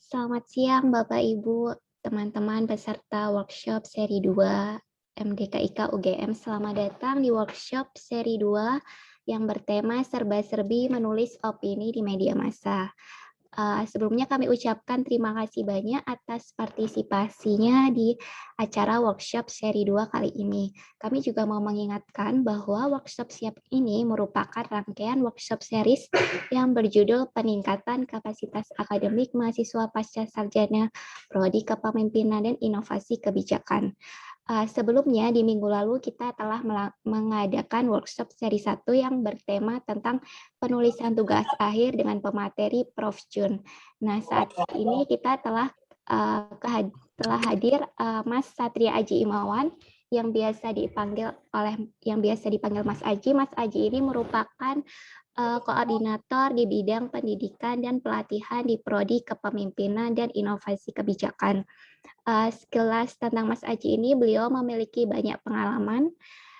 Selamat siang Bapak Ibu, teman-teman peserta workshop seri 2 MDKIK UGM. Selamat datang di workshop seri 2 yang bertema serba-serbi menulis opini di media massa. Sebelumnya kami ucapkan terima kasih banyak atas partisipasinya di acara workshop seri 2 kali ini. Kami juga mau mengingatkan bahwa workshop siap ini merupakan rangkaian workshop series yang berjudul Peningkatan Kapasitas Akademik Mahasiswa Pasca Sarjana Prodi Kepemimpinan dan Inovasi Kebijakan. Sebelumnya di minggu lalu kita telah mengadakan workshop seri 1 yang bertema tentang penulisan tugas akhir dengan pemateri Prof. Jun. Nah, saat ini kita telah hadir Mas Satria Aji Imawan yang biasa dipanggil Mas Aji. Mas Aji ini merupakan koordinator di bidang pendidikan dan pelatihan di Prodi Kepemimpinan dan Inovasi Kebijakan. Sekilas tentang Mas Aji ini, beliau memiliki banyak pengalaman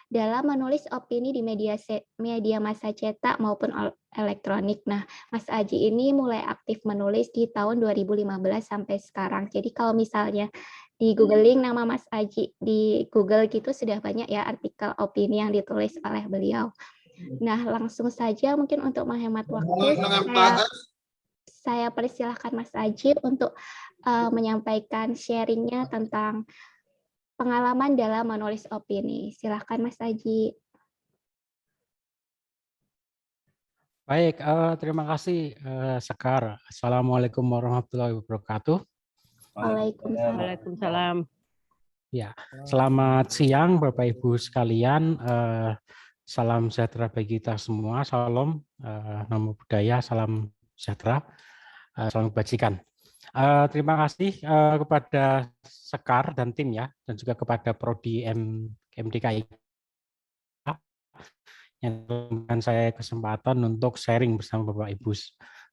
dalam menulis opini di media massa cetak maupun elektronik. Nah, Mas Aji ini mulai aktif menulis di tahun 2015 sampai sekarang. Jadi kalau misalnya di googling nama Mas Aji di Google gitu sudah banyak ya artikel opini yang ditulis oleh beliau. Nah, langsung saja mungkin untuk menghemat waktu, saya persilahkan Mas Aji untuk menyampaikan sharingnya tentang pengalaman dalam menulis opini. Silahkan Mas Aji. Baik, terima kasih Sekar. Assalamualaikum warahmatullahi wabarakatuh. Waalaikumsalam. Ya, selamat siang Bapak Ibu sekalian. Salam sejahtera bagi kita semua. Salam, namo buddhaya, salam sejahtera, salam kebajikan. Terima kasih kepada Sekar dan tim ya, dan juga kepada Prodi MDKI yang memberikan saya kesempatan untuk sharing bersama Bapak Ibu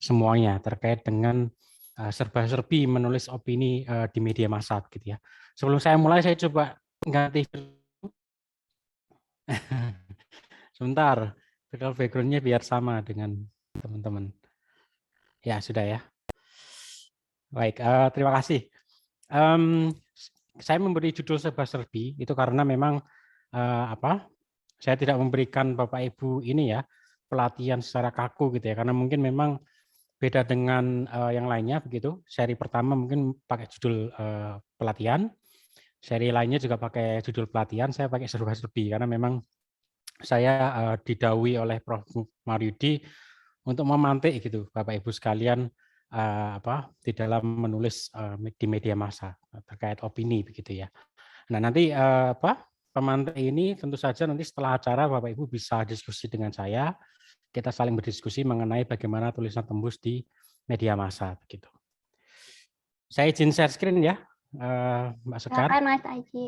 semuanya terkait dengan serba-serbi menulis opini di media massa gitu ya. Sebelum saya mulai, saya coba ganti sebentar, background-nya biar sama dengan teman-teman. Ya, sudah ya. Baik, terima kasih. Saya memberi judul serba-serbi itu karena memang saya tidak memberikan Bapak Ibu ini ya pelatihan secara kaku gitu ya, karena mungkin memang beda dengan yang lainnya begitu. Seri pertama mungkin pakai judul pelatihan, seri lainnya juga pakai judul pelatihan. Saya pakai serba-serbi karena memang saya didhawuhi oleh Prof. Maryudi untuk memantik gitu Bapak Ibu sekalian di dalam menulis di media massa terkait opini begitu ya. Nah nanti pemantik ini tentu saja nanti setelah acara Bapak Ibu bisa diskusi dengan saya, kita saling berdiskusi mengenai bagaimana tulisan tembus di media massa begitu. Saya izin share screen ya, Mbak Sekar. Silakan Mas Aji.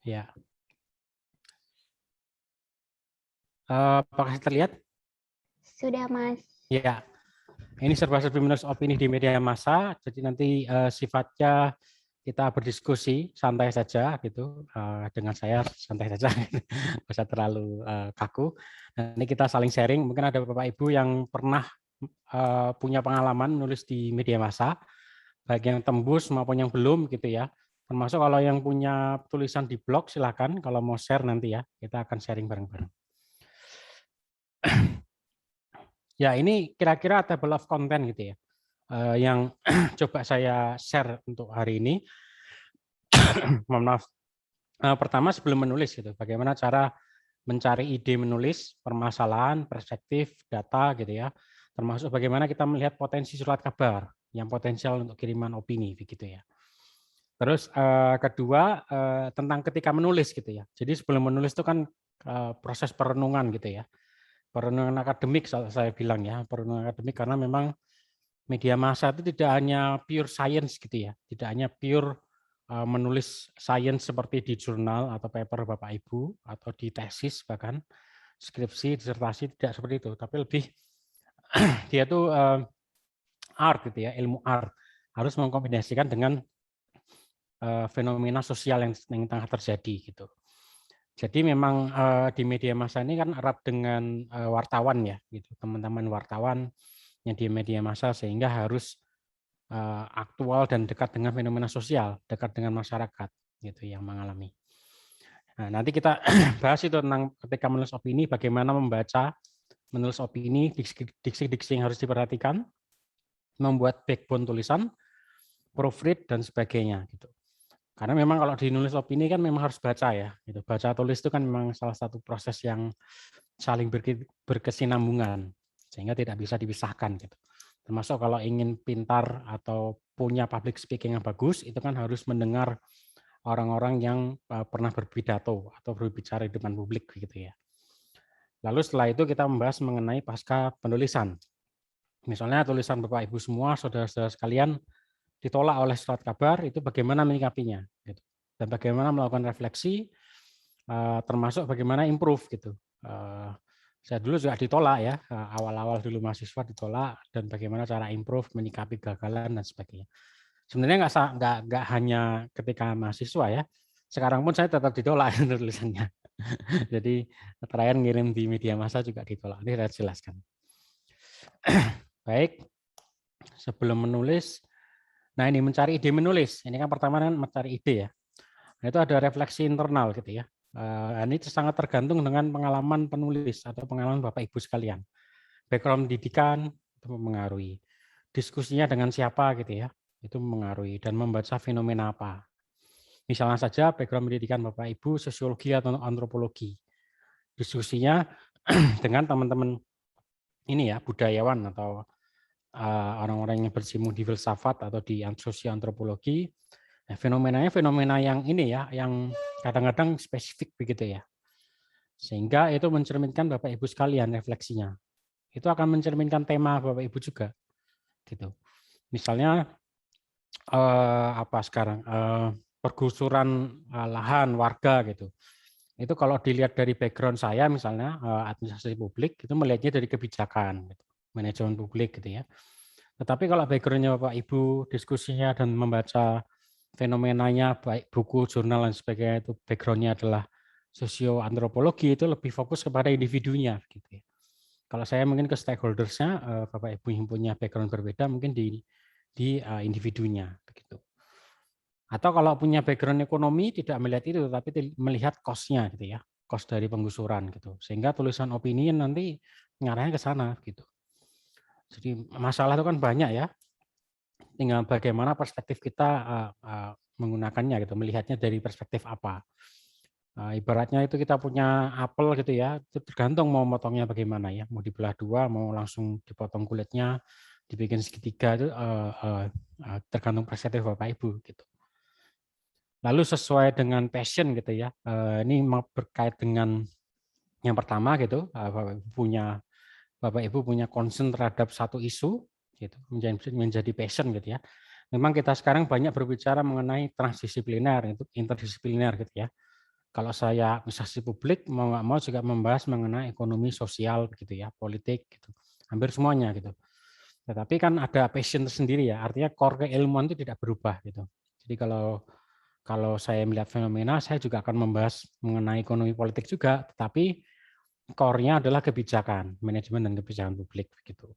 Ya. Apakah terlihat? Sudah Mas. Ya. Ini serba-serbi menulis opini di media massa. Jadi nanti sifatnya kita berdiskusi santai saja gitu, dengan saya santai saja, nggak usah terlalu kaku. Nah, ini kita saling sharing. Mungkin ada Bapak Ibu yang pernah punya pengalaman nulis di media massa, baik yang tembus maupun yang belum gitu ya. Termasuk kalau yang punya tulisan di blog silakan kalau mau share nanti ya, kita akan sharing bareng-bareng. Ya ini kira-kira table of content gitu ya, yang coba saya share untuk hari ini. Mohon maaf. Pertama sebelum menulis gitu, bagaimana cara mencari ide menulis, permasalahan, perspektif, data gitu ya, termasuk bagaimana kita melihat potensi surat kabar yang potensial untuk kiriman opini begitu ya. Terus kedua tentang ketika menulis gitu ya. Jadi sebelum menulis itu kan proses perenungan gitu ya. Perenungan akademik saya bilang ya, perenungan akademik karena memang media massa itu tidak hanya pure science gitu ya, tidak hanya pure menulis sains seperti di jurnal atau paper Bapak Ibu atau di tesis bahkan skripsi, disertasi tidak seperti itu, tapi lebih dia tuh art gitu ya, ilmu art harus mengkombinasikan dengan fenomena sosial yang tengah terjadi gitu. Jadi memang di media massa ini kan erat dengan wartawan ya, gitu teman-teman wartawan yang di media massa sehingga harus aktual dan dekat dengan fenomena sosial, dekat dengan masyarakat gitu yang mengalami. Nah, nanti kita bahas itu tentang ketika menulis opini, bagaimana membaca, menulis opini, diksi-diksi yang harus diperhatikan, membuat backbone tulisan, proofread dan sebagainya gitu. Karena memang kalau dinulis opini kan memang harus baca ya, gitu. Baca tulis itu kan memang salah satu proses yang saling berkesinambungan sehingga tidak bisa dipisahkan gitu. Termasuk kalau ingin pintar atau punya public speaking yang bagus, itu kan harus mendengar orang-orang yang pernah berpidato atau berbicara di depan publik gitu ya. Lalu setelah itu kita membahas mengenai pasca penulisan. Misalnya tulisan Bapak Ibu semua, saudara-saudara sekalian ditolak oleh surat kabar, itu bagaimana menyikapinya gitu. Dan bagaimana melakukan refleksi, termasuk bagaimana improve gitu. Saya dulu juga ditolak ya, awal-awal dulu mahasiswa ditolak, dan bagaimana cara improve, menyikapi kegagalan dan sebagainya. Sebenarnya nggak hanya ketika mahasiswa ya, sekarang pun saya tetap ditolak tulisannya. Jadi terakhir ngirim di media massa juga ditolak. Ini saya jelaskan. Baik, sebelum menulis, nah ini mencari ide menulis. Ini kan pertama kan mencari ide ya. Nah, itu ada refleksi internal gitu ya. Ini sangat tergantung dengan pengalaman penulis atau pengalaman Bapak Ibu sekalian. Background pendidikan itu mempengaruhi. Diskusinya dengan siapa gitu ya, itu mempengaruhi. Dan membaca fenomena apa. Misalnya saja background pendidikan Bapak Ibu sosiologi atau antropologi. Diskusinya dengan teman-teman ini ya, budayawan atau orang-orang yang bersimu di filsafat atau di sosioantropologi. Nah, fenomenanya fenomena yang ini ya, yang kadang-kadang spesifik begitu ya. Sehingga itu mencerminkan Bapak Ibu sekalian refleksinya. Itu akan mencerminkan tema Bapak Ibu juga. Gitu. Misalnya apa sekarang pergusuran lahan warga gitu. Itu kalau dilihat dari background saya misalnya administrasi publik itu melihatnya dari kebijakan gitu, manajemen publik gitu ya. Tetapi kalau background-nya Bapak Ibu diskusinya dan membaca fenomenanya baik buku, jurnal dan sebagainya itu background-nya adalah sosioantropologi, itu lebih fokus kepada individunya gitu ya. Kalau saya mungkin ke stakeholders-nya Bapak Ibu yang punya background berbeda mungkin di individunya begitu. Atau kalau punya background ekonomi tidak melihat itu tapi melihat cost-nya gitu ya, cost dari penggusuran gitu. Sehingga tulisan opini nanti ngarahnya ke sana gitu. Jadi masalah itu kan banyak ya. Tinggal bagaimana perspektif kita menggunakannya gitu, melihatnya dari perspektif apa. Ibaratnya itu kita punya apel gitu ya, itu tergantung mau motongnya bagaimana ya, mau dibelah dua, mau langsung dipotong kulitnya, dibikin segitiga itu tergantung perspektif Bapak Ibu gitu. Lalu sesuai dengan passion gitu ya, ini berkait dengan yang pertama gitu, Bapak Ibu punya concern terhadap satu isu, gitu, menjadi passion gitu ya. Memang kita sekarang banyak berbicara mengenai transdisipliner, itu interdisipliner gitu ya. Kalau saya administrasi publik mau nggak mau juga membahas mengenai ekonomi sosial gitu ya, politik gitu, hampir semuanya gitu. Tetapi kan ada passion tersendiri ya, artinya core keilmuan itu tidak berubah gitu. Jadi kalau saya melihat fenomena, saya juga akan membahas mengenai ekonomi politik juga, tetapi core-nya adalah kebijakan, manajemen dan kebijakan publik gitu.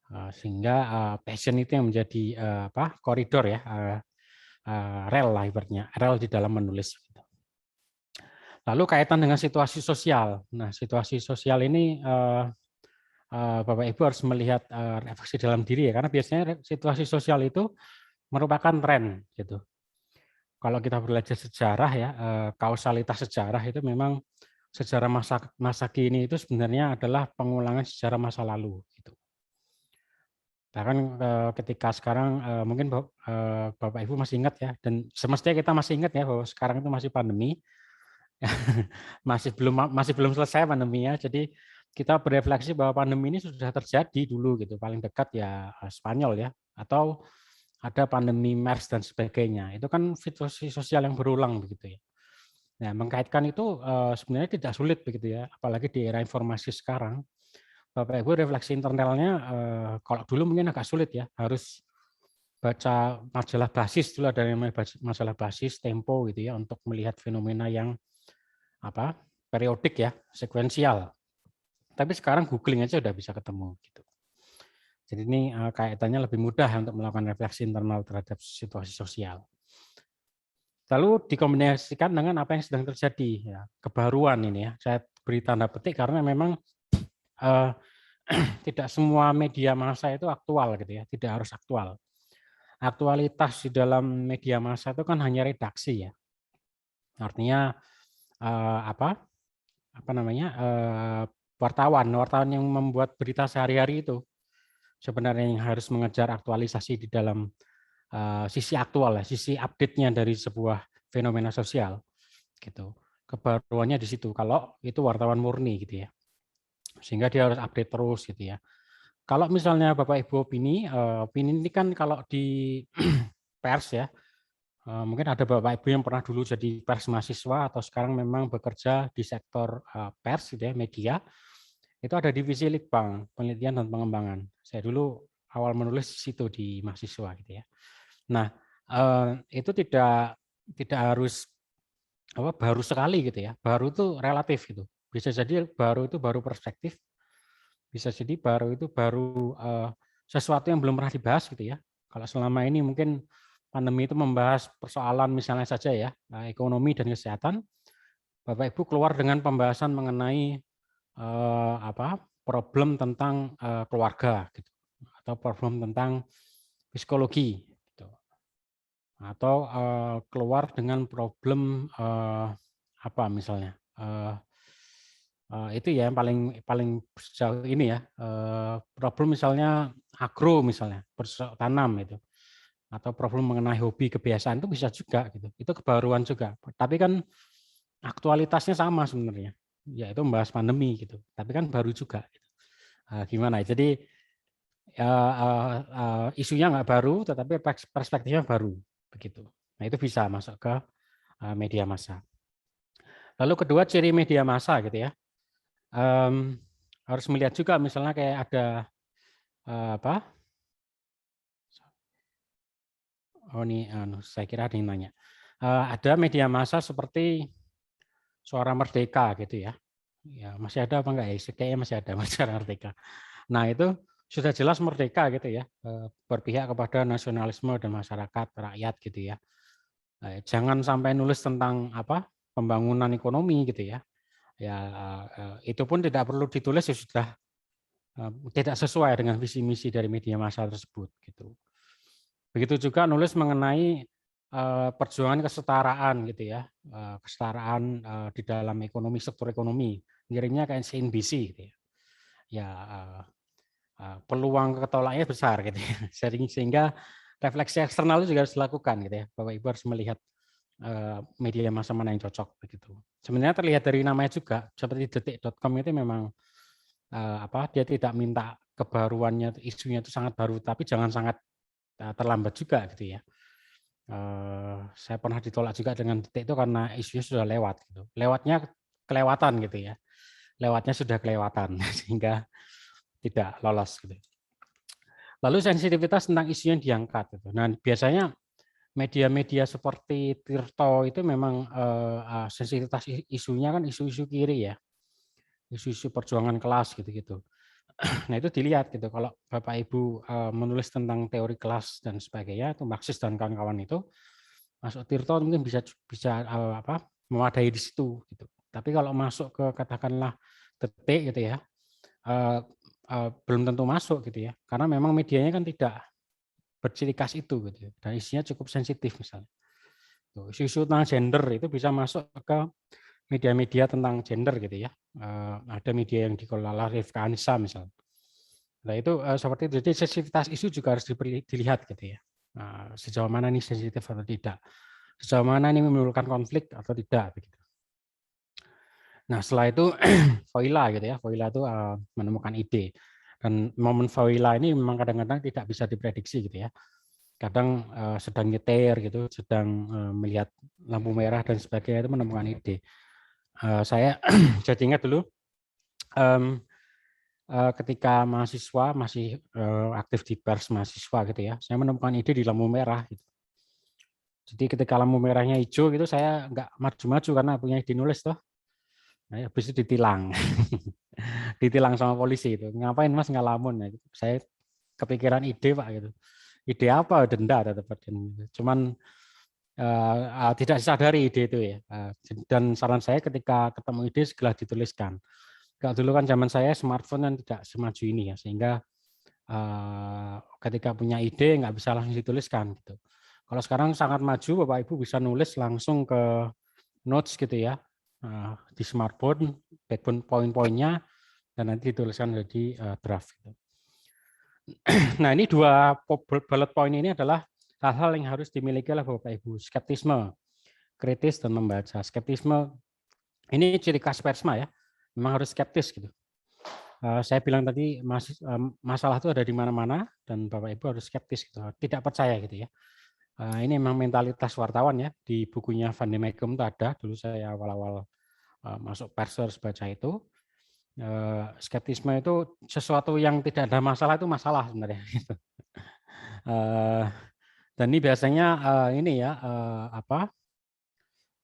Sehingga passion itu yang menjadi koridor ya, rel lah ibaratnya, rel di dalam menulis. Lalu kaitan dengan situasi sosial. Nah, situasi sosial ini Bapak Ibu harus melihat refleksi dalam diri ya, karena biasanya situasi sosial itu merupakan tren gitu. Kalau kita belajar sejarah ya, kausalitas sejarah itu memang sejarah masa kini itu sebenarnya adalah pengulangan sejarah masa lalu gitu. Bahkan ketika sekarang mungkin Bapak Ibu masih ingat ya, dan semestinya kita masih ingat ya bahwa sekarang itu masih pandemi. masih belum selesai pandeminya, jadi kita berefleksi bahwa pandemi ini sudah terjadi dulu gitu, paling dekat ya Spanyol ya, atau ada pandemi MERS dan sebagainya. Itu kan situasi sosial yang berulang begitu ya. Nah, mengkaitkan itu sebenarnya tidak sulit begitu ya, apalagi di era informasi sekarang. Bapak Ibu refleksi internalnya kalau dulu mungkin agak sulit ya, harus baca majalah basis dulu, ada yang namanya majalah basis Tempo gitu ya, untuk melihat fenomena yang periodik ya, sekuensial. Tapi sekarang googling aja udah bisa ketemu gitu. Jadi ini kaitannya lebih mudah untuk melakukan refleksi internal terhadap situasi sosial. Lalu dikombinasikan dengan apa yang sedang terjadi, ya, kebaruan ini ya. Saya beri tanda petik karena memang tidak semua media massa itu aktual gitu ya, tidak harus aktual. Aktualitas di dalam media massa itu kan hanya redaksi ya. Artinya apa namanya wartawan yang membuat berita sehari-hari itu sebenarnya yang harus mengejar aktualisasi di dalam sisi aktual ya, sisi update-nya dari sebuah fenomena sosial gitu. Kebaruannya di situ. Kalau itu wartawan murni gitu ya, sehingga dia harus update terus gitu ya. Kalau misalnya Bapak Ibu opini ini kan kalau di pers ya, mungkin ada Bapak Ibu yang pernah dulu jadi pers mahasiswa atau sekarang memang bekerja di sektor pers gitu ya, media, itu ada divisi Litbang, penelitian dan pengembangan. Saya dulu awal menulis di situ di mahasiswa gitu ya. Nah, itu tidak harus baru sekali gitu ya. Baru itu relatif gitu. Bisa jadi baru itu baru perspektif, bisa jadi baru itu baru sesuatu yang belum pernah dibahas gitu ya. Kalau selama ini mungkin pandemi itu membahas persoalan misalnya saja ya, ekonomi dan kesehatan, Bapak Ibu keluar dengan pembahasan mengenai problem tentang keluarga gitu, atau problem tentang psikologi gitu. Atau keluar dengan problem apa misalnya itu ya yang paling sejauh ini ya, problem misalnya agro misalnya, bercocok tanam itu, atau problem mengenai hobi kebiasaan itu bisa juga gitu. Itu kebaruan juga. Tapi kan aktualitasnya sama sebenarnya, yaitu membahas pandemi gitu. Tapi kan baru juga. Gitu. Gimana? Jadi isunya nggak baru, tetapi perspektifnya baru begitu. Nah itu bisa masuk ke media massa. Lalu kedua ciri media massa gitu ya. Harus melihat juga misalnya kayak ada apa? Oh ini saya kira ada yang nanya. Ada media massa seperti Suara Merdeka gitu ya. Ya masih ada apa enggak ya? Kayaknya masih ada Suara Merdeka. Nah itu sudah jelas merdeka gitu ya, berpihak kepada nasionalisme dan masyarakat rakyat gitu ya. Jangan sampai nulis tentang apa pembangunan ekonomi gitu ya. Ya itu pun tidak perlu ditulis ya sudah tidak sesuai dengan visi misi dari media massa tersebut gitu. Begitu juga nulis mengenai perjuangan kesetaraan gitu ya, kesetaraan di dalam ekonomi, struktur ekonomi, ngirimnya kayak CNBC gitu ya. Ya peluang ketolaknya besar gitu ya. Sehingga refleksi eksternal itu juga harus dilakukan gitu ya. Bapak Ibu harus melihat media massa mana yang cocok begitu. Sebenarnya terlihat dari namanya juga seperti detik.com itu memang dia tidak minta kebaruannya isunya itu sangat baru tapi jangan sangat terlambat juga gitu ya. Saya pernah ditolak juga dengan detik itu karena isunya sudah lewat gitu. Lewatnya kelewatan gitu ya. Lewatnya sudah kelewatan sehingga tidak lolos gitu. Lalu sensitivitas tentang isu yang diangkat. Gitu. Nah, biasanya media-media seperti Tirto itu memang sensitivitas isunya kan isu-isu kiri ya, isu-isu perjuangan kelas gitu-gitu. Nah itu dilihat gitu. Kalau Bapak Ibu menulis tentang teori kelas dan sebagainya, itu Marxis dan kawan-kawan itu masuk Tirto mungkin bisa memadai di situ. Gitu. Tapi kalau masuk ke katakanlah detik gitu ya, belum tentu masuk gitu ya, karena memang medianya kan tidak berciri khas itu gitu, dan isinya cukup sensitif misalnya. Isu-isu tentang gender itu bisa masuk ke media-media tentang gender gitu ya. Ada media yang dikelola Rifka Anissa misalnya. Nah itu seperti itu. Jadi sensitivitas isu juga harus dilihat gitu ya. Sejauh mana ini sensitif atau tidak, sejauh mana ini menimbulkan konflik atau tidak begitu. Nah setelah itu Voila gitu ya, Voila itu menemukan ide. Dan momen Voila ini memang kadang-kadang tidak bisa diprediksi gitu ya. Kadang sedang nyetir gitu, sedang melihat lampu merah dan sebagainya itu menemukan ide. Saya jadi ingat dulu ketika mahasiswa masih aktif di pers mahasiswa gitu ya, saya menemukan ide di lampu merah. Gitu. Jadi ketika lampu merahnya hijau gitu, saya nggak maju-maju karena punya ide nulis toh. Nah, habis itu ditilang, ditilang sama polisi itu. Ngapain mas ngalamun? Nah, saya kepikiran ide Pak gitu. Ide apa? Denda tetap. Cuman tidak disadari ide itu ya. Dan saran saya ketika ketemu ide segera dituliskan. Kalau dulu kan zaman saya smartphone kan tidak semaju ini ya, sehingga ketika punya ide nggak bisa langsung dituliskan gitu. Kalau sekarang sangat maju, Bapak Ibu bisa nulis langsung ke notes gitu ya, di smartphone, backbone poin-poinnya, dan nanti dituliskan jadi draft. Gitu. Nah ini 2 bullet point ini adalah hal-hal yang harus dimiliki oleh Bapak Ibu. Skeptisme, kritis, dan membaca. Skeptisme ini ciri khas persma ya, memang harus skeptis gitu. Saya bilang tadi masalah itu ada di mana-mana dan Bapak Ibu harus skeptis gitu, tidak percaya gitu ya. Ini memang mentalitas wartawan ya, di bukunya Van de Mecum itu ada, dulu saya awal-awal masuk pers harus baca itu. Skeptisme itu sesuatu yang tidak ada masalah itu masalah sebenarnya. Gitu. Dan ini biasanya ini ya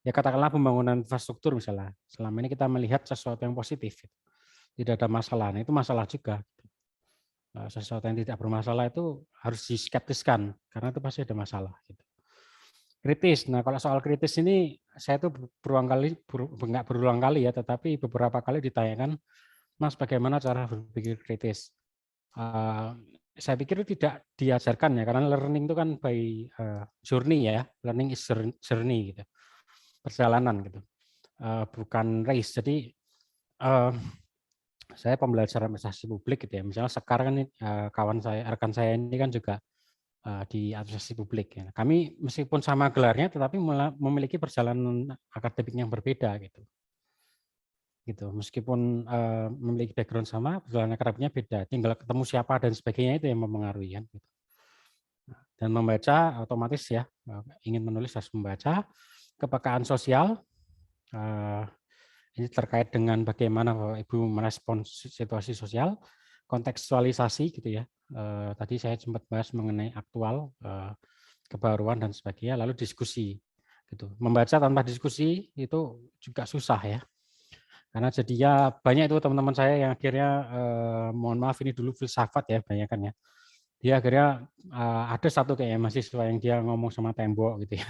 ya katakanlah pembangunan infrastruktur misalnya. Selama ini kita melihat sesuatu yang positif, gitu. Tidak ada masalah. Nah, itu masalah juga. Sesuatu yang tidak bermasalah itu harus diskeptiskan karena itu pasti ada masalah. Gitu. Kritis. Nah, kalau soal kritis ini saya tuh nggak berulang kali ya, tetapi beberapa kali ditanyakan, Mas, bagaimana cara berpikir kritis? Saya pikir tidak diajarkan ya, karena learning itu kan by journey ya, learning is journey gitu, perjalanan gitu, bukan race. Jadi saya pembelajaran administrasi publik gitu ya, misalnya sekarang kan rekan saya ini kan juga di administrasi publik ya. Kami meskipun sama gelarnya, tetapi memiliki perjalanan akademik yang berbeda gitu. Meskipun memiliki background sama, perjalanan akademiknya beda. Tinggal ketemu siapa dan sebagainya itu yang mempengaruhi kan. Gitu. Dan membaca otomatis ya, ingin menulis harus membaca. Kepekaan sosial, ini terkait dengan bagaimana Bapak Ibu merespons situasi sosial, kontekstualisasi gitu ya. Tadi saya sempat bahas mengenai aktual, kebaruan dan sebagainya, lalu diskusi gitu. Membaca tanpa diskusi itu juga susah ya. Karena jadinya banyak itu teman-teman saya yang akhirnya mohon maaf ini dulu filsafat ya banyak kan ya. Dia akhirnya ada satu kayak mahasiswa yang dia ngomong sama tembok gitu ya.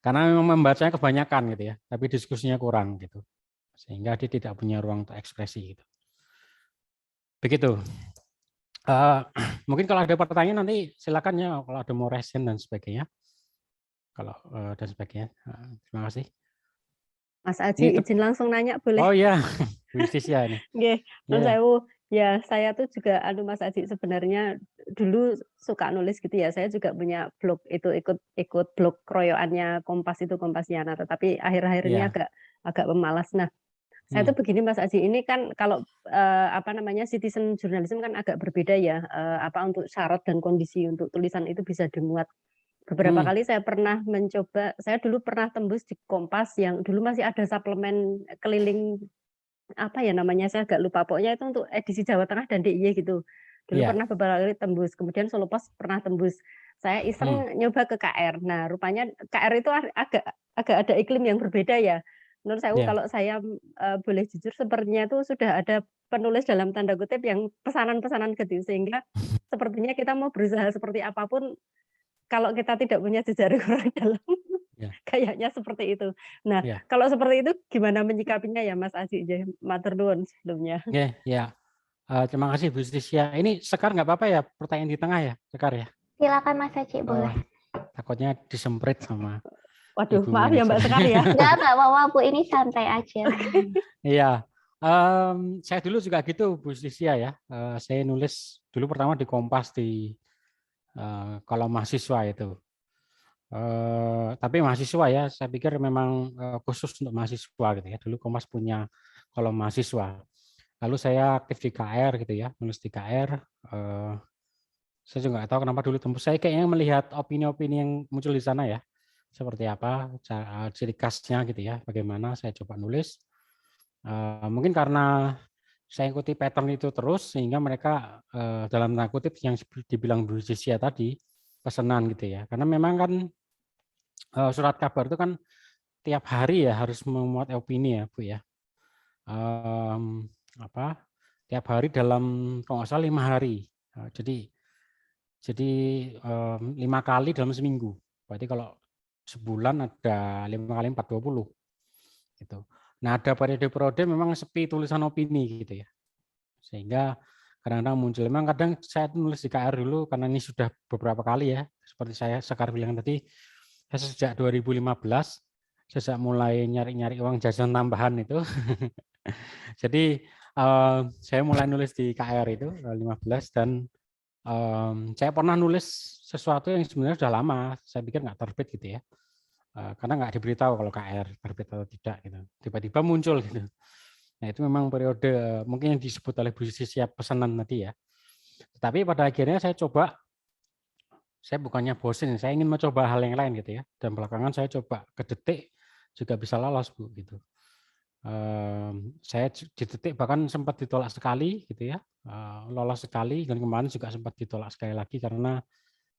Karena memang membacanya kebanyakan gitu ya, tapi diskusinya kurang gitu. Sehingga dia tidak punya ruang untuk ekspresi gitu. Begitu. Mungkin kalau ada pertanyaan nanti silakan ya, kalau ada mau resen dan sebagainya. Kalau dan sebagainya. Terima kasih. Mas Aji izin langsung nanya boleh? Oh iya, bisnis ya ini. Nggih, ya saya tuh juga Mas Aji sebenarnya dulu suka nulis gitu ya. Saya juga punya blog itu ikut blog keroyokannya Kompas itu Kompasiana, tetapi akhir-akhir ini agak pemalas. Nah, saya tuh begini Mas Aji, ini kan kalau citizen journalism kan agak berbeda ya, untuk syarat dan kondisi untuk tulisan itu bisa dimuat. Beberapa kali saya pernah mencoba, saya dulu pernah tembus di Kompas yang dulu masih ada suplemen keliling apa ya namanya, saya agak lupa, pokoknya itu untuk edisi Jawa Tengah dan DIY gitu. Dulu pernah beberapa kali tembus, kemudian Solo Pos pernah tembus. Saya iseng nyoba ke KR. Nah, rupanya KR itu agak ada iklim yang berbeda ya. Menurut saya kalau saya boleh jujur, sepertinya itu sudah ada penulis dalam tanda kutip yang pesanan-pesanan gitu, sehingga sepertinya kita mau berusaha seperti apapun, kalau kita tidak punya jejaring orang dalam, kayaknya seperti itu. Nah, kalau seperti itu gimana menyikapinya ya Mas Aji? Matur nuwun sebelumnya. Ya. Terima kasih Bu Stisya. Ini Sekar nggak apa-apa ya pertanyaan di tengah ya, Sekar ya? Silakan Mas Aji, boleh. Takutnya disemprit sama Waduh, maaf ya Mbak Sekar ya. Nggak apa-apa Bu, ini santai aja. Iya. Saya dulu juga gitu Bu Stisya ya. Saya nulis dulu pertama di Kompas di kolom mahasiswa itu. Tapi mahasiswa ya, saya pikir memang khusus untuk mahasiswa gitu ya. Dulu Kompas punya kolom mahasiswa. Lalu saya aktif di KR gitu ya, nulis di KR. Saya juga nggak tahu kenapa dulu tembus. Saya kayaknya melihat opini-opini yang muncul di sana ya, seperti apa ciri khasnya gitu ya, bagaimana saya coba nulis. Mungkin karena saya ikuti pattern itu terus, sehingga mereka dalam tanda kutip yang dibilang Bu Zisia tadi, pesanan gitu ya. Karena memang kan surat kabar itu kan tiap hari ya harus memuat opini ya Bu ya. Tiap hari dalam kalau nggak salah 5 hari. Jadi Jadi 5 kali dalam seminggu. Berarti kalau sebulan ada 5 kali 4, 20. Gitu. Nah, ada periode-periode memang sepi tulisan opini gitu ya. Sehingga kadang-kadang muncul. Memang kadang saya nulis di KR dulu karena ini sudah beberapa kali ya. Seperti saya Sekar bilang tadi, saya sejak 2015, sejak mulai nyari-nyari uang jajan tambahan itu. Jadi saya mulai nulis di KR itu 15 dan saya pernah nulis sesuatu yang sebenarnya sudah lama, saya pikir nggak terbit gitu ya, karena nggak diberitahu kalau KR terbit atau tidak gitu. Tiba-tiba muncul gitu. Nah itu memang periode mungkin yang disebut oleh Bu Sisi siap pesanan tadi ya. Tapi pada akhirnya saya coba, saya bukannya bosen, saya ingin mencoba hal yang lain gitu ya. Dan belakangan saya coba ke Detik juga bisa lolos Bu gitu. Saya di Detik bahkan sempat ditolak sekali gitu ya, lolos sekali dan kemarin juga sempat ditolak sekali lagi karena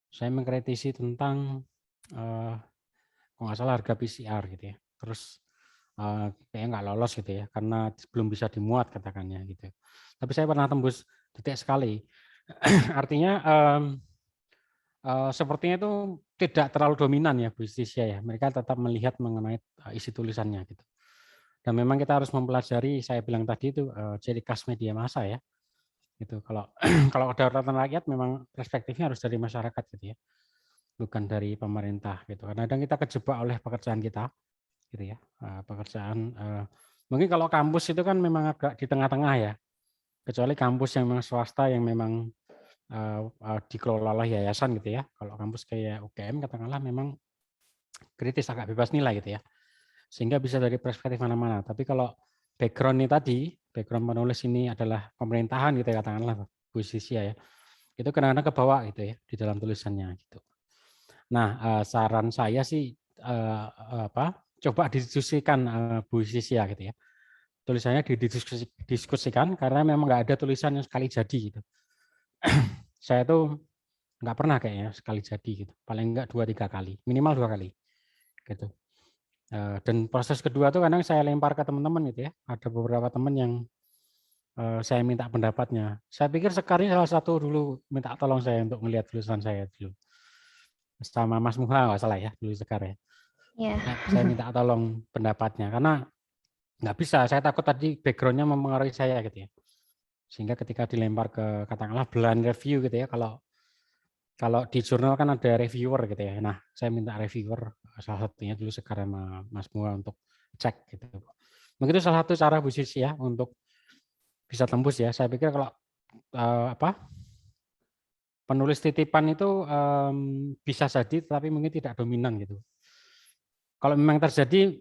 saya mengkritisi tentang kalau nggak salah harga PCR gitu ya. Terus kayaknya nggak lolos gitu ya karena belum bisa dimuat katakannya gitu. Tapi saya pernah tembus Detik sekali. Artinya sepertinya itu tidak terlalu dominan ya Bu Istisia ya. Mereka tetap melihat mengenai isi tulisannya gitu. Dan memang kita harus mempelajari, saya bilang tadi itu ciri khas media massa ya. Gitu. Kalau kalau kedaulatan rakyat memang perspektifnya harus dari masyarakat gitu ya. Bukan dari pemerintah gitu. Kadang-kadang kita kejebak oleh pekerjaan kita gitu ya. Pekerjaan mungkin kalau kampus itu kan memang agak di tengah-tengah ya. Kecuali kampus yang memang swasta yang memang dikelola oleh yayasan gitu ya. Kalau kampus kayak UGM katakanlah memang kritis agak bebas nilai gitu ya. Sehingga bisa dari perspektif mana-mana. Tapi kalau background ini tadi, background penulis ini adalah pemerintahan gitu ya katakanlah Bu Sisia ya. Itu kadang-kadang kebawa gitu ya di dalam tulisannya gitu. Nah, saran saya sih coba didiskusikan Bu Sisia gitu ya. Tulisannya didiskusikan karena memang nggak ada tulisan yang sekali jadi gitu. Saya tuh nggak pernah kayaknya sekali jadi gitu. Paling enggak 2-3 kali, minimal 2 kali gitu. Dan proses kedua tuh kadang saya lempar ke teman-teman gitu ya. Ada beberapa teman yang saya minta pendapatnya. Saya pikir Sekar ini salah satu dulu minta tolong saya untuk melihat tulisan saya dulu. Sama Mas Muha nggak salah ya dulu Sekar ya. Ya. Saya minta tolong pendapatnya karena nggak bisa. Saya takut tadi backgroundnya mempengaruhi saya gitu ya. Sehingga ketika dilempar ke katakanlah blind review gitu ya. Kalau di jurnal kan ada reviewer gitu ya. Nah, saya minta reviewer salah satunya dulu Sekar sama Mas Muha untuk cek gitu. Mungkin itu salah satu cara Bu Sisi ya untuk bisa tembus ya. Saya pikir kalau penulis titipan itu bisa jadi, tapi mungkin tidak dominan gitu. Kalau memang terjadi,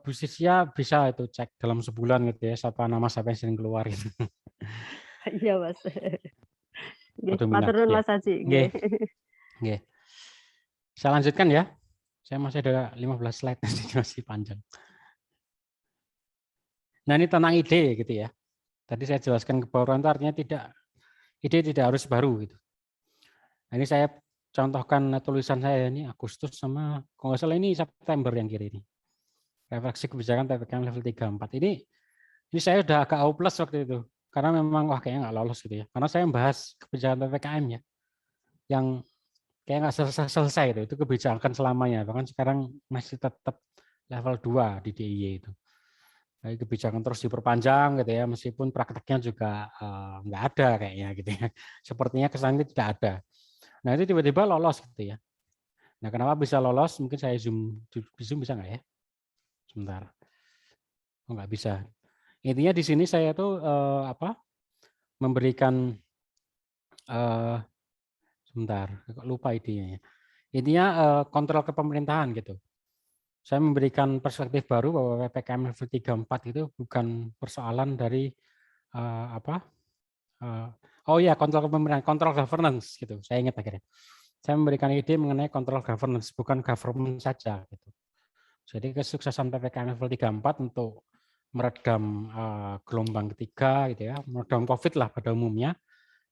Bu Sisia bisa itu cek dalam sebulan gitu ya, siapa nama siapa yang sering keluar gitu. Iya, Mas. Nggih, Dominan. matur nuwun Ya. Mas Haji. Nggih. Nggih. Saya lanjutkan ya. Saya masih ada 15 slide masih panjang. Nah, ini tentang ide gitu ya. Tadi saya jelaskan kebaruan itu artinya ide tidak harus baru gitu. Nah, ini saya contohkan tulisan saya ini Agustus sama kalau nggak salah ini September yang kiri ini. Refleksi kebijakan PPKM level 3-4. Ini saya udah agak hopeless waktu itu. Karena memang wah kayaknya nggak lolos gitu ya. Karena saya membahas kebijakan PPKM ya. Yang kayak nggak selesai itu. Itu kebijakan selamanya. Bahkan sekarang masih tetap level 2 di DIY itu. Jadi kebijakan terus diperpanjang gitu ya. Meskipun prakteknya juga nggak ada kayaknya gitu ya. Sepertinya kesannya tidak ada. Nah itu tiba-tiba lolos gitu ya. Nah kenapa bisa lolos? Mungkin saya zoom bisa nggak ya? Sebentar. Oh nggak bisa. Intinya di sini saya tuh memberikan sebentar, kok lupa idenya ya. Intinya kontrol kepemerintahan gitu. Saya memberikan perspektif baru bahwa PPKM level 3-4 itu bukan persoalan dari oh ya kontrol kepemerintahan, kontrol governance gitu. Saya ingat akhirnya. Saya memberikan ide mengenai kontrol governance, bukan government saja gitu. Jadi kesuksesan PPKM level 3-4 untuk meredam gelombang ketiga gitu ya, meredam COVID lah pada umumnya,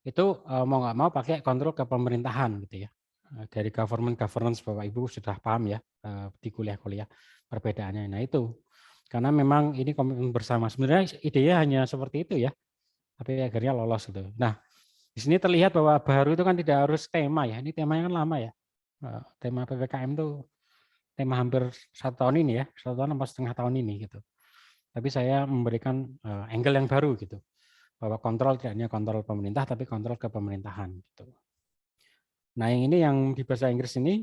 itu mau nggak mau pakai kontrol kepemerintahan gitu ya. Dari governance Bapak Ibu sudah paham ya di kuliah-kuliah perbedaannya. Nah itu karena memang ini komitmen bersama. Sebenarnya idenya hanya seperti itu ya, tapi akhirnya lolos gitu. Nah Di sini terlihat bahwa baru itu kan tidak harus tema ya. Ini temanya kan lama ya. Tema PPKM itu tema hampir 1 tahun ini ya, 1 tahun atau setengah tahun ini gitu. Tapi saya memberikan angle yang baru gitu, bahwa kontrol tidak hanya kontrol pemerintah, tapi kontrol ke pemerintahan gitu. Nah yang ini yang di bahasa Inggris ini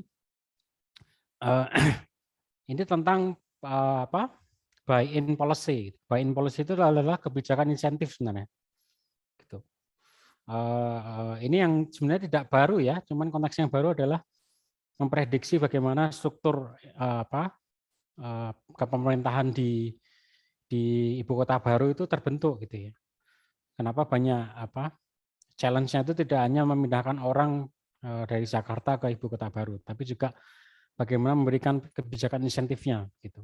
ini tentang apa? Buy-in policy. Buy-in policy itu adalah kebijakan insentif sebenarnya. Gitu. Ini yang sebenarnya tidak baru ya, cuman konteks yang baru adalah memprediksi bagaimana struktur kepemerintahan di ibu kota baru itu terbentuk gitu ya. Kenapa banyak challenge-nya itu tidak hanya memindahkan orang dari Jakarta ke ibu kota baru, tapi juga bagaimana memberikan kebijakan insentifnya gitu.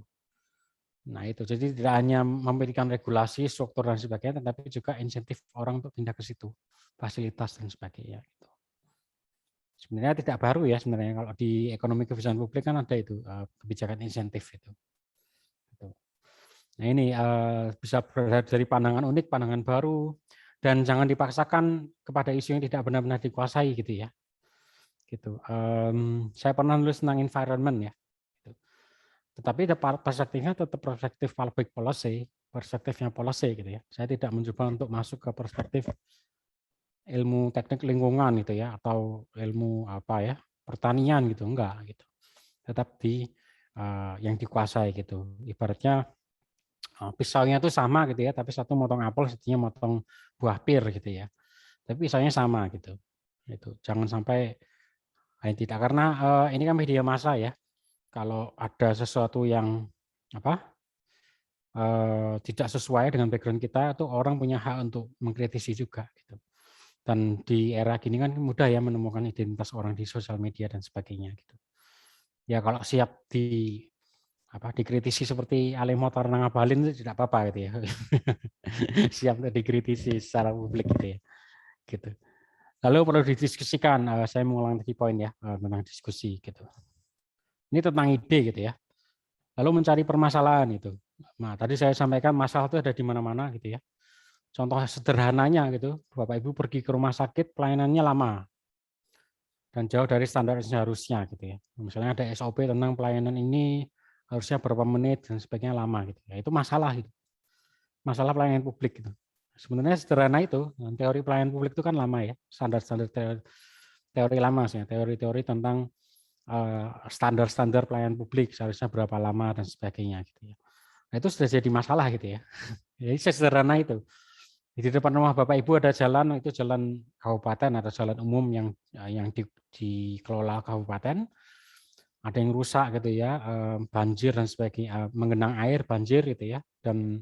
Nah itu, jadi tidak hanya memberikan regulasi, struktur dan sebagainya, tetapi juga insentif orang untuk pindah ke situ, fasilitas dan sebagainya. Gitu. Sebenarnya tidak baru ya sebenarnya, kalau di ekonomi kebijakan publik kan ada itu kebijakan insentif itu. Nah ini bisa dari pandangan unik, pandangan baru, dan jangan dipaksakan kepada isu yang tidak benar-benar dikuasai gitu ya. Gitu. Saya pernah nulis tentang environment ya. Gitu. Tetapi perspektifnya tetap perspektif public policy, perspektifnya policy gitu ya. Saya tidak mencoba untuk masuk ke perspektif ilmu teknik lingkungan gitu ya, atau ilmu pertanian gitu, enggak gitu. Tetap di yang dikuasai gitu. Ibaratnya pisaunya itu sama gitu ya, tapi satu motong apel, satunya motong buah pir gitu ya. Tapi pisaunya sama gitu. Itu jangan sampai tidak, karena ini kan media massa ya. Kalau ada sesuatu yang tidak sesuai dengan background kita, itu orang punya hak untuk mengkritisi juga gitu. Dan di era gini kan mudah ya menemukan identitas orang di sosial media dan sebagainya gitu. Ya kalau siap dikritisi seperti Ali Mohtar Ngabalin itu tidak apa-apa gitu ya. Siap untuk dikritisi secara publik gitu ya. Gitu. Lalu perlu didiskusikan, saya mengulang tadi poin ya tentang diskusi gitu. Ini tentang ide gitu ya. Lalu mencari permasalahan itu. Nah, tadi saya sampaikan masalah itu ada di mana-mana gitu ya. Contoh sederhananya gitu, Bapak Ibu pergi ke rumah sakit, pelayanannya lama dan jauh dari standar seharusnya gitu ya. Misalnya ada SOP tentang pelayanan ini harusnya berapa menit dan sebagainya lama gitu. Ya, itu masalah gitu. Masalah pelayanan publik gitu. Sebenarnya sederhana itu, teori pelayanan publik itu kan lama ya, standar-standar teori lama sih, teori-teori tentang standar-standar pelayanan publik seharusnya berapa lama dan sebagainya gitu ya. Nah, itu sudah jadi masalah gitu ya. Jadi sederhana itu. Di depan rumah Bapak Ibu ada jalan, itu jalan kabupaten atau jalan umum yang dikelola kabupaten. Ada yang rusak gitu ya, banjir dan sebagainya, mengenang air, banjir gitu ya, dan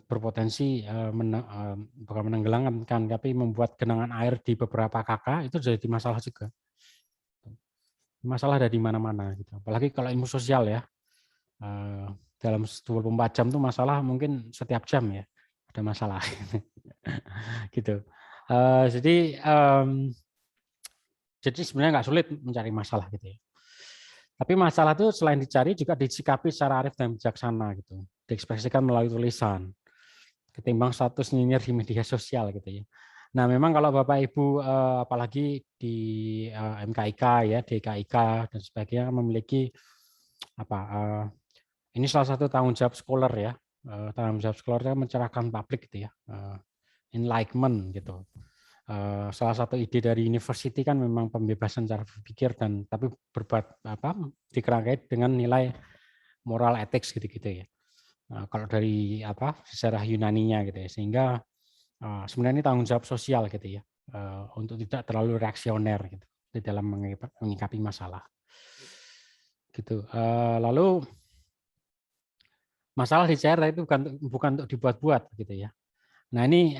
berpotensi bukan menenggelamkan, tapi membuat genangan air di beberapa KK, itu jadi masalah juga. Masalah ada di mana-mana gitu. Apalagi kalau ilmu sosial ya, dalam 24 jam itu masalah mungkin setiap jam ya ada masalah gitu. Jadi sebenarnya nggak sulit mencari masalah gitu ya. Tapi masalah itu selain dicari juga disikapi secara arif dan bijaksana gitu, diekspresikan melalui tulisan, ketimbang status nyinyir di media sosial gitu ya. Nah memang kalau Bapak Ibu apalagi di MKIK ya, DKIK dan sebagainya memiliki ini salah satu tanggung jawab scholar ya, tanggung jawab scholar itu mencerahkan publik gitu ya, enlightenment gitu. Salah satu ide dari university kan memang pembebasan cara berpikir dan tapi dikerangkai dengan nilai moral ethics gitu-gitu ya. Kalau dari sejarah Yunaninya gitu ya, sehingga sebenarnya ini tanggung jawab sosial gitu ya, untuk tidak terlalu reaksioner gitu di dalam menyikapi masalah. Gitu. Lalu masalah di CR itu bukan untuk dibuat-buat gitu ya. Nah ini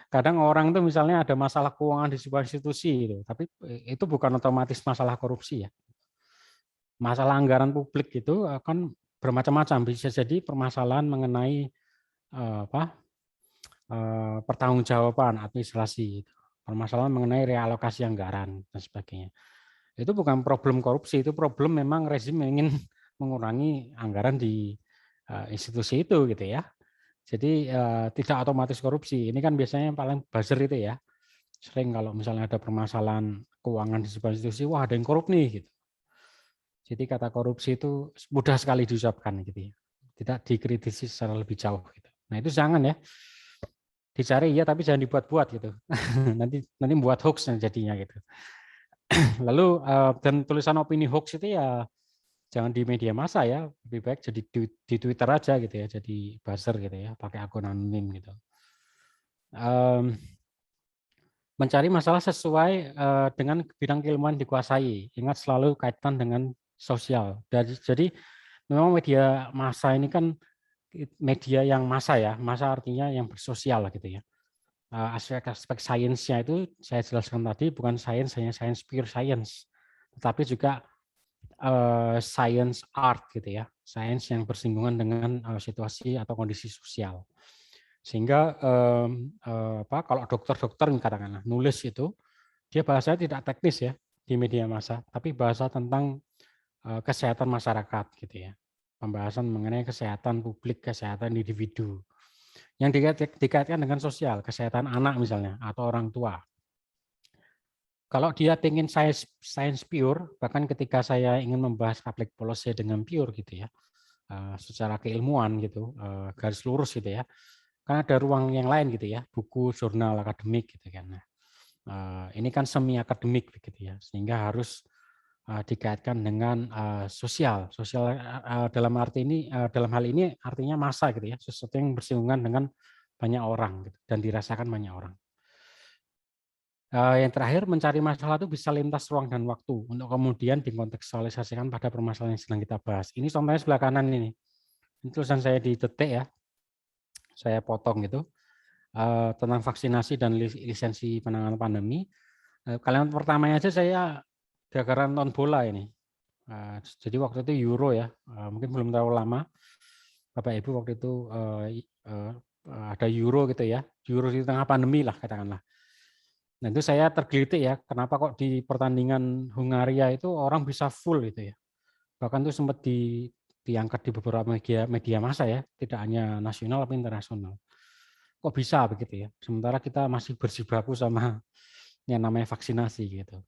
kadang orang tuh misalnya ada masalah keuangan di sebuah institusi gitu, tapi itu bukan otomatis masalah korupsi ya. Masalah anggaran publik itu akan bermacam-macam, bisa jadi permasalahan mengenai pertanggungjawaban administrasi, permasalahan mengenai realokasi anggaran dan sebagainya. Itu bukan problem korupsi, itu problem memang rezim ingin mengurangi anggaran di institusi itu gitu ya. Jadi tidak otomatis korupsi. Ini kan biasanya yang paling buzzer itu ya. Sering kalau misalnya ada permasalahan keuangan di sebuah institusi, wah ada yang korup nih gitu. Jadi kata korupsi itu mudah sekali diucapkan gitu ya. Tidak dikritisi secara lebih jauh gitu. Nah, itu jangan ya. Dicari ya tapi jangan dibuat-buat gitu. nanti buat hoax jadinya gitu. Lalu dan tulisan opini hoax itu ya jangan di media massa ya, lebih baik jadi di Twitter aja gitu ya, jadi buzzer gitu ya, pakai akun anonim gitu. Mencari masalah sesuai dengan bidang keilmuan dikuasai. Ingat selalu kaitan dengan sosial. Jadi memang media massa ini kan media yang massa ya, massa artinya yang bersosial gitu ya. Aspek-aspek sainsnya itu saya jelaskan tadi bukan sains hanya science pure science, tetapi juga science art gitu ya, sains yang bersinggungan dengan situasi atau kondisi sosial. Sehingga kalau dokter-dokter katakanlah nulis itu, dia bahasanya tidak teknis ya di media massa, tapi bahasa tentang kesehatan masyarakat gitu ya, pembahasan mengenai kesehatan publik, kesehatan individu, yang dikaitkan dengan sosial, kesehatan anak misalnya atau orang tua. Kalau dia ingin science pure, bahkan ketika saya ingin membahas public policy dengan pure gitu ya, secara keilmuan gitu, garis lurus gitu ya, kan ada ruang yang lain gitu ya, buku, jurnal, akademik gitu kan. Nah, ini kan semi akademik begitu ya, sehingga harus dikaitkan dengan sosial. Sosial dalam arti ini, dalam hal ini artinya massa gitu ya, sesuatu yang bersinggungan dengan banyak orang gitu, dan dirasakan banyak orang. Yang terakhir, mencari masalah itu bisa lintas ruang dan waktu untuk kemudian dikontekstualisasikan pada permasalahan yang sedang kita bahas. Ini contohnya sebelah kanan ini. Ini tulisan saya di Detik ya. Saya potong gitu. Tentang vaksinasi dan lisensi penanganan pandemi. Kalimat pertamanya aja saya gara-gara nonton bola ini. Jadi waktu itu Euro ya. Mungkin belum terlalu lama. Bapak Ibu waktu itu ada Euro gitu ya. Euro di tengah pandemi lah katakanlah. Nah itu saya tergelitik ya, kenapa kok di pertandingan Hungaria itu orang bisa full gitu ya. Bahkan itu sempat diangkat di beberapa media massa ya, tidak hanya nasional tapi internasional. Kok bisa begitu ya? Sementara kita masih berjibaku sama yang namanya vaksinasi gitu.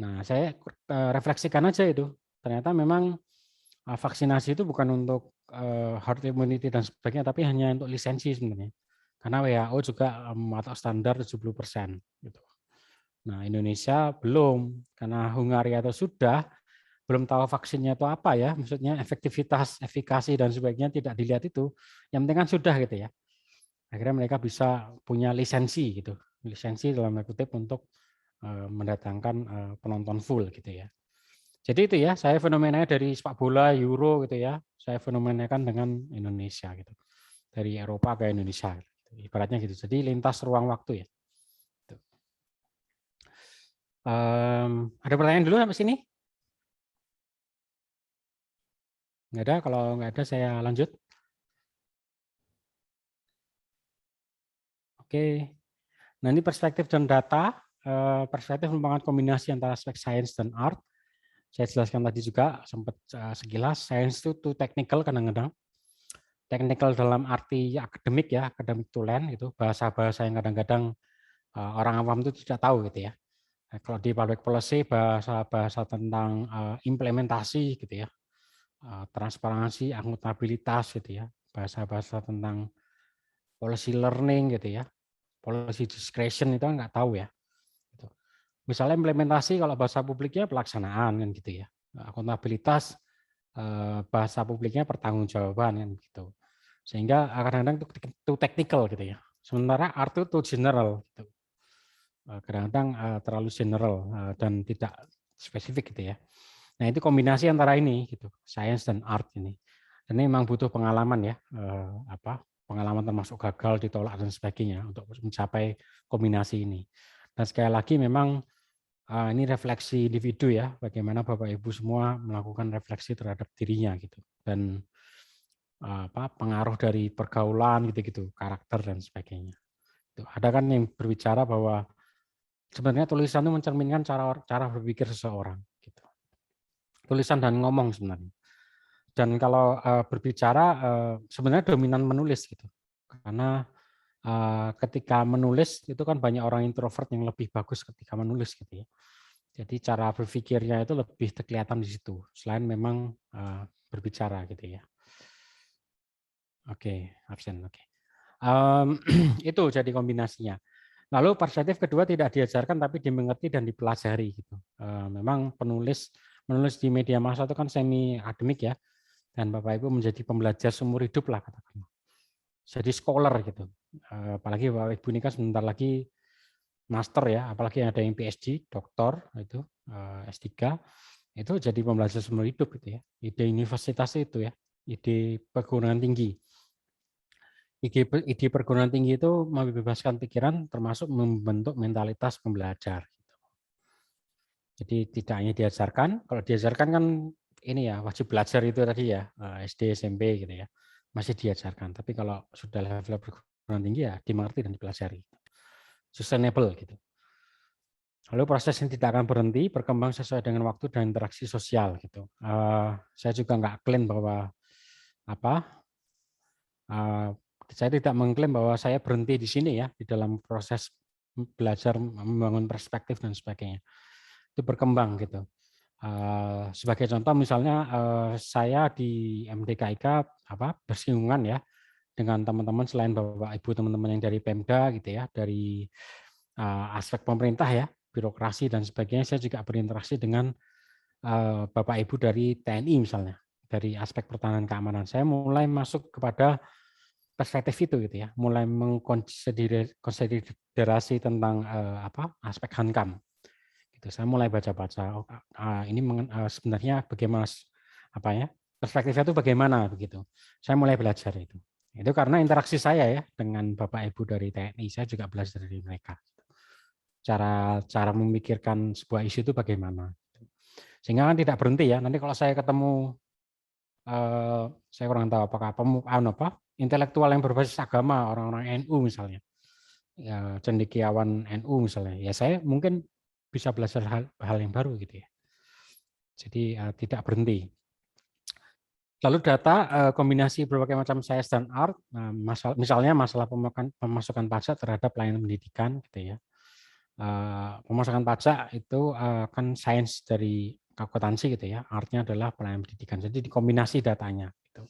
Nah saya refleksikan aja itu, ternyata memang vaksinasi itu bukan untuk herd immunity dan sebagainya, tapi hanya untuk lisensi sebenarnya. Karena WHO juga mematok standar 70% gitu. Nah, Indonesia belum, karena Hungaria itu sudah, belum tahu vaksinnya itu apa ya, maksudnya efektivitas, efikasi dan sebagainya tidak dilihat itu. Yang penting kan sudah gitu ya. Akhirnya mereka bisa punya lisensi gitu, lisensi dalam tanda kutip untuk mendatangkan penonton full gitu ya. Jadi itu ya, saya fenomenanya dari sepak bola, Euro gitu ya, saya fenomenakan dengan Indonesia gitu, dari Eropa ke Indonesia, gitu. Ibaratnya gitu. Jadi lintas ruang waktu ya. Ada pertanyaan dulu sampai sini? Nggak ada, kalau nggak ada saya lanjut. Oke, nah ini perspektif dan data. Perspektif merupakan kombinasi antara aspek sains dan art. Saya jelaskan tadi juga, sempat sekilas, sains itu too technical kadang-kadang. Technical dalam arti akademik ya, akademik to learn, itu bahasa-bahasa yang kadang-kadang orang awam itu tidak tahu gitu ya. Kalau di public policy, bahasa-bahasa tentang implementasi gitu ya, transparansi, akuntabilitas gitu ya, bahasa-bahasa tentang policy learning gitu ya, policy discretion itu nggak tahu ya. Gitu. Misalnya implementasi kalau bahasa publiknya pelaksanaan kan gitu ya, akuntabilitas bahasa publiknya pertanggungjawaban kan gitu. Sehingga kadang-kadang itu technical gitu ya. Sementara art itu general gitu. Kadang-kadang terlalu general dan tidak spesifik gitu ya. Nah, itu kombinasi antara ini gitu, science dan art ini. Dan ini memang butuh pengalaman ya, pengalaman termasuk gagal, ditolak dan sebagainya untuk mencapai kombinasi ini. Dan sekali lagi memang ini refleksi individu ya, bagaimana Bapak Ibu semua melakukan refleksi terhadap dirinya gitu. Dan pengaruh dari pergaulan gitu-gitu, karakter dan sebagainya. Ada kan yang berbicara bahwa sebenarnya tulisan itu mencerminkan cara berpikir seseorang gitu. Tulisan dan ngomong sebenarnya. Dan kalau berbicara sebenarnya dominan menulis gitu. Karena ketika menulis itu kan banyak orang introvert yang lebih bagus ketika menulis gitu ya. Jadi cara berpikirnya itu lebih kelihatan di situ, selain memang berbicara gitu ya. Oke, absen. Oke. Itu jadi kombinasinya. Lalu perspektif kedua tidak diajarkan tapi dimengerti dan dipelajari gitu. Memang menulis di media massa itu kan semi akademik ya, dan Bapak Ibu menjadi pembelajar seumur hidup lah katakanlah. Jadi scholar gitu. Apalagi Bapak Ibu ini kan sebentar lagi master ya, apalagi ada yang PhD, doktor itu S3, itu jadi pembelajar seumur hidup gitu ya. Ide universitas itu ya, ide perguruan tinggi. Ide perguruan tinggi itu membebaskan pikiran termasuk membentuk mentalitas pembelajar. Jadi tidak hanya diajarkan, kalau diajarkan kan ini ya wajib belajar itu tadi ya, SD, SMP gitu ya, masih diajarkan. Tapi kalau sudah level perguruan tinggi ya dimengerti dan dipelajari. Sustainable gitu. Lalu proses yang tidak akan berhenti, berkembang sesuai dengan waktu dan interaksi sosial gitu. Saya juga nggak klaim bahwa saya tidak mengklaim bahwa saya berhenti di sini ya di dalam proses belajar membangun perspektif dan sebagainya. Itu berkembang gitu. Sebagai contoh misalnya saya di MDKIK bersinggungan ya dengan teman-teman selain Bapak Ibu teman-teman yang dari Pemda gitu ya, dari aspek pemerintah ya, birokrasi dan sebagainya. Saya juga berinteraksi dengan Bapak Ibu dari TNI misalnya, dari aspek pertahanan keamanan. Saya mulai masuk kepada perspektif itu gitu ya, mulai mengkonsiderasi tentang aspek Hankam. Gitu. Saya mulai baca-baca ini sebenarnya bagaimana perspektifnya itu bagaimana begitu. Saya mulai belajar itu. Itu karena interaksi saya ya dengan Bapak Ibu dari TNI, saya juga belajar dari mereka. Cara memikirkan sebuah isu itu bagaimana. Sehingga kan tidak berhenti ya. Nanti kalau saya ketemu saya kurang tahu apakah intelektual yang berbasis agama, orang-orang NU misalnya, ya, cendekiawan NU misalnya, ya saya mungkin bisa belajar hal yang baru gitu ya. Jadi tidak berhenti. Lalu data kombinasi berbagai macam science dan art, misalnya masalah pemasukan pajak terhadap pelayanan pendidikan gitu ya. Pemasukan pajak itu kan sains dari akuntansi gitu ya, artnya adalah pelayanan pendidikan. Jadi dikombinasi datanya. Gitu.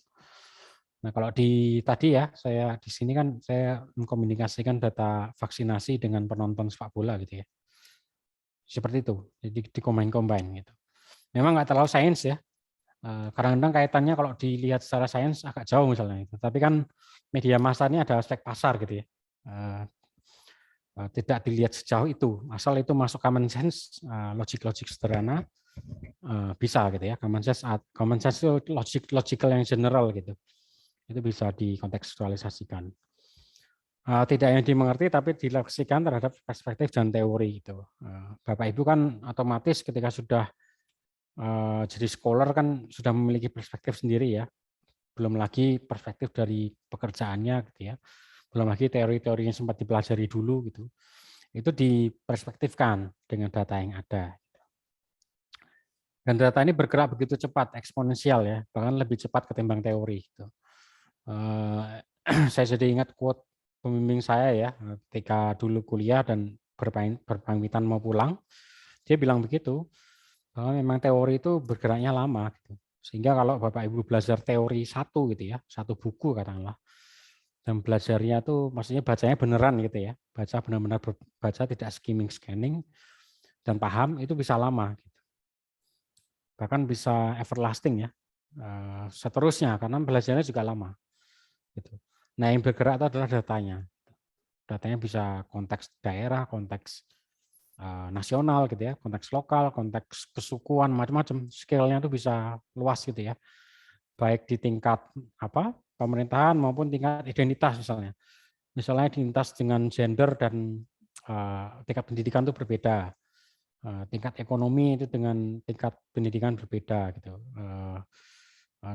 Nah kalau tadi ya saya di sini kan saya mengkomunikasikan data vaksinasi dengan penonton sepak bola gitu ya, seperti itu. Jadi di-combine gitu. Memang nggak terlalu sains ya. Kadang-kadang kaitannya kalau dilihat secara sains agak jauh misalnya itu. Tapi kan media massa ini ada aspek pasar gitu ya. Tidak dilihat sejauh itu, asal itu masuk common sense, logik sederhana, bisa gitu ya. Common sense itu logical yang general gitu, itu bisa dikontekstualisasikan. Tidak yang dimengerti tapi dileksikan terhadap perspektif dan teori itu. Bapak Ibu kan otomatis ketika sudah jadi scholar kan sudah memiliki perspektif sendiri ya, belum lagi perspektif dari pekerjaannya gitu ya, belum lagi teori-teori yang sempat dipelajari dulu gitu. Itu diperspektifkan dengan data yang ada. Dan data ini bergerak begitu cepat, eksponensial ya, bahkan lebih cepat ketimbang teori. Gitu. Saya jadi ingat quote pembimbing saya ya, ketika dulu kuliah dan berpamitan mau pulang, dia bilang begitu, bahwa memang teori itu bergeraknya lama. Gitu. Sehingga kalau Bapak Ibu belajar teori satu gitu ya, satu buku katakanlah, dan belajarnya tuh maksudnya bacanya beneran gitu ya, baca benar-benar baca tidak skimming scanning dan paham itu bisa lama gitu. Bahkan bisa everlasting ya, seterusnya karena belajarnya juga lama gitu. Nah yang bergerak itu adalah datanya bisa konteks daerah, konteks nasional gitu ya, konteks lokal, konteks kesukuan, macam-macam, scale-nya itu bisa luas gitu ya, baik di tingkat pemerintahan maupun tingkat identitas misalnya. Misalnya identitas dengan gender dan tingkat pendidikan itu berbeda, tingkat ekonomi itu dengan tingkat pendidikan berbeda gitu,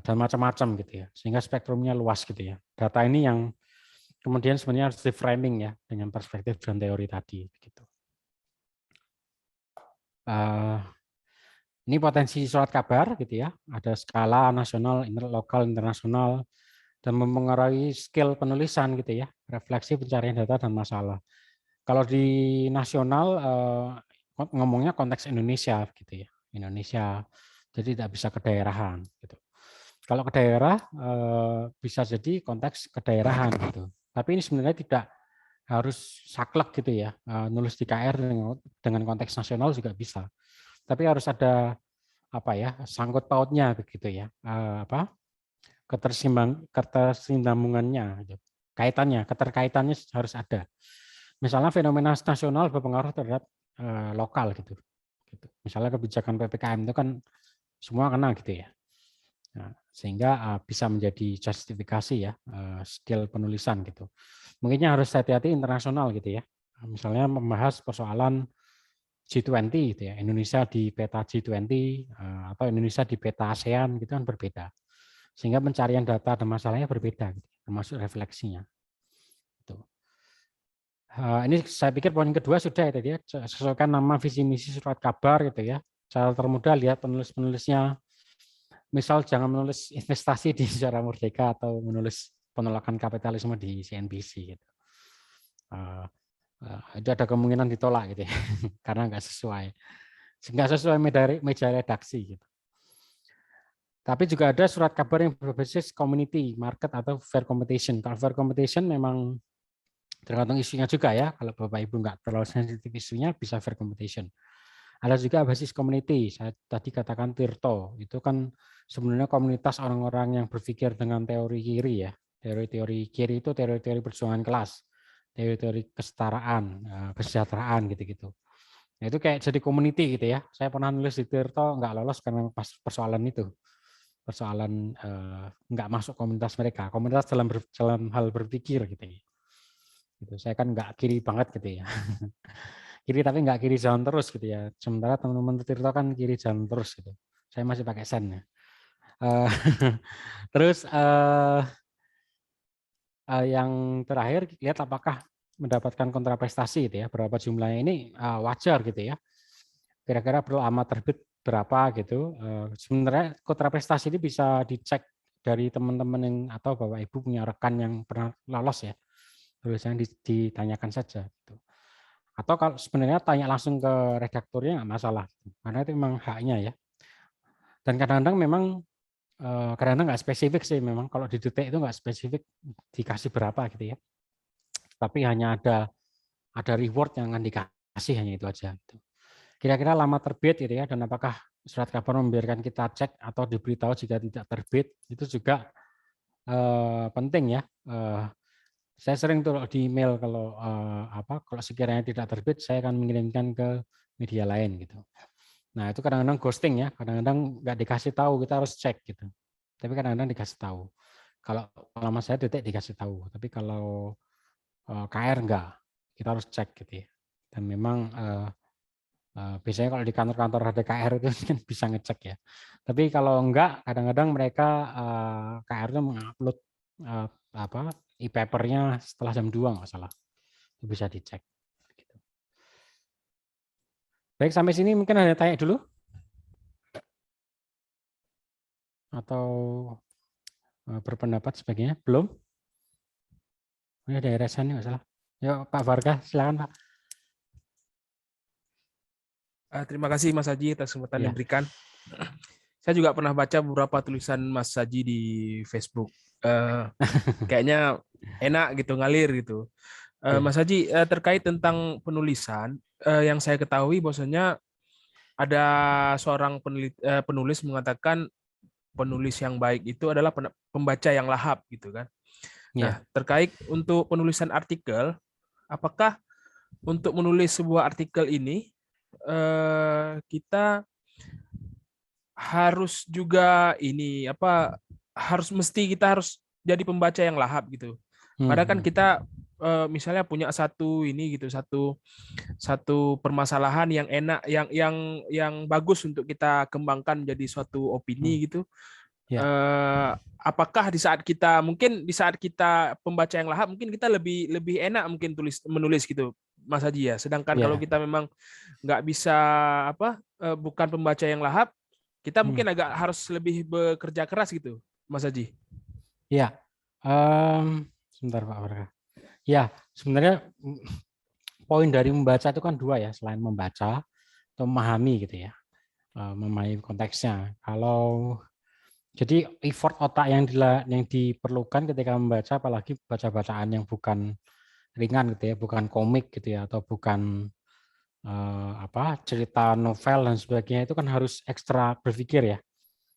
dan macam-macam gitu ya, sehingga spektrumnya luas gitu ya. Data ini yang kemudian sebenarnya harus di-framing ya dengan perspektif dan teori tadi gitu. Ini potensi surat kabar gitu ya, ada skala nasional, lokal, internasional, dan mempengaruhi skill penulisan gitu ya, refleksi, pencarian data dan masalah. Kalau di nasional ngomongnya konteks Indonesia gitu ya, Indonesia, jadi tidak bisa kedaerahan gitu. Kalau ke daerah bisa jadi konteks kedaerahan gitu. Tapi ini sebenarnya tidak harus saklek gitu ya, nulis di KR dengan konteks nasional juga bisa. Tapi harus ada apa ya, sangkut pautnya begitu ya, ketersambungannya, gitu. Keterkaitannya harus ada. Misalnya fenomena nasional berpengaruh terhadap lokal gitu. Misalnya kebijakan PPKM itu kan semua kena gitu ya. Nah, sehingga bisa menjadi justifikasi ya skill penulisan gitu. Mungkinnya harus hati-hati internasional gitu ya. Misalnya membahas persoalan G20 gitu ya, Indonesia di peta G20 atau Indonesia di peta ASEAN gitu kan berbeda. Sehingga pencarian data dan masalahnya berbeda gitu, termasuk refleksinya. Gitu. Ini saya pikir poin kedua sudah ya tadi ya, sesuaikan nama visi misi surat kabar gitu ya. Cara termudah lihat penulis-penulisnya. Misal jangan menulis investasi di Sejarah Merdeka atau menulis penolakan kapitalisme di CNBC gitu. Itu ada kemungkinan ditolak gitu ya, karena nggak sesuai meja redaksi gitu. Tapi juga ada surat kabar yang berbasis community, market atau fair competition. Kalau fair competition memang tergantung isunya juga ya. Kalau Bapak Ibu nggak terlalu sensitif isunya, bisa fair competition. Ada juga basis community. Saya tadi katakan Tirto, itu kan sebenarnya komunitas orang-orang yang berpikir dengan teori kiri ya. Teori-teori kiri itu teori-teori perjuangan kelas, teori-teori kesetaraan, kesejahteraan gitu-gitu. Nah, itu kayak jadi community gitu ya. Saya pernah nulis di Tirto nggak lolos karena pas persoalan itu. Persoalan nggak masuk komunitas mereka. Komunitas dalam hal berpikir gitu ya. Gitu. Saya kan nggak kiri banget gitu ya. Kiri tapi nggak kiri jalan terus gitu ya. Sementara teman-teman Tirto kan kiri jalan terus gitu. Saya masih pakai sen ya. Terus yang terakhir lihat apakah mendapatkan kontraprestasi gitu ya. Berapa jumlahnya ini wajar gitu ya. Kira-kira perlu amat terbit berapa gitu. Sebenarnya kontraprestasi ini bisa dicek dari teman-teman yang atau Bapak Ibu punya rekan yang pernah lolos ya. Tulisannya ditanyakan saja gitu. Atau kalau sebenarnya tanya langsung ke redakturnya nggak masalah, karena itu memang haknya ya. Dan kadang-kadang memang kadang-kadang nggak spesifik sih memang kalau di detik itu nggak spesifik dikasih berapa gitu ya. Tapi hanya ada reward yang akan dikasih hanya itu aja. Gitu. Kira-kira lama terbit gitu ya, dan apakah surat kabar membiarkan kita cek atau diberitahu jika tidak terbit itu juga penting ya. Saya sering tuh di email kalau kalau sekiranya tidak terbit saya akan mengirimkan ke media lain gitu. Nah itu kadang-kadang ghosting ya, kadang-kadang nggak dikasih tahu, kita harus cek gitu. Tapi kadang-kadang dikasih tahu. Kalau lama saya detik dikasih tahu, tapi kalau KR enggak, kita harus cek gitu ya. Dan memang biasanya kalau di kantor-kantor ada KR itu kan bisa ngecek ya. Tapi kalau enggak, kadang-kadang mereka KR itu mengupload e-papernya setelah jam 2 nggak salah. Itu bisa dicek. Baik, sampai sini mungkin ada tanya dulu? Atau berpendapat sebagainya? Belum? Ini ada resan nggak salah. Yuk Pak Varga, silakan Pak. Terima kasih Mas Haji atas kesempatan Ya. diberikan. Saya juga pernah baca beberapa tulisan Mas Haji di Facebook. Kayaknya enak gitu, ngalir gitu. Mas Haji, terkait tentang penulisan, yang saya ketahui bahwasanya ada seorang penulis mengatakan penulis yang baik itu adalah pembaca yang lahap gitu kan. Nah, terkait untuk penulisan artikel, apakah untuk menulis sebuah artikel ini kita harus juga kita harus jadi pembaca yang lahap gitu. Padahal kan kita misalnya punya satu permasalahan yang enak, yang bagus untuk kita kembangkan menjadi suatu opini gitu. Apakah di saat kita pembaca yang lahap mungkin kita lebih enak mungkin menulis gitu Mas Haji ya. Sedangkan kalau kita memang nggak bisa bukan pembaca yang lahap, kita mungkin agak harus lebih bekerja keras gitu Mas Haji. Iya. Sebentar Pak Warga. Ya, sebenarnya poin dari membaca itu kan dua ya, selain membaca atau memahami gitu ya, memahami konteksnya. Kalau jadi effort otak yang diperlukan ketika membaca, apalagi baca-bacaan yang bukan ringan gitu ya, bukan komik gitu ya, atau bukan cerita novel dan sebagainya, itu kan harus ekstra berpikir ya,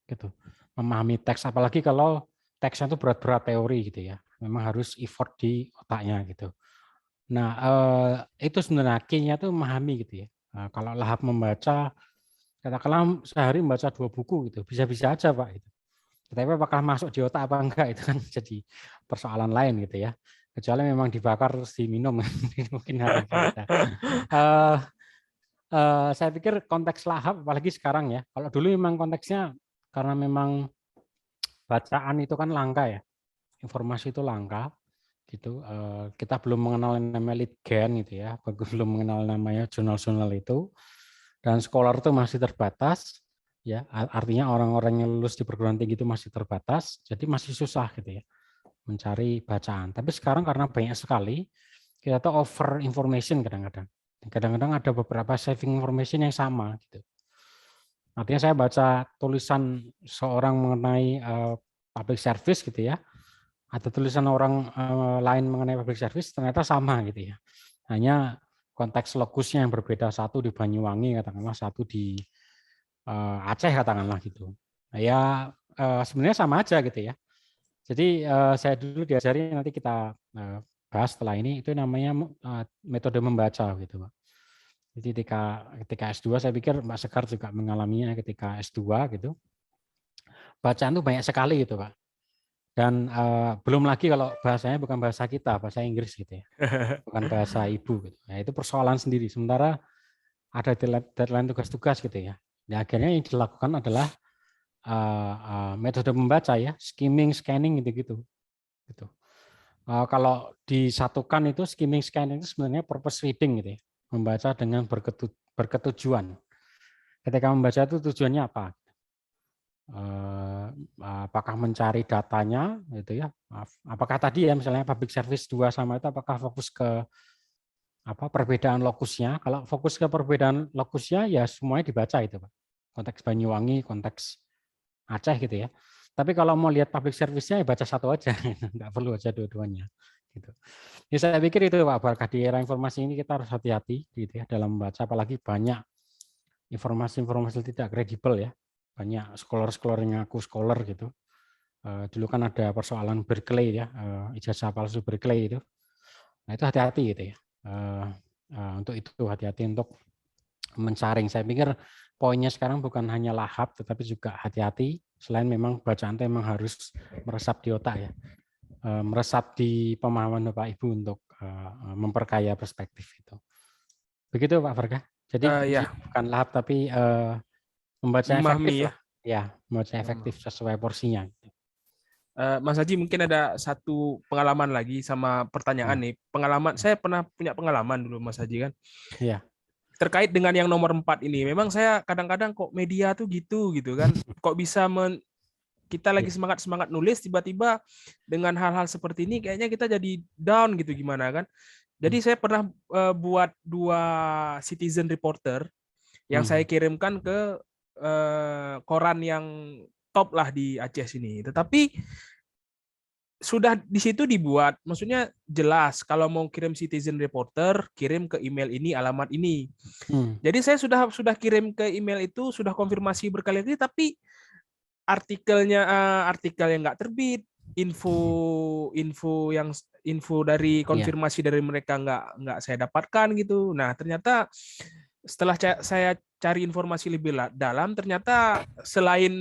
gitu. Memahami teks, apalagi kalau teksnya itu berat-berat teori gitu ya, memang harus effort di otaknya gitu. Nah, itu sebenarnya key-nya tuh memahami gitu ya. Kalau lahap membaca, katakanlah sehari membaca 2 buku gitu, bisa-bisa aja Pak gitu. Tapi apakah masuk di otak apa enggak itu kan jadi persoalan lain gitu ya. Kecuali memang dibakar terus diminum mungkin harus beda. Saya pikir konteks lahap apalagi sekarang ya. Kalau dulu memang konteksnya karena memang bacaan itu kan langka ya. Informasi itu langka gitu. Kita belum mengenal yang namanya Litgen gitu ya. Belum mengenal namanya jurnal-jurnal itu. Dan scholar itu masih terbatas ya. Artinya orang-orang yang lulus di perguruan tinggi itu masih terbatas. Jadi masih susah gitu ya mencari bacaan. Tapi sekarang karena banyak sekali, kita tuh over information kadang-kadang. Kadang-kadang ada beberapa saving information yang sama gitu. Artinya saya baca tulisan seorang mengenai public service gitu ya, atau tulisan orang lain mengenai public service ternyata sama gitu ya. Hanya konteks lokusnya yang berbeda, satu di Banyuwangi katakanlah, satu di Aceh katakanlah gitu. Nah, ya sebenarnya sama aja gitu ya. Jadi saya dulu diajari, nanti kita bahas setelah ini, itu namanya metode membaca gitu Pak. Jadi ketika S2 saya pikir Mbak Sekar juga mengalaminya ketika S2 gitu. Bacaan itu banyak sekali gitu Pak. Dan belum lagi kalau bahasanya bukan bahasa kita, bahasa Inggris gitu ya. Bukan bahasa ibu gitu. Nah, itu persoalan sendiri. Sementara ada deadline tugas-tugas gitu ya. Nah, akhirnya yang dilakukan adalah metode membaca ya, skimming, scanning gitu-gitu. Gitu. Kalau disatukan itu skimming, scanning itu sebenarnya purpose reading gitu ya. Membaca dengan berketujuan. Ketika membaca itu tujuannya apa? Apakah mencari datanya gitu ya? Apakah tadi ya misalnya public service 2 sama itu apakah fokus ke perbedaan lokusnya? Kalau fokus ke perbedaan lokusnya ya semuanya dibaca itu Pak. Konteks Banyuwangi, konteks Aceh gitu ya. Tapi kalau mau lihat public service-nya ya baca satu aja, nggak perlu baca dua-duanya. Gitu. Ya, saya pikir itu Pak Barkah, di era informasi ini kita harus hati-hati gitu ya dalam membaca, apalagi banyak informasi-informasi tidak kredibel ya. Banyak scholar-scholar yang ngaku scholar gitu. Dulu kan ada persoalan Berkeley ya, ijazah palsu Berkeley itu. Nah itu hati-hati gitu ya. Untuk itu hati-hati untuk mensaring. Saya pikir poinnya sekarang bukan hanya lahap, tetapi juga hati-hati. Selain memang bacaan itu memang harus meresap di otak ya, meresap di pemahaman Bapak Ibu untuk memperkaya perspektif itu. Begitu Pak Farga. Jadi Ya, bukan lahap tapi membaca efektif memahami ya. lah. Ya, membaca efektif sesuai porsinya. Mas Haji, mungkin ada satu pengalaman lagi sama pertanyaan nih. Pengalaman, saya pernah punya pengalaman dulu Mas Haji kan. Iya. Terkait dengan yang nomor 4 ini. Memang saya kadang-kadang kok media tuh gitu kan. Kok bisa kita lagi semangat nulis, tiba-tiba dengan hal-hal seperti ini kayaknya kita jadi down gitu gimana kan. Jadi saya pernah buat 2 citizen reporter yang saya kirimkan ke koran yang top lah di Aceh sini. Tetapi sudah di situ dibuat, maksudnya jelas kalau mau kirim citizen reporter, kirim ke email ini, alamat ini. Jadi saya sudah kirim ke email itu, sudah konfirmasi berkali-kali, tapi artikel yang nggak terbit, info dari konfirmasi dari mereka nggak saya dapatkan gitu. Nah ternyata setelah saya cari informasi lebih dalam, ternyata selain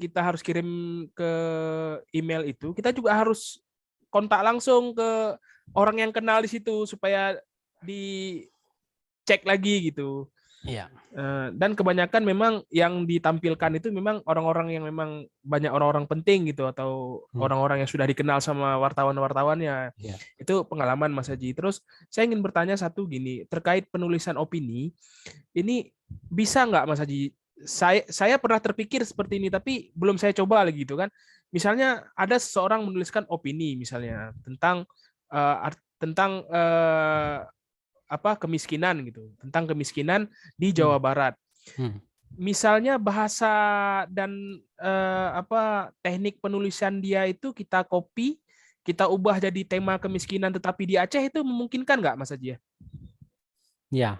kita harus kirim ke email itu, kita juga harus kontak langsung ke orang yang kenal di situ supaya dicek lagi gitu. Iya. Dan kebanyakan memang yang ditampilkan itu memang orang-orang yang memang banyak orang-orang penting gitu, atau orang-orang yang sudah dikenal sama wartawan-wartawannya. Iya. Itu pengalaman Mas Haji. Terus saya ingin bertanya satu gini, terkait penulisan opini, ini bisa nggak Mas Haji? Saya pernah terpikir seperti ini, tapi belum saya coba lagi gitu kan. misalnya ada seseorang menuliskan opini misalnya tentang kemiskinan gitu, tentang kemiskinan di Jawa Barat. Misalnya bahasa dan teknik penulisan dia itu kita copy, kita ubah jadi tema kemiskinan tetapi di Aceh, itu memungkinkan nggak, Mas Haji? Ya,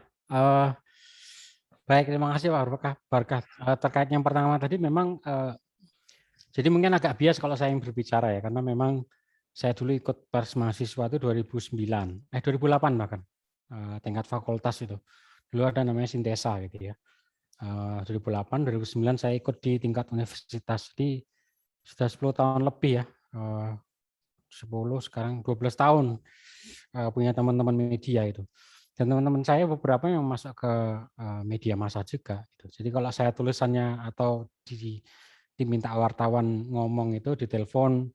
baik, terima kasih Pak Barkah. Terkait yang pertama tadi memang jadi mungkin agak bias kalau saya yang berbicara ya, karena memang saya dulu ikut pers mahasiswa itu 2008 bahkan, tingkat fakultas itu. Dulu ada namanya Sintesa gitu ya. 2008, 2009 saya ikut di tingkat universitas. Jadi sudah 10 tahun lebih ya. 10 sekarang 12 tahun punya teman-teman media itu. Dan teman-teman saya beberapa yang masuk ke media massa juga gitu. Jadi kalau saya tulisannya atau diminta wartawan ngomong itu di telepon,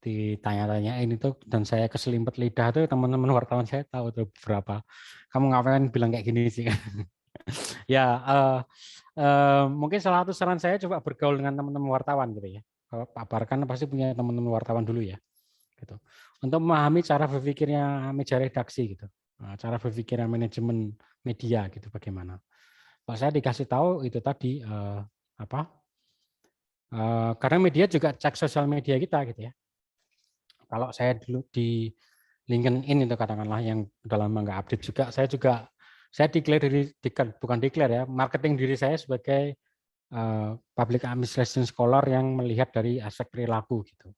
ditanya-tanyain itu, dan saya keselimpet lidah tuh, teman-teman wartawan saya tahu tuh beberapa. Kamu ngapain bilang kayak gini sih? Ya, mungkin salah satu saran saya coba bergaul dengan teman-teman wartawan gitu ya. Pak Barkan pasti punya teman-teman wartawan dulu ya, gitu. Untuk memahami cara berpikirnya meja redaksi gitu, cara berpikirnya manajemen media gitu bagaimana. Kalau saya dikasih tahu itu tadi karena media juga cek sosial media kita gitu ya. Kalau saya dulu di LinkedIn itu katakanlah yang udah lama nggak update juga, saya declare bukan declare ya, marketing diri saya sebagai public administration scholar yang melihat dari aspek perilaku gitu.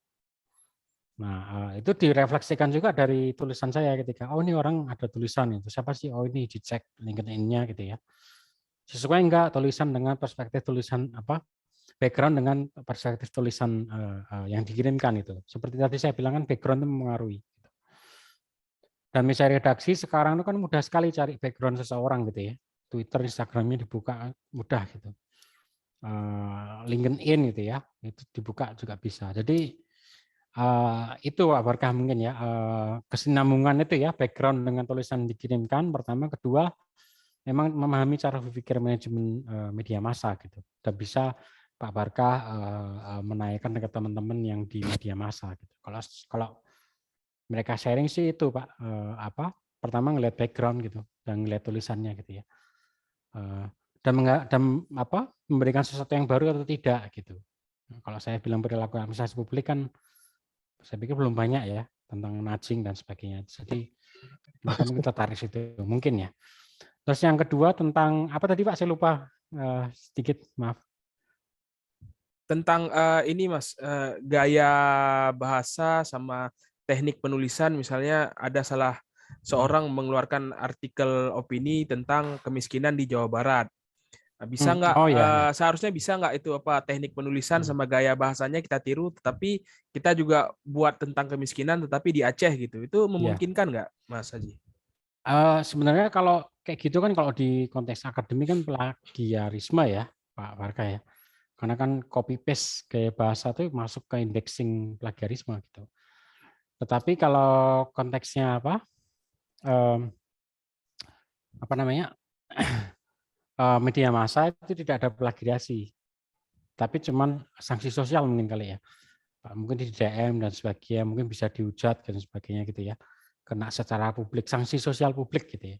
Nah, itu direfleksikan juga dari tulisan saya ketika, oh ini orang ada tulisan itu, siapa sih? Oh ini dicek LinkedIn-nya gitu ya. Sesuai enggak tulisan dengan perspektif tulisan background dengan perspektif tulisan yang dikirimkan itu. Seperti tadi saya bilang kan background itu mempengaruhi. Dan media redaksi sekarang itu kan mudah sekali cari background seseorang gitu ya. Twitter, Instagramnya dibuka mudah gitu. LinkedIn gitu ya, itu dibuka juga bisa. Jadi itu Pak Barkah mungkin ya, kesinambungan itu ya, background dengan tulisan dikirimkan pertama, kedua memang memahami cara berpikir manajemen media massa gitu. Dan bisa Pak Barkah menaikkan ke teman-teman yang di media massa gitu. Kalau mereka sharing sih itu Pak, pertama ngelihat background gitu dan ngelihat tulisannya gitu ya, dan memberikan sesuatu yang baru atau tidak gitu. Kalau saya bilang perilaku administrasi publik kan saya pikir belum banyak ya tentang nudging dan sebagainya. Jadi mereka mungkin tertarik situ mungkin ya. Terus yang kedua tentang apa tadi Pak, saya lupa sedikit, maaf. Tentang ini Mas, gaya bahasa sama teknik penulisan, misalnya ada salah seorang mengeluarkan artikel opini tentang kemiskinan di Jawa Barat. Bisa nggak, seharusnya bisa nggak itu teknik penulisan sama gaya bahasanya kita tiru, tetapi kita juga buat tentang kemiskinan tetapi di Aceh gitu. Itu memungkinkan nggak, Mas Haji? Sebenarnya kalau kayak gitu kan kalau di konteks akademik kan plagiarisme ya Pak Barkah ya. Karena kan copy paste gaya bahasa itu masuk ke indexing plagiarisme gitu. Tetapi kalau konteksnya media massa itu tidak ada plagiasi, tapi cuman sanksi sosial mungkin kali ya. Mungkin di DM dan sebagainya, mungkin bisa dihujat dan sebagainya gitu ya. Kena secara publik, sanksi sosial publik gitu ya.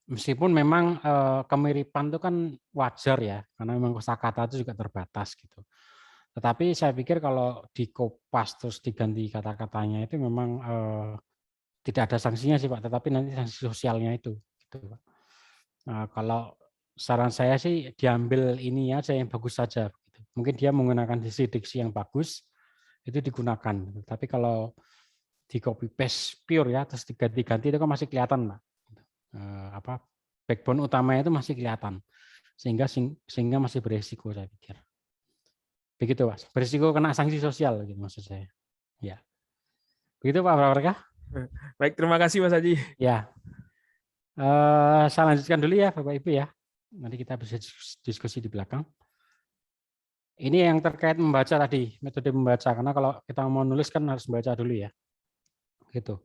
Meskipun memang kemiripan itu kan wajar ya, karena memang kosakata itu juga terbatas gitu. Tetapi saya pikir kalau dikopas terus diganti kata-katanya itu memang tidak ada sanksinya sih Pak, tetapi nanti sanksi sosialnya itu. Gitu, Pak. Kalau saran saya sih diambil ini aja yang bagus saja. Gitu. Mungkin dia menggunakan diksi yang bagus, itu digunakan. Tapi kalau di copy paste pure ya, terus diganti-ganti itu kan masih kelihatan Pak. Backbone utamanya itu masih kelihatan, sehingga masih beresiko saya pikir. Begitu Mas, beresiko kena sanksi sosial gitu maksud saya. Ya, begitu Pak Barkah. Baik, terima kasih Mas Haji. Ya, saya lanjutkan dulu ya Bapak Ibu ya. Nanti kita bisa diskusi di belakang. Ini yang terkait membaca tadi, metode membaca. Karena kalau kita mau nulis kan harus membaca dulu ya. Gitu.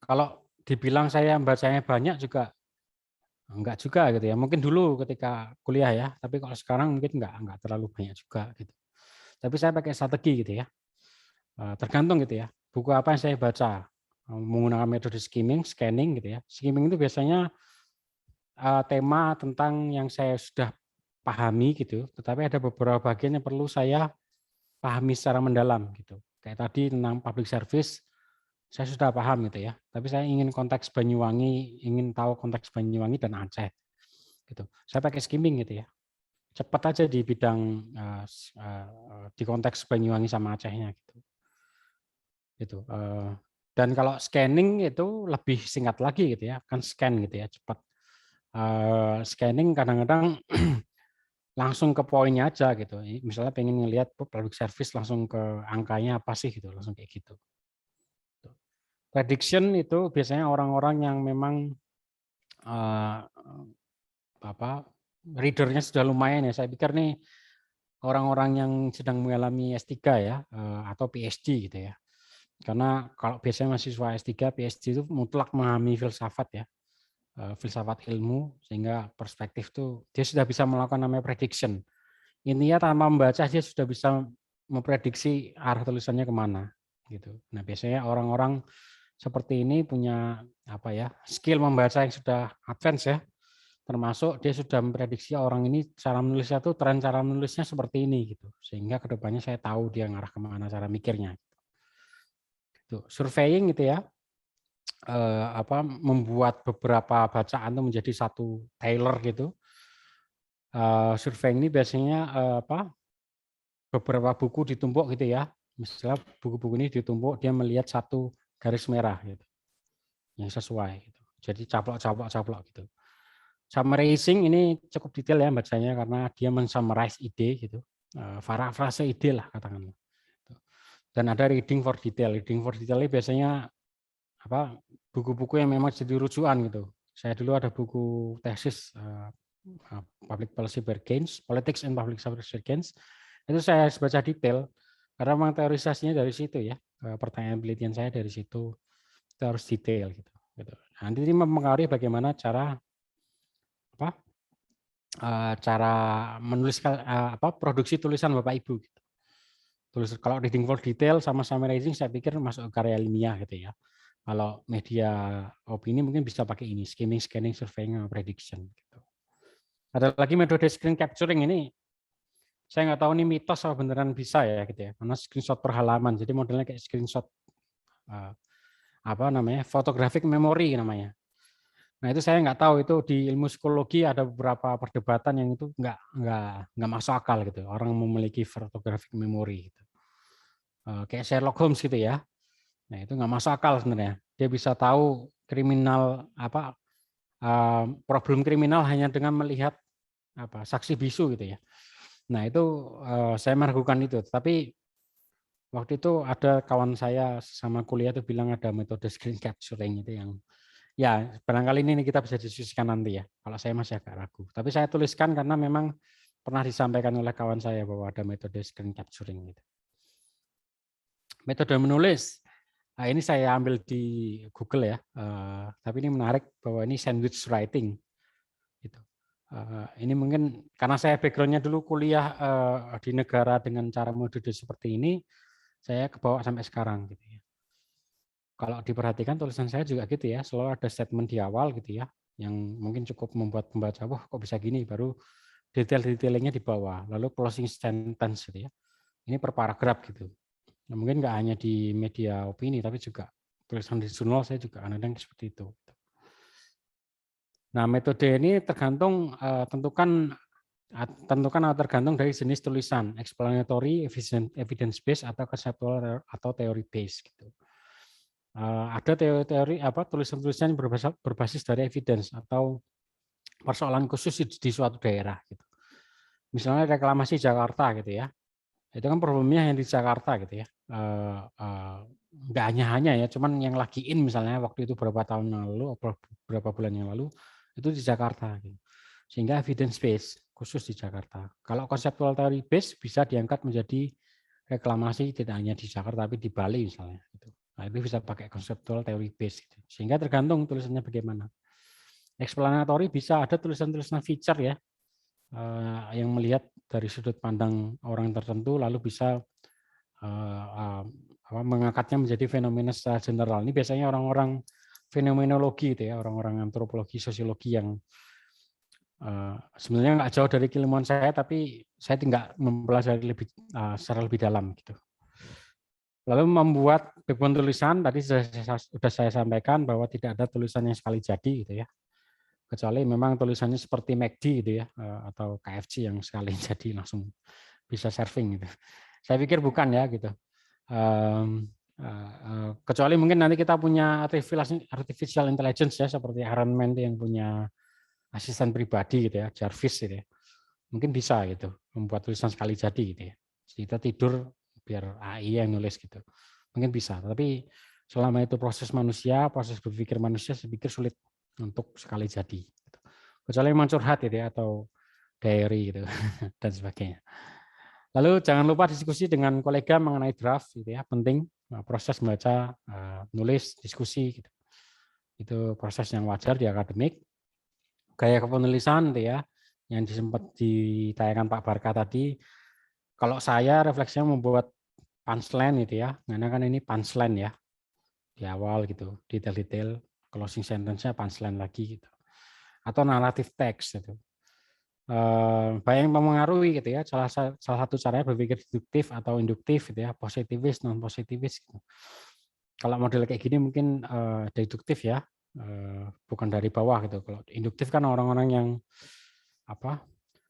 Kalau dibilang saya bacanya banyak juga enggak juga gitu ya. Mungkin dulu ketika kuliah ya, tapi kalau sekarang mungkin enggak terlalu banyak juga gitu. Tapi saya pakai strategi gitu ya. Tergantung gitu ya. Buku apa yang saya baca. Menggunakan metode skimming, scanning gitu ya. Skimming itu biasanya tema tentang yang saya sudah pahami gitu, tetapi ada beberapa bagian yang perlu saya pahami secara mendalam gitu. Kayak tadi tentang public service, saya sudah paham gitu ya. Tapi saya ingin konteks Banyuwangi, ingin tahu konteks Banyuwangi dan Aceh gitu. Saya pakai skimming gitu ya. Cepat aja di bidang di konteks Banyuwangi sama Acehnya gitu. Gitu. Dan kalau scanning itu lebih singkat lagi gitu ya, kan scan gitu ya, cepat. Scanning kadang-kadang langsung ke poinnya aja gitu. Misalnya pengen ngelihat public service langsung ke angkanya apa sih gitu, langsung kayak gitu. Prediction itu biasanya orang-orang yang memang readernya sudah lumayan ya. Saya pikir nih orang-orang yang sedang mengalami S3 ya atau PhD gitu ya. Karena kalau biasanya mahasiswa S3, PhD itu mutlak memahami filsafat ya. Filsafat ilmu, sehingga perspektif tuh dia sudah bisa melakukan namanya prediction. Intinya tanpa membaca dia sudah bisa memprediksi arah tulisannya kemana gitu. Nah biasanya orang-orang seperti ini punya skill membaca yang sudah advance ya, termasuk dia sudah memprediksi orang ini cara menulisnya tuh tren cara menulisnya seperti ini gitu, sehingga kedepannya saya tahu dia ngarah kemana cara mikirnya. Tuh, surveying gitu ya. Membuat beberapa bacaan itu menjadi satu tailor gitu. Surveying ini biasanya beberapa buku ditumpuk gitu ya. Misalnya buku-buku ini ditumpuk, dia melihat satu garis merah gitu, yang sesuai. Gitu. Jadi caplok gitu. Summarizing ini cukup detail ya bacanya karena dia men-summarize ide gitu, frase ide lah katakanlah. Dan ada reading for detail. Reading for detail ini biasanya buku-buku yang memang jadi rujukan gitu. Saya dulu ada buku tesis Public Policy Bargains, Politics and Public Policy Bargains. Itu saya harus baca detail karena memang teorisasinya dari situ ya. Pertanyaan penelitian saya dari situ. Itu harus detail gitu. Nanti ini mempengaruhi bagaimana cara cara menuliskan produksi tulisan Bapak Ibu gitu. Kalau reading for detail sama summarizing saya pikir masuk ke karya ilmiah gitu ya. Kalau media opini mungkin bisa pakai ini, skimming, scanning, surveying, prediction. Gitu. Ada lagi metode screen capturing ini, saya nggak tahu ini mitos atau beneran bisa ya gitu ya, karena screenshot per halaman, jadi modelnya kayak screenshot photographic memory namanya. Nah itu saya nggak tahu, itu di ilmu psikologi ada beberapa perdebatan yang itu nggak masuk akal gitu, orang memiliki photographic memory gitu. Kayak Sherlock Holmes gitu ya. Nah itu nggak masuk akal sebenarnya. Dia bisa tahu kriminal problem kriminal hanya dengan melihat saksi bisu gitu ya. Nah itu saya meragukan itu. Tapi waktu itu ada kawan saya sama kuliah itu bilang ada metode screen capturing itu yang ya barangkali ini kita bisa diskusikan nanti ya. Kalau saya masih agak ragu. Tapi saya tuliskan karena memang pernah disampaikan oleh kawan saya bahwa ada metode screen capturing gitu. Metode menulis. Nah, ini saya ambil di Google ya, tapi ini menarik bahwa ini sandwich writing. Gitu. Ini mungkin karena saya backgroundnya dulu kuliah di negara dengan cara metode seperti ini, saya kebawa sampai sekarang. Gitu ya. Kalau diperhatikan tulisan saya juga gitu ya, selalu ada statement di awal gitu ya, yang mungkin cukup membuat pembaca, wah kok bisa gini, baru detail-detailnya di bawah, lalu closing sentence gitu ya. Ini per paragraf gitu. Nah, mungkin nggak hanya di media opini, tapi juga tulisan di jurnal saya juga kadang-kadang seperti itu. Nah, metode ini tergantung tentukan atau tergantung dari jenis tulisan, explanatory, evidence based atau conceptual atau theory based gitu. Ada teori tulisan-tulisan berbasis dari evidence atau persoalan khusus di suatu daerah gitu. Misalnya reklamasi Jakarta gitu ya. Itu kan problemnya yang di Jakarta gitu ya. Nggak hanya ya, cuman yang lagi in misalnya waktu itu beberapa tahun yang lalu, beberapa bulan yang lalu, itu di Jakarta. Gitu. Sehingga evidence based khusus di Jakarta. Kalau conceptual theory based bisa diangkat menjadi reklamasi tidak hanya di Jakarta tapi di Bali misalnya. Gitu. Nah, itu bisa pakai conceptual theory based. Gitu. Sehingga tergantung tulisannya bagaimana. Explanatory bisa ada tulisan-tulisan feature ya, yang melihat dari sudut pandang orang tertentu lalu bisa mengangkatnya menjadi fenomena secara general. Ini biasanya orang-orang fenomenologi itu ya, orang-orang antropologi, sosiologi yang sebenarnya nggak jauh dari keilmuan saya, tapi saya tidak mempelajari secara lebih dalam gitu. Lalu membuat backbone tulisan tadi sudah saya sampaikan bahwa tidak ada tulisan yang sekali jadi gitu ya, kecuali memang tulisannya seperti McD gitu ya, atau KFC yang sekali jadi langsung bisa serving gitu. Saya pikir bukan ya gitu. Kecuali mungkin nanti kita punya artificial intelligence ya, seperti Iron Man yang punya asisten pribadi gitu ya, Jarvis gitu ya. Mungkin bisa gitu membuat tulisan sekali jadi gitu ya. Jadi kita tidur biar AI yang nulis gitu. Mungkin bisa, tapi selama itu proses manusia, proses berpikir manusia, saya pikir sulit untuk sekali jadi. Gitu. Kecuali memang curhat gitu ya, atau diary gitu dan sebagainya. Lalu jangan lupa diskusi dengan kolega mengenai draft gitu ya, penting proses membaca, nulis, diskusi gitu. Itu proses yang wajar di akademik. Gaya kepenulisan gitu ya, yang sempat ditayangkan Pak Barka tadi. Kalau saya refleksinya membuat punchline gitu ya, karena kan ini punchline ya di awal gitu, detail-detail, closing sentence-nya punchline lagi gitu. Atau naratif teks gitu. Banyak yang mempengaruhi gitu ya. Salah satu caranya berpikir deduktif atau induktif gitu ya, positivis, non positivis gitu. Kalau model kayak gini mungkin deduktif ya, bukan dari bawah gitu. Kalau induktif kan orang-orang yang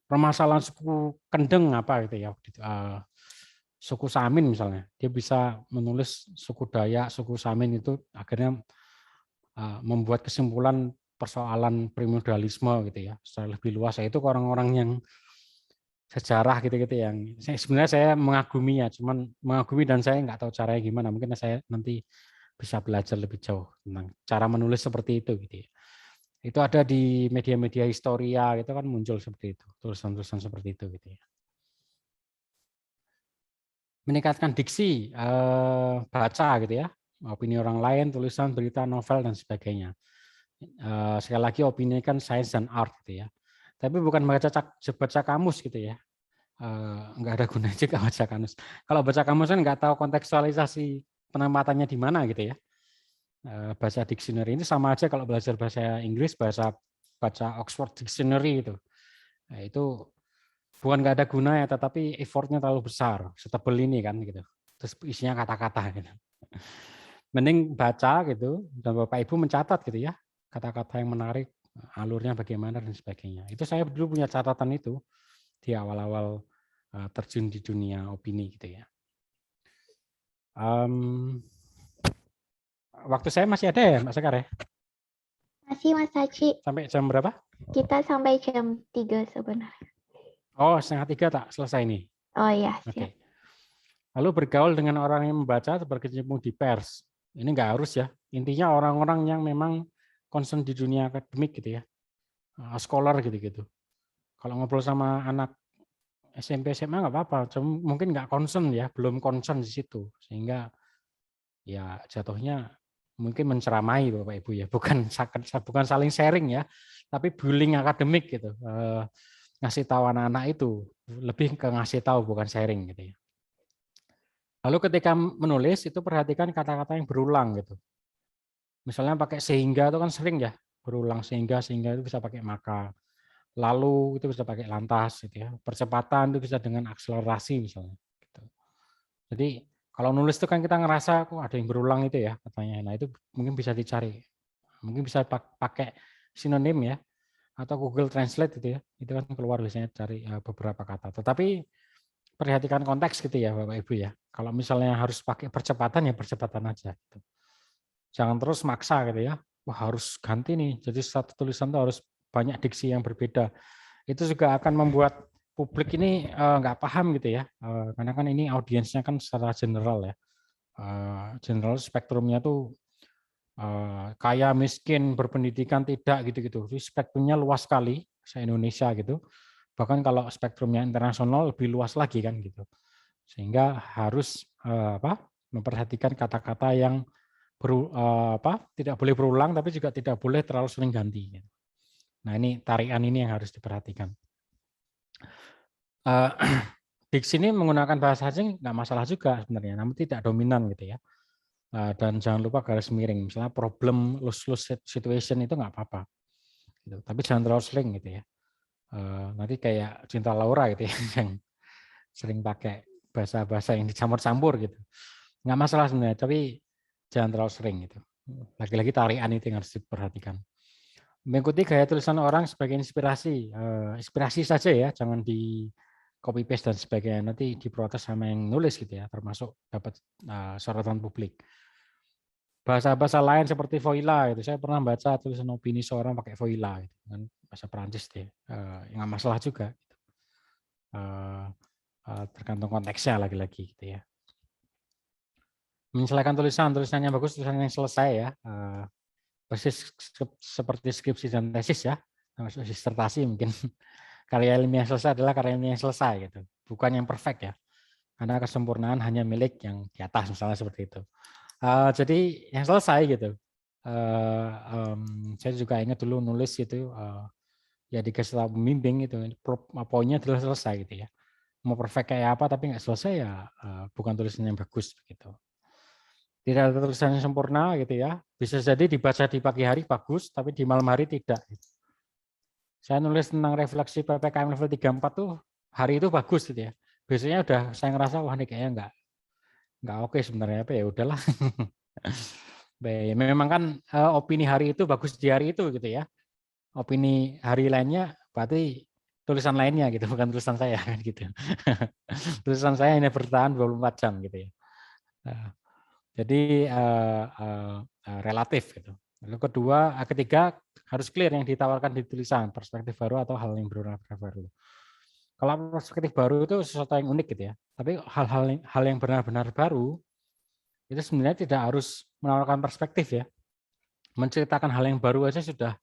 permasalahan suku Kendeng gitu ya, suku Samin misalnya, dia bisa menulis suku Dayak, suku Samin itu akhirnya membuat kesimpulan persoalan primordialisme gitu ya secara lebih luas. Itu orang-orang yang sejarah gitu-gitu yang sebenarnya saya mengagumi ya, cuman mengagumi dan saya nggak tahu caranya gimana. Mungkin saya nanti bisa belajar lebih jauh tentang cara menulis seperti itu gitu ya. Itu ada di media-media historia gitu kan, muncul seperti itu, tulisan-tulisan seperti itu gitu ya. Meningkatkan diksi, baca gitu ya, opini orang lain, tulisan, berita, novel dan sebagainya. Sekali lagi opini kan science dan art gitu ya. Tapi bukan baca kamus gitu ya. Nggak ada gunanya juga baca kamus. Kalau baca kamus kan nggak tahu kontekstualisasi penempatannya di mana gitu ya. Baca dictionary ini sama aja kalau belajar bahasa Inggris, baca Oxford Dictionary itu. Nah, itu bukan nggak ada gunanya, tetapi effortnya terlalu besar, setebel ini kan gitu. Terus isinya kata-kata gitu. Mending baca gitu, dan Bapak Ibu mencatat gitu ya, kata-kata yang menarik, alurnya bagaimana dan sebagainya. Itu saya dulu punya catatan itu di awal-awal terjun di dunia opini gitu ya. Waktu saya masih ada ya, Mbak Sekar ya? Masih Mas Haji. Sampai jam berapa? Kita sampai jam 3 sebenarnya. Oh, 2:30 tak selesai nih. Oh iya, siap. Oke. Lalu bergaul dengan orang yang membaca atau berkecimpung di pers. Ini nggak harus ya. Intinya orang-orang yang memang concern di dunia akademik gitu ya. Scholar gitu-gitu. Kalau ngobrol sama anak SMP, SMA nggak apa-apa. Cuma mungkin nggak concern ya, belum concern di situ. Sehingga ya jatuhnya mungkin menceramai Bapak Ibu ya, bukan saling sharing ya, tapi bullying akademik gitu. Ngasih tahu anak-anak itu, lebih ke ngasih tahu bukan sharing gitu ya. Lalu ketika menulis itu perhatikan kata-kata yang berulang gitu. Misalnya pakai sehingga itu kan sering ya, berulang sehingga itu bisa pakai maka. Lalu itu bisa pakai lantas gitu ya. Percepatan itu bisa dengan akselerasi misalnya gitu. Jadi kalau nulis itu kan kita ngerasa kok ada yang berulang itu ya katanya. Nah, itu mungkin bisa dicari. Mungkin bisa pakai sinonim ya, atau Google Translate gitu ya. Itu kan keluar biasanya cari beberapa kata. Tetapi perhatikan konteks gitu ya Bapak Ibu ya. Kalau misalnya harus pakai percepatan ya percepatan aja gitu. Jangan terus maksa gitu ya. Wah, harus ganti nih. Jadi satu tulisan itu harus banyak diksi yang berbeda. Itu juga akan membuat publik ini nggak paham gitu ya. Karena kan ini audiensnya kan secara general ya. General spektrumnya tuh kaya, miskin, berpendidikan, tidak gitu-gitu. Jadi spektrumnya luas sekali se-Indonesia gitu. Bahkan kalau spektrumnya internasional lebih luas lagi kan gitu. Sehingga harus memperhatikan kata-kata yang tidak boleh berulang tapi juga tidak boleh terlalu sering ganti. Nah, ini tarian ini yang harus diperhatikan. Eh, diksi ini menggunakan bahasa asing nggak masalah juga sebenarnya, namun tidak dominan gitu ya. Dan jangan lupa garis miring, misalnya problem lose-lose situation itu nggak apa-apa, gitu. Tapi jangan terlalu sering gitu ya. Nanti kayak Cinta Laura gitu ya, yang sering pakai bahasa-bahasa yang dicampur-campur gitu. Nggak masalah sebenarnya, tapi jangan terlalu sering gitu. Lagi-lagi tarian itu yang harus diperhatikan. Mengikuti gaya tulisan orang sebagai inspirasi, inspirasi saja ya, jangan di copy paste dan sebagainya, nanti diprotes sama yang nulis gitu ya, termasuk dapat sorotan publik. Bahasa-bahasa lain seperti Voila itu, saya pernah baca tulisan opini seorang pakai Voila gitu, kan bahasa Perancis deh, nggak masalah juga. Gitu. Tergantung konteksnya lagi-lagi gitu ya. Menyesuaikan tulisannya bagus, tulisan yang selesai ya, persis seperti skripsi dan tesis ya, termasuk disertasi mungkin. Karya ilmiah selesai adalah karya ilmiah yang selesai gitu, bukan yang perfect ya. Karena kesempurnaan hanya milik yang di atas misalnya seperti itu. Jadi yang selesai gitu. Saya juga ingat dulu nulis itu ya dikasih tahu pembimbing itu poinnya adalah selesai gitu ya. Mau perfect kayak apa tapi nggak selesai ya bukan tulisan yang bagus begitu. Tidak ada tulisan yang sempurna gitu ya. Bisa jadi dibaca di pagi hari bagus tapi di malam hari tidak. Saya nulis tentang refleksi PPKM level 3-4 tuh hari itu bagus gitu ya. Biasanya udah saya ngerasa wah ini kayaknya nggak oke sebenarnya, apa ya udahlah. Memang kan opini hari itu bagus di hari itu gitu ya. Opini hari lainnya berarti tulisan lainnya gitu, bukan tulisan saya kan gitu. Tulisan saya hanya bertahan 24 jam gitu ya. Jadi relatif gitu. Lalu ketiga harus clear yang ditawarkan di tulisan, perspektif baru atau hal yang benar-benar baru. Kalau perspektif baru itu sesuatu yang unik gitu ya. Tapi hal yang benar-benar baru itu sebenarnya tidak harus menawarkan perspektif ya. Menceritakan hal yang baru aja sudah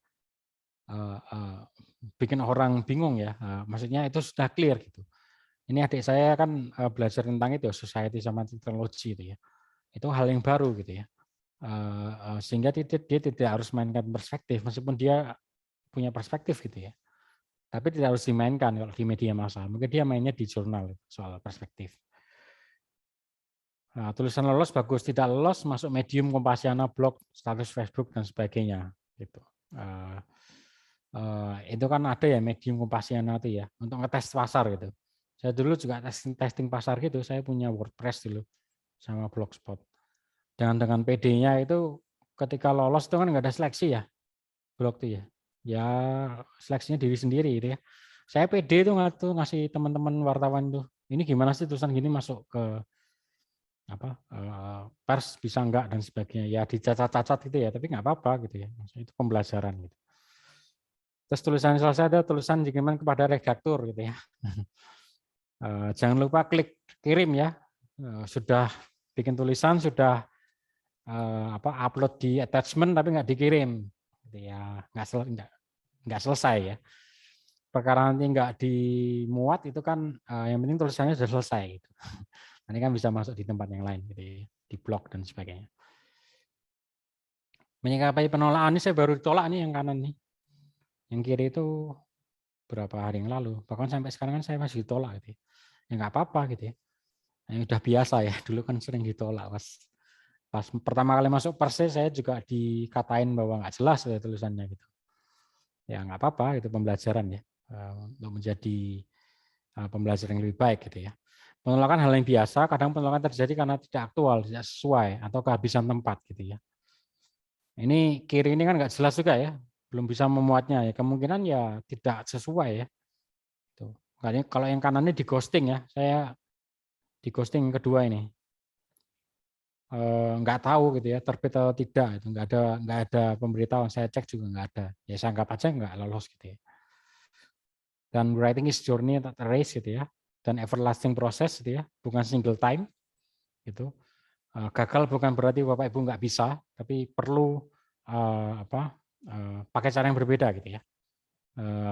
bikin orang bingung ya. Maksudnya itu sudah clear gitu. Ini adik saya kan belajar tentang itu society sama teknologi itu ya. Itu hal yang baru gitu ya. Sehingga dia tidak harus mainkan perspektif meskipun dia punya perspektif gitu ya. Tapi tidak harus dimainkan kalau di media massa. Mungkin dia mainnya di jurnal soal perspektif. Nah, tulisan lolos bagus, tidak lolos masuk Medium, Kompasiana, blog, status Facebook dan sebagainya. Gitu. Itu kan ada ya Medium, Kompasiana itu ya untuk ngetes pasar gitu. Saya dulu juga testing pasar gitu. Saya punya WordPress dulu sama Blogspot. Dengan PD-nya itu ketika lolos itu kan nggak ada seleksi ya blog tuh ya. Ya seleksinya diri sendiri gitu ya. Saya PD itu ngasih teman-teman wartawan tuh. Ini gimana sih tulisan gini masuk ke pers bisa enggak dan sebagainya ya dicacat-cacat gitu ya tapi nggak apa-apa gitu ya maksudnya itu pembelajaran gitu. Terus tulisan selesai ada tulisan dikiriman kepada redaktur gitu ya. Jangan lupa klik kirim ya. Sudah bikin tulisan sudah upload di attachment tapi nggak dikirim gitu ya nggak selesai ya. Perkara nanti nggak dimuat itu kan yang penting tulisannya sudah selesai gitu. Ini kan bisa masuk di tempat yang lain, gitu, di blog dan sebagainya. Menyikapi penolakan ini saya baru ditolak nih yang kanan nih. Yang kiri itu berapa hari yang lalu. Bahkan sampai sekarang kan saya masih ditolak gitu. Ya nggak apa-apa gitu ya. Yang udah biasa ya. Dulu kan sering ditolak pas pertama kali masuk Perse saya juga dikatain bahwa nggak jelas ya tulisannya gitu. Ya nggak apa-apa itu pembelajaran ya untuk menjadi pembelajaran yang lebih baik gitu ya. Penolakan hal yang biasa, kadang penolakan terjadi karena tidak aktual, tidak sesuai, atau kehabisan tempat gitu ya. Ini kiri ini kan nggak jelas juga ya, belum bisa memuatnya ya. Kemungkinan ya tidak sesuai ya. Tuh. Kalau yang kanan ini di ghosting ya, saya di ghosting yang kedua ini. Nggak tahu gitu ya, terbit atau tidak, itu nggak ada pemberitahuan. Saya cek juga nggak ada. Ya saya anggap aja nggak lolos gitu ya. Dan writing is journey, not a race gitu ya. Dan everlasting process gitu ya, bukan single time gitu. Gagal bukan berarti Bapak Ibu nggak bisa, tapi perlu pakai cara yang berbeda gitu ya.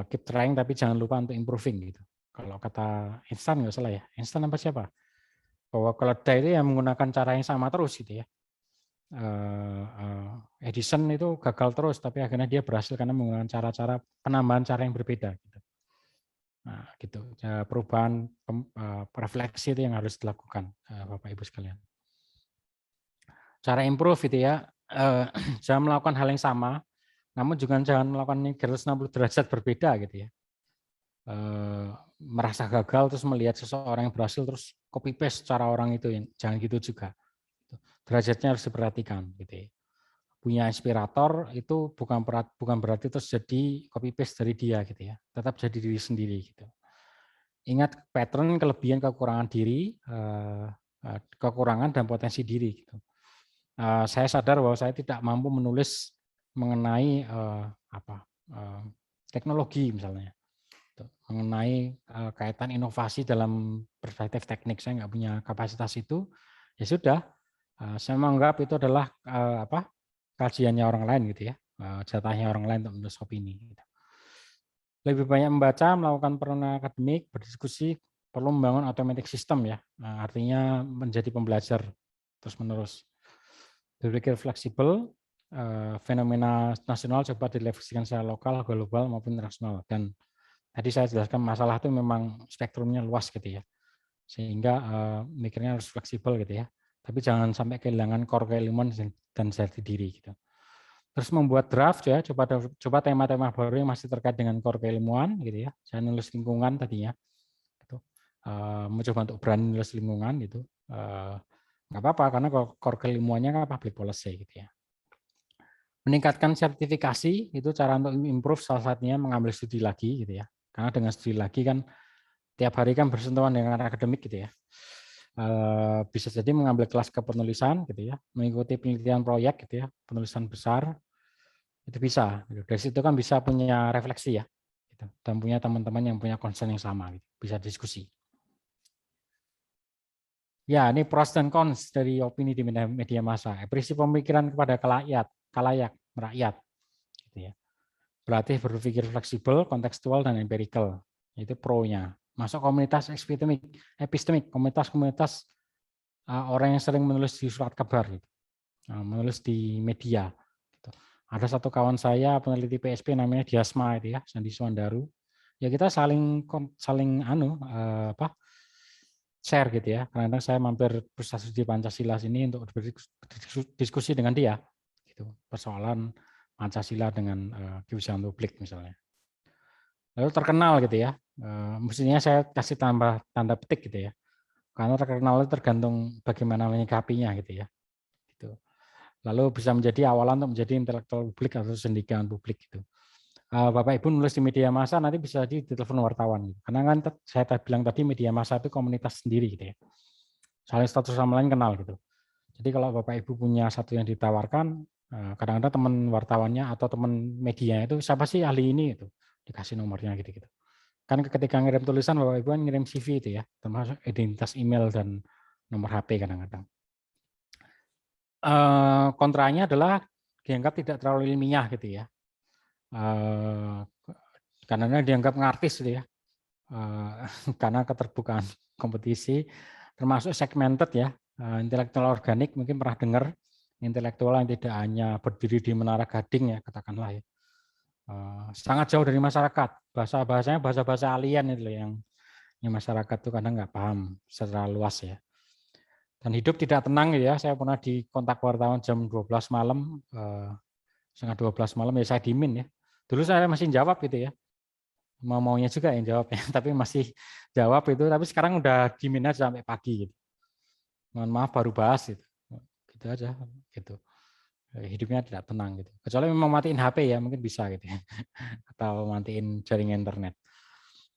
Keep trying tapi jangan lupa untuk improving gitu. Kalau kata Einstein nggak salah ya, Einstein apa siapa? Bahwa keledai itu yang menggunakan cara yang sama terus gitu ya. Edison itu gagal terus, tapi akhirnya dia berhasil karena menggunakan cara-cara penambahan cara yang berbeda gitu. Nah, gitu. Perubahan refleksi itu yang harus dilakukan, Bapak Ibu sekalian. Cara improve itu ya, jangan melakukan hal yang sama, namun juga jangan melakukan ini 360 derajat berbeda gitu ya. Merasa gagal terus melihat seseorang yang berhasil terus copy paste cara orang itu, jangan gitu juga. Derajatnya harus diperhatikan gitu ya. Punya inspirator itu bukan berarti terus jadi copy paste dari dia gitu ya. Tetap jadi diri sendiri gitu. Ingat pattern, kelebihan, kekurangan diri, kekurangan dan potensi diri gitu. Saya sadar bahwa saya tidak mampu menulis mengenai teknologi misalnya, mengenai kaitan inovasi dalam perspektif teknik, saya nggak punya kapasitas itu. Ya sudah, saya menganggap itu adalah kajiannya orang lain gitu ya, jatahnya orang lain untuk menulis opini. Gitu. Lebih banyak membaca, melakukan perenungan akademik, berdiskusi, perlu membangun automatic system ya, artinya menjadi pembelajar terus-menerus. Berpikir fleksibel, fenomena nasional coba direfleksikan secara lokal, global maupun internasional. Dan tadi saya jelaskan masalah itu memang spektrumnya luas gitu ya, sehingga mikirnya harus fleksibel gitu ya. Tapi jangan sampai kehilangan core keilmuan dan jati diri gitu. Terus membuat draft ya, coba tema-tema baru yang masih terkait dengan core keilmuan gitu ya. Saya nulis lingkungan tadinya, gitu. Mencoba untuk berani nulis lingkungan gitu. Nggak apa-apa karena core keilmuannya kan public policy gitu ya. Meningkatkan sertifikasi itu cara untuk improve, salah satunya mengambil studi lagi gitu ya. Karena dengan studi lagi kan tiap hari kan bersentuhan dengan akademik gitu ya. Bisa jadi mengambil kelas kepenulisan gitu ya, mengikuti penelitian proyek gitu ya, penulisan besar. Itu bisa. Dari situ kan bisa punya refleksi ya, gitu. Dan punya teman-teman yang punya concern yang sama, gitu. Bisa diskusi. Ya, ini pros dan cons dari opini di media massa. Prinsip pemikiran kepada kalayak, merakyat, gitu ya. Berarti berpikir fleksibel, kontekstual dan empirical. Itu pro-nya. Masuk komunitas epistemik, komunitas orang yang sering menulis di surat kabar, gitu. Menulis di media. Ada satu kawan saya peneliti PSP namanya Diasma itu ya, Sandi Suwandaru. Ya kita saling share gitu ya. Kadang-kadang saya mampir pusat studi Pancasila sini untuk berdiskusi dengan dia. Gitu. Persoalan Pancasila dengan kebijakan publik misalnya. Lalu terkenal gitu ya. Mestinya saya kasih tambah tanda petik gitu ya. Karena terkenal itu tergantung bagaimana menyikapinya gitu ya. Gitu. Lalu bisa menjadi awalan untuk menjadi intelektual publik atau cendekiawan publik gitu. Bapak Ibu nulis di media massa nanti bisa ditelepon wartawan gitu. Karena kan saya bilang tadi media massa itu komunitas sendiri gitu ya. Saling status sama lain kenal gitu. Jadi kalau Bapak Ibu punya satu yang ditawarkan, kadang-kadang teman wartawannya atau teman media itu siapa sih ahli ini itu dikasih nomornya gitu-gitu. Kan ketika ngirim tulisan Bapak Ibu kan ngirim CV itu ya, termasuk identitas email dan nomor HP kadang-kadang. Kontranya adalah dianggap tidak terlalu ilmiah gitu ya, karena dianggap ngartis gitu ya, karena keterbukaan kompetisi, termasuk segmented ya, intelektual organik mungkin pernah dengar, intelektual yang tidak hanya berdiri di Menara Gading ya katakanlah ya, sangat jauh dari masyarakat, bahasanya bahasa alien itu yang masyarakat tuh kadang nggak paham secara luas ya. Dan hidup tidak tenang ya. Saya pernah dikontak wartawan jam 12 malam, setengah 12 malam ya saya dimin ya. Dulu saya masih jawab gitu ya. Maunya juga yang jawab ya, tapi masih jawab itu. Tapi sekarang udah dimin aja sampai pagi gitu. Mohon maaf baru bahas gitu. Gitu aja gitu. Hidupnya tidak tenang gitu. Kecuali memang matiin HP ya, mungkin bisa gitu ya. Atau matiin jaringan internet.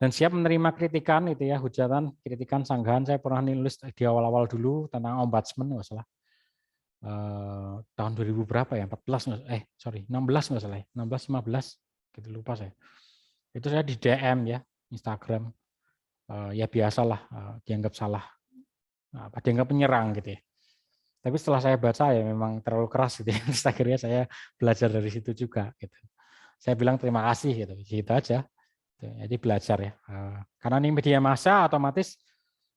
Dan siap menerima kritikan itu ya, hujatan, kritikan, sanggahan. Saya pernah nulis di awal-awal dulu tentang ombudsman nggak salah. Tahun 2000 berapa ya? 16 nggak salah. 16 15 gitu lupa saya. Itu saya di DM ya, Instagram. Ya biasalah dianggap salah. Dianggap menyerang gitu ya. Tapi setelah saya baca ya memang terlalu keras gitu ya. Terus akhirnya saya belajar dari situ juga gitu. Saya bilang terima kasih gitu. Gitu aja. Jadi belajar ya, karena ini media massa otomatis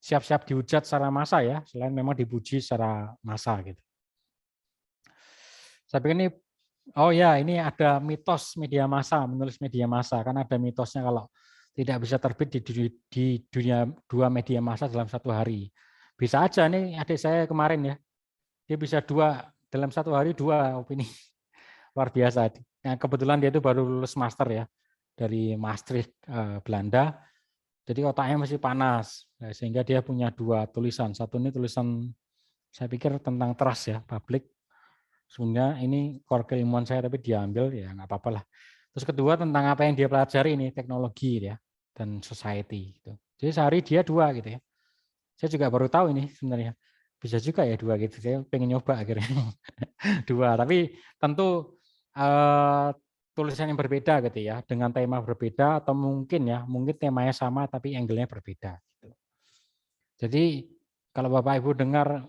siap-siap dihujat secara massa ya, selain memang dipuji secara massa gitu. Saya pikir ini, oh ya ini ada mitos media massa, menulis media massa, kan ada mitosnya kalau tidak bisa terbit di dunia 2 media massa dalam 1 hari. Bisa aja nih adik saya kemarin ya, dia bisa 2 dalam 1 hari 2 opini. Luar biasa. Nah, kebetulan dia itu baru lulus master ya dari Maastricht, Belanda. Jadi otaknya masih panas, sehingga dia punya 2 tulisan. Satu ini tulisan saya pikir tentang trust ya, publik. Sebenarnya ini core keilmuan saya tapi diambil ya nggak apa-apa lah. Terus kedua tentang apa yang dia pelajari ini teknologi ya dan society. Gitu. Jadi sehari dia 2 gitu ya. Saya juga baru tahu ini sebenarnya bisa juga ya 2 gitu. Saya pengen nyoba akhirnya 2. Tapi tentu tulisan yang berbeda gitu ya, dengan tema berbeda atau mungkin temanya sama tapi angle-nya berbeda. Gitu. Jadi kalau Bapak Ibu dengar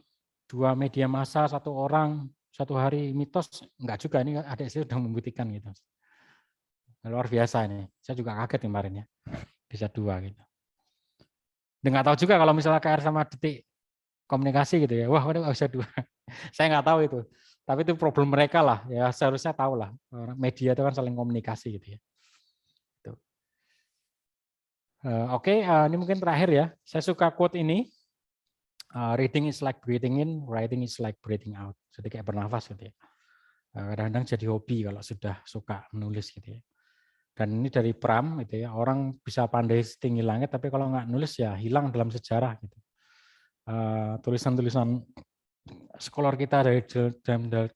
2 media massa 1 orang 1 hari mitos, enggak juga, ini adik saya sudah membuktikan gitu. Luar biasa ini, saya juga kaget kemarin ya, bisa 2 gitu. Dan nggak tahu juga kalau misalnya KR sama Detik komunikasi gitu ya, wah udah bisa 2. Saya nggak tahu itu. Tapi itu problem mereka lah, ya seharusnya tahu lah. Media itu kan saling komunikasi gitu ya. Oke, ini mungkin terakhir ya. Saya suka quote ini. Reading is like breathing in, writing is like breathing out. Jadi kayak bernafas gitu ya. Kadang-kadang jadi hobi kalau sudah suka menulis gitu ya. Dan ini dari Pram gitu ya. Orang bisa pandai setinggi langit, tapi kalau nggak nulis ya hilang dalam sejarah gitu. Tulisan-tulisan scholar kita dari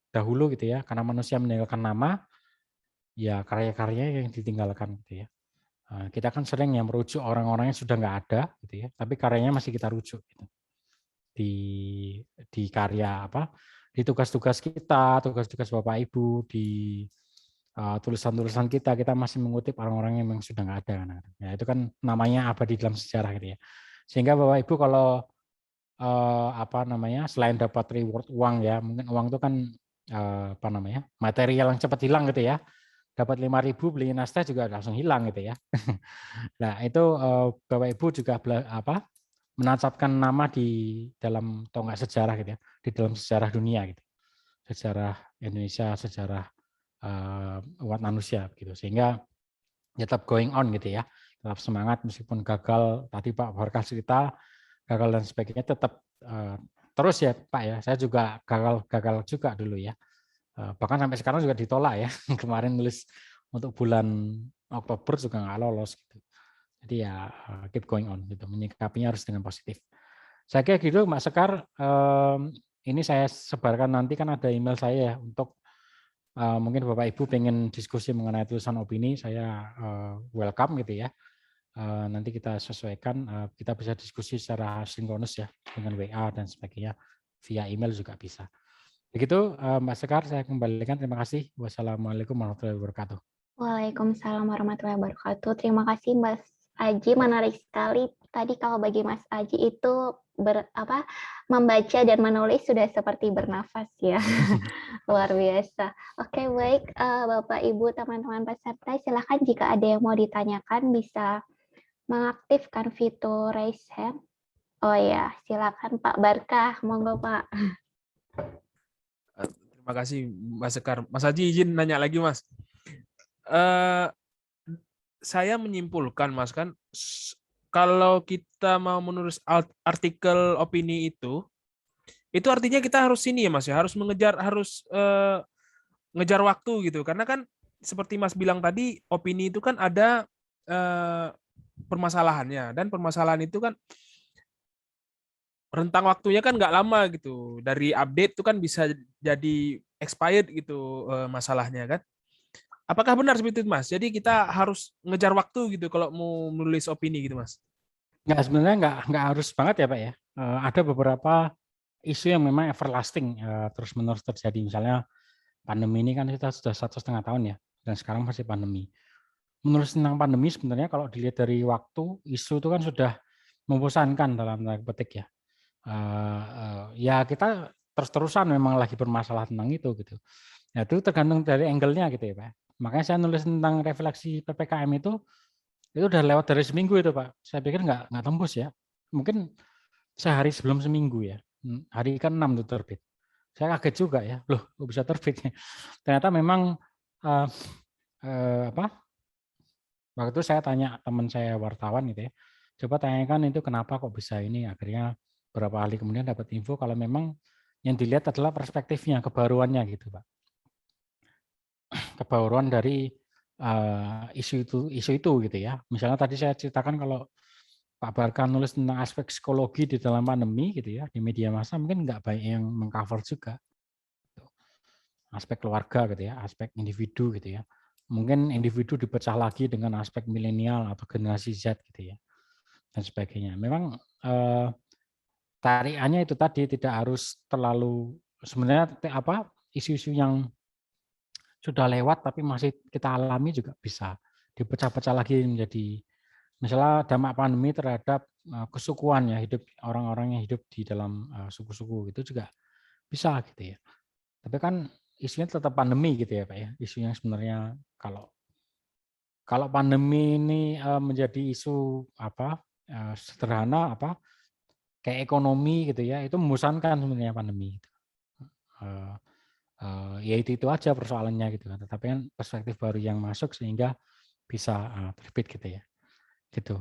dahulu gitu ya, karena manusia meninggalkan nama, ya karya-karyanya yang ditinggalkan gitu ya. Kita kan sering yang merujuk orang-orang yang sudah nggak ada gitu ya, tapi karyanya masih kita rujuk gitu. Di karya apa, di tugas-tugas kita, tugas-tugas Bapak Ibu, di tulisan-tulisan kita masih mengutip orang-orang yang memang sudah nggak ada. Ya, itu kan namanya abadi dalam sejarah gitu ya. Sehingga Bapak Ibu kalau selain dapat reward uang ya, mungkin uang itu kan material yang cepat hilang gitu ya. Dapat 5.000 beli naskah juga langsung hilang gitu ya. Nah itu Bapak Ibu juga menancapkan nama di dalam tonggak sejarah gitu ya, di dalam sejarah dunia gitu, sejarah Indonesia, sejarah umat manusia gitu, sehingga tetap going on gitu ya, tetap semangat meskipun gagal. Tadi Pak Barkah cerita gagal dan sebagainya, tetap terus ya Pak ya. Saya juga gagal juga dulu ya, bahkan sampai sekarang juga ditolak ya. Kemarin nulis untuk bulan Oktober juga nggak lolos gitu. Jadi ya keep going on gitu, menyikapinya harus dengan positif. Saya kira gitu Mbak Sekar, ini saya sebarkan nanti kan ada email saya ya, untuk mungkin Bapak Ibu pengen diskusi mengenai tulisan opini, saya welcome gitu ya. Nanti kita sesuaikan, kita bisa diskusi secara sinkronus ya, dengan WA dan sebagainya, via email juga bisa. Begitu Mbak Sekar, saya kembalikan. Terima kasih. Wassalamualaikum warahmatullahi wabarakatuh. Waalaikumsalam warahmatullahi wabarakatuh. Terima kasih Mas Aji, menarik sekali. Tadi kalau bagi Mas Aji itu membaca dan menulis sudah seperti bernafas ya. Luar biasa. Oke, baik Bapak Ibu teman-teman peserta, silakan jika ada yang mau ditanyakan bisa mengaktifkan fitur raise hand. Oh ya, silakan Pak Barkah, monggo Pak. Terima kasih Mas Sekar. Mas Haji izin nanya lagi Mas. Saya menyimpulkan Mas, kan kalau kita mau menulis artikel opini itu artinya kita harus ini ya Mas ya, harus ngejar waktu gitu, karena kan seperti Mas bilang tadi, opini itu kan ada permasalahannya, dan permasalahan itu kan rentang waktunya kan nggak lama gitu, dari update itu kan bisa jadi expired gitu masalahnya kan. Apakah benar seperti itu Mas? Jadi kita harus ngejar waktu gitu kalau mau menulis opini gitu Mas? Nggak, sebenarnya nggak harus banget ya Pak ya. Ada beberapa isu yang memang everlasting, terus-menerus terjadi. Misalnya pandemi ini kan kita sudah 1,5 tahun ya, dan sekarang masih pandemi. Menulis tentang pandemi sebenarnya kalau dilihat dari waktu, isu itu kan sudah membosankan dalam tanda petik ya. Ya kita terus-terusan memang lagi bermasalah tentang itu gitu. Ya itu tergantung dari angle-nya gitu ya Pak. Makanya saya nulis tentang refleksi PPKM itu udah lewat dari seminggu itu Pak. Saya pikir nggak tembus ya. Mungkin sehari sebelum seminggu ya. Hari ke-6 itu terbit. Saya kaget juga ya. Loh, kok bisa terbit? Ternyata memang waktu itu saya tanya teman saya wartawan gitu ya, coba tanyakan itu kenapa kok bisa ini, akhirnya beberapa hari kemudian dapat info kalau memang yang dilihat adalah perspektifnya, kebaruannya gitu Pak. Kebaruan dari isu itu gitu ya. Misalnya tadi saya ceritakan kalau Pak Barkan nulis tentang aspek psikologi di dalam pandemi gitu ya, di media massa mungkin nggak banyak yang mengcover juga. Aspek keluarga gitu ya, aspek individu gitu ya. Mungkin individu dipecah lagi dengan aspek milenial atau generasi Z gitu ya, dan sebagainya. Memang tarikannya itu tadi tidak harus terlalu sebenarnya isu-isu yang sudah lewat tapi masih kita alami juga bisa dipecah-pecah lagi menjadi misalnya dampak pandemi terhadap kesukuan ya, hidup orang-orang yang hidup di dalam suku-suku itu juga bisa gitu ya. Tapi kan isunya tetap pandemi gitu ya Pak ya. Isu yang sebenarnya kalau pandemi ini menjadi isu sederhana kayak ekonomi gitu ya, itu membosankan sebenarnya pandemi. Ya itu aja persoalannya gitu kan. Tetapi kan perspektif baru yang masuk sehingga bisa terbit gitu ya. Gitu.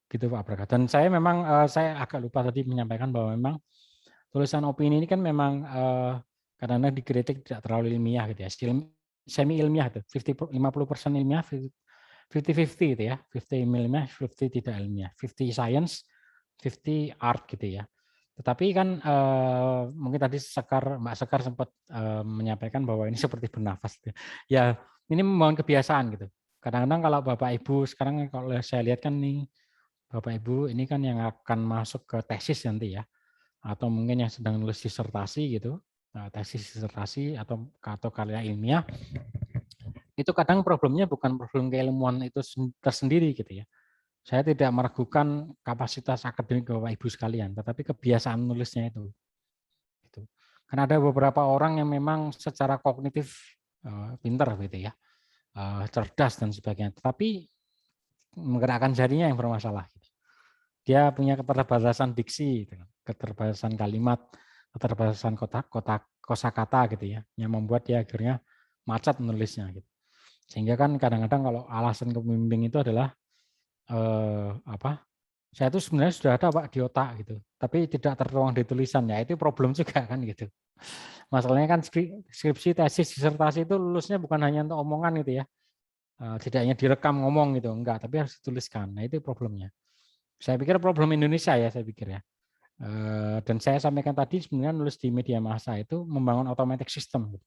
Gitu Pak Braga. Dan saya memang saya agak lupa tadi menyampaikan bahwa memang tulisan opini ini kan memang kadang-kadang dikritik tidak terlalu ilmiah gitu ya. Semi ilmiah itu 50% ilmiah, 50-50 gitu ya. 50 ilmiah, 50 tidak ilmiah. 50 science, 50 art gitu ya. Tetapi kan mungkin tadi Mbak Sekar sempat menyampaikan bahwa ini seperti bernafas. Gitu. Ya ini membangun kebiasaan gitu. Kadang-kadang kalau Bapak Ibu sekarang kalau saya lihat kan nih Bapak Ibu ini kan yang akan masuk ke tesis nanti ya, atau mungkin yang sedang nulis disertasi gitu, tesis disertasi atau karya ilmiah, itu kadang problemnya bukan problem keilmuan itu tersendiri gitu ya. Saya tidak meragukan kapasitas akademik Bapak Ibu sekalian, tetapi kebiasaan nulisnya itu. Gitu. Karena ada beberapa orang yang memang secara kognitif pintar gitu ya, cerdas dan sebagainya, tetapi menggerakkan jarinya yang bermasalah. Dia punya keterbatasan diksi, keterbatasan kalimat, keterbatasan kosakata gitu ya, yang membuat dia akhirnya macet menulisnya. Gitu. Sehingga kan kadang-kadang kalau alasan pembimbing itu adalah saya itu sebenarnya sudah ada Pak di otak gitu, tapi tidak tertuang di tulisan ya, itu problem juga kan gitu. Masalahnya kan skripsi, tesis, disertasi itu lulusnya bukan hanya untuk omongan gitu ya, tidak hanya direkam ngomong gitu, enggak, tapi harus dituliskan. Nah itu problemnya. Saya pikir problem Indonesia ya, saya pikir ya. Dan saya sampaikan tadi sebenarnya nulis di media massa itu membangun automatic system.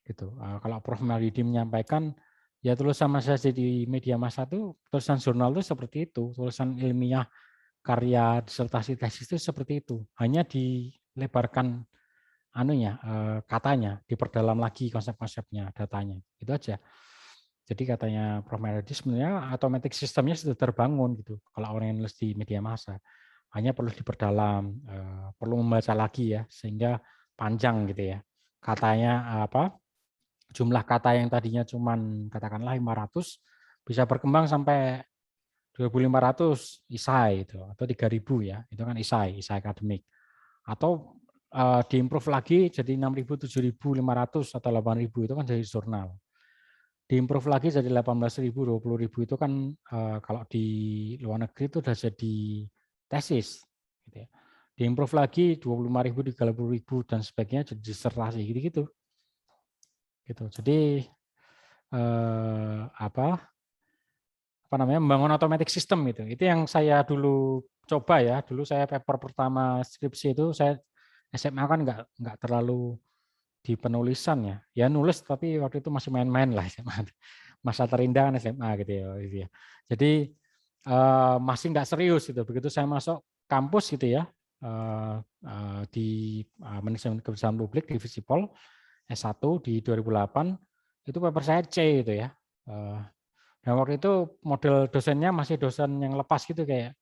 Gitu. Kalau Prof. Mahyudi menyampaikan, ya tulisan Mas Haji di media massa itu, tulisan jurnal itu seperti itu, tulisan ilmiah, karya, disertasi, tesis itu seperti itu. Hanya dilebarkan katanya, diperdalam lagi konsep-konsepnya, datanya. Itu aja. Jadi katanya Prof. Mahyudi sebenarnya automatic systemnya sudah terbangun gitu. Kalau orang yang nulis di media massa, hanya perlu diperdalam, perlu membaca lagi ya, sehingga panjang gitu ya. Katanya jumlah kata yang tadinya cuman katakanlah 500 bisa berkembang sampai 2.500 isai itu atau 3.000 ya. Itu kan isai akademik. Atau diimprove lagi jadi 6.000, 7.500 atau 8.000 itu kan jadi jurnal. Diimprove lagi jadi 18.000, 20.000 itu kan kalau di luar negeri itu sudah jadi tesis gitu ya. Diimprove lagi 25.000, 30.000 dan sebagainya jadi disertasi gitu-gitu. Gitu. Jadi membangun automatic system gitu. Itu yang saya dulu coba ya. Dulu saya paper pertama skripsi itu saya SMA kan nggak terlalu di penulisan ya. Ya nulis tapi waktu itu masih main-main lah SMA. Masa terindah kan SMA gitu ya. Jadi masih nggak serius gitu. Begitu saya masuk kampus gitu ya di manajemen kebijakan publik di Visipol S1 di 2008 itu paper saya C gitu ya. Nah waktu itu model dosennya masih dosen yang lepas gitu kayak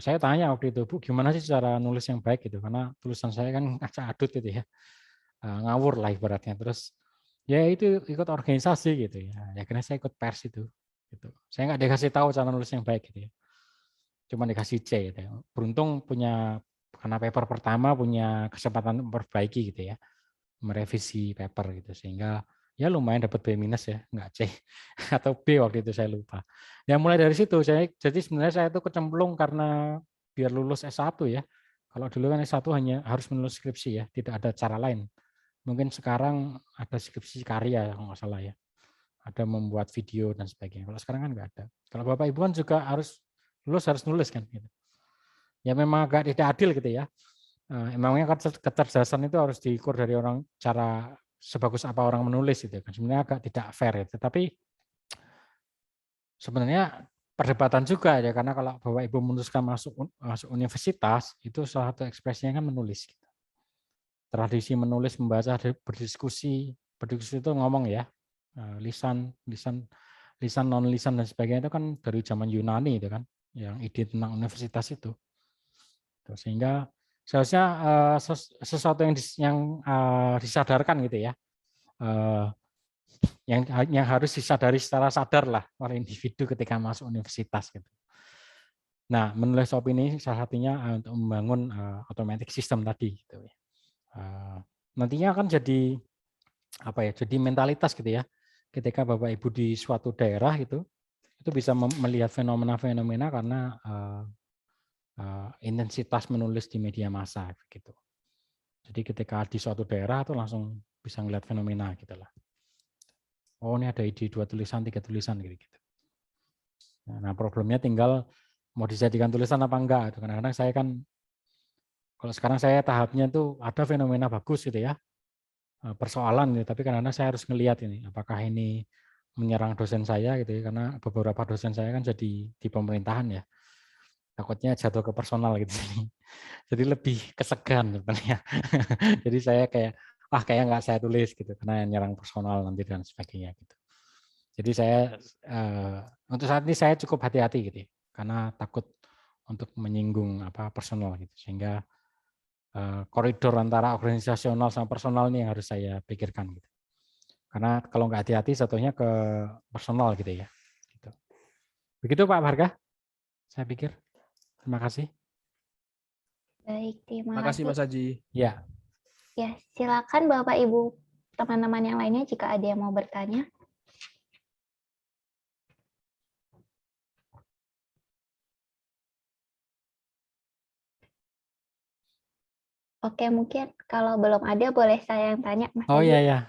saya tanya waktu itu, Bu, gimana sih cara nulis yang baik gitu? Karena tulisan saya kan acak adut gitu ya, ngawur lah ibaratnya. Terus ya itu ikut organisasi gitu ya. Ya karena saya ikut pers itu. Gitu. Saya nggak dikasih tahu cara nulis yang baik gitu ya. Cuma dikasih C gitu ya. Beruntung karena paper pertama punya kesempatan memperbaiki gitu ya, merevisi paper gitu sehingga ya lumayan dapat B minus ya, nggak C atau B waktu itu saya lupa. Ya mulai dari situ jadi sebenarnya saya itu kecemplung karena biar lulus S1 ya. Kalau dulu kan S1 hanya harus menulis skripsi ya, tidak ada cara lain. Mungkin sekarang ada skripsi karya kalau nggak salah ya. Ada membuat video dan sebagainya. Kalau sekarang kan nggak ada. Kalau Bapak Ibu kan juga harus nulis kan gitu. Ya memang agak tidak adil gitu ya. Emangnya kecerdasan itu harus diukur dari orang cara sebagus apa orang menulis itu kan. Sebenarnya agak tidak fair ya. Tetapi sebenarnya perdebatan juga ya, karena kalau Bapak Ibu memutuskan masuk universitas itu salah satu ekspresinya kan menulis. Gitu. Tradisi menulis, membaca, berdiskusi itu ngomong ya, lisan non lisan dan sebagainya itu kan dari zaman Yunani itu kan, yang ide tentang universitas itu. Sehingga seharusnya sesuatu yang disadarkan gitu ya, yang harus disadari secara sadar lah oleh individu ketika masuk universitas gitu. Nah, menulis opini salah satunya untuk membangun automatic system tadi gitu ya. Nantinya akan jadi apa ya? Jadi mentalitas gitu ya. Ketika Bapak Ibu di suatu daerah itu bisa melihat fenomena-fenomena karena intensitas menulis di media massa gitu. Jadi ketika di suatu daerah itu langsung bisa melihat fenomena gitu lah. Oh, ini ada ide 2 tulisan, 3 tulisan gitu. Nah, problemnya tinggal mau dijadikan tulisan apa enggak. Kadang-kadang saya kan, kalau sekarang saya tahapnya itu ada fenomena bagus gitu ya, persoalan gitu, tapi kadang-kadang saya harus ngelihat ini, apakah ini menyerang dosen saya gitu ya, karena beberapa dosen saya kan jadi di pemerintahan ya, takutnya jatuh ke personal gitu. Jadi lebih kesegan sebenarnya. Jadi saya kayak, kayak nggak saya tulis gitu, karena nyerang personal nanti dan sebagainya gitu. Jadi saya untuk saat ini saya cukup hati-hati gitu ya, karena takut untuk menyinggung personal gitu, sehingga koridor antara organisasional sama personal ini yang harus saya pikirkan gitu. Karena kalau nggak hati-hati satunya ke personal gitu ya. Gitu. Begitu Pak Bharga, saya pikir. Terima kasih. Baik, terima Terima kasih kasih. Mas Haji. Ya. Ya, silakan Bapak Ibu teman-teman yang lainnya jika ada yang mau bertanya. Oke, mungkin kalau belum ada boleh saya yang tanya, Mas. Oh iya ya.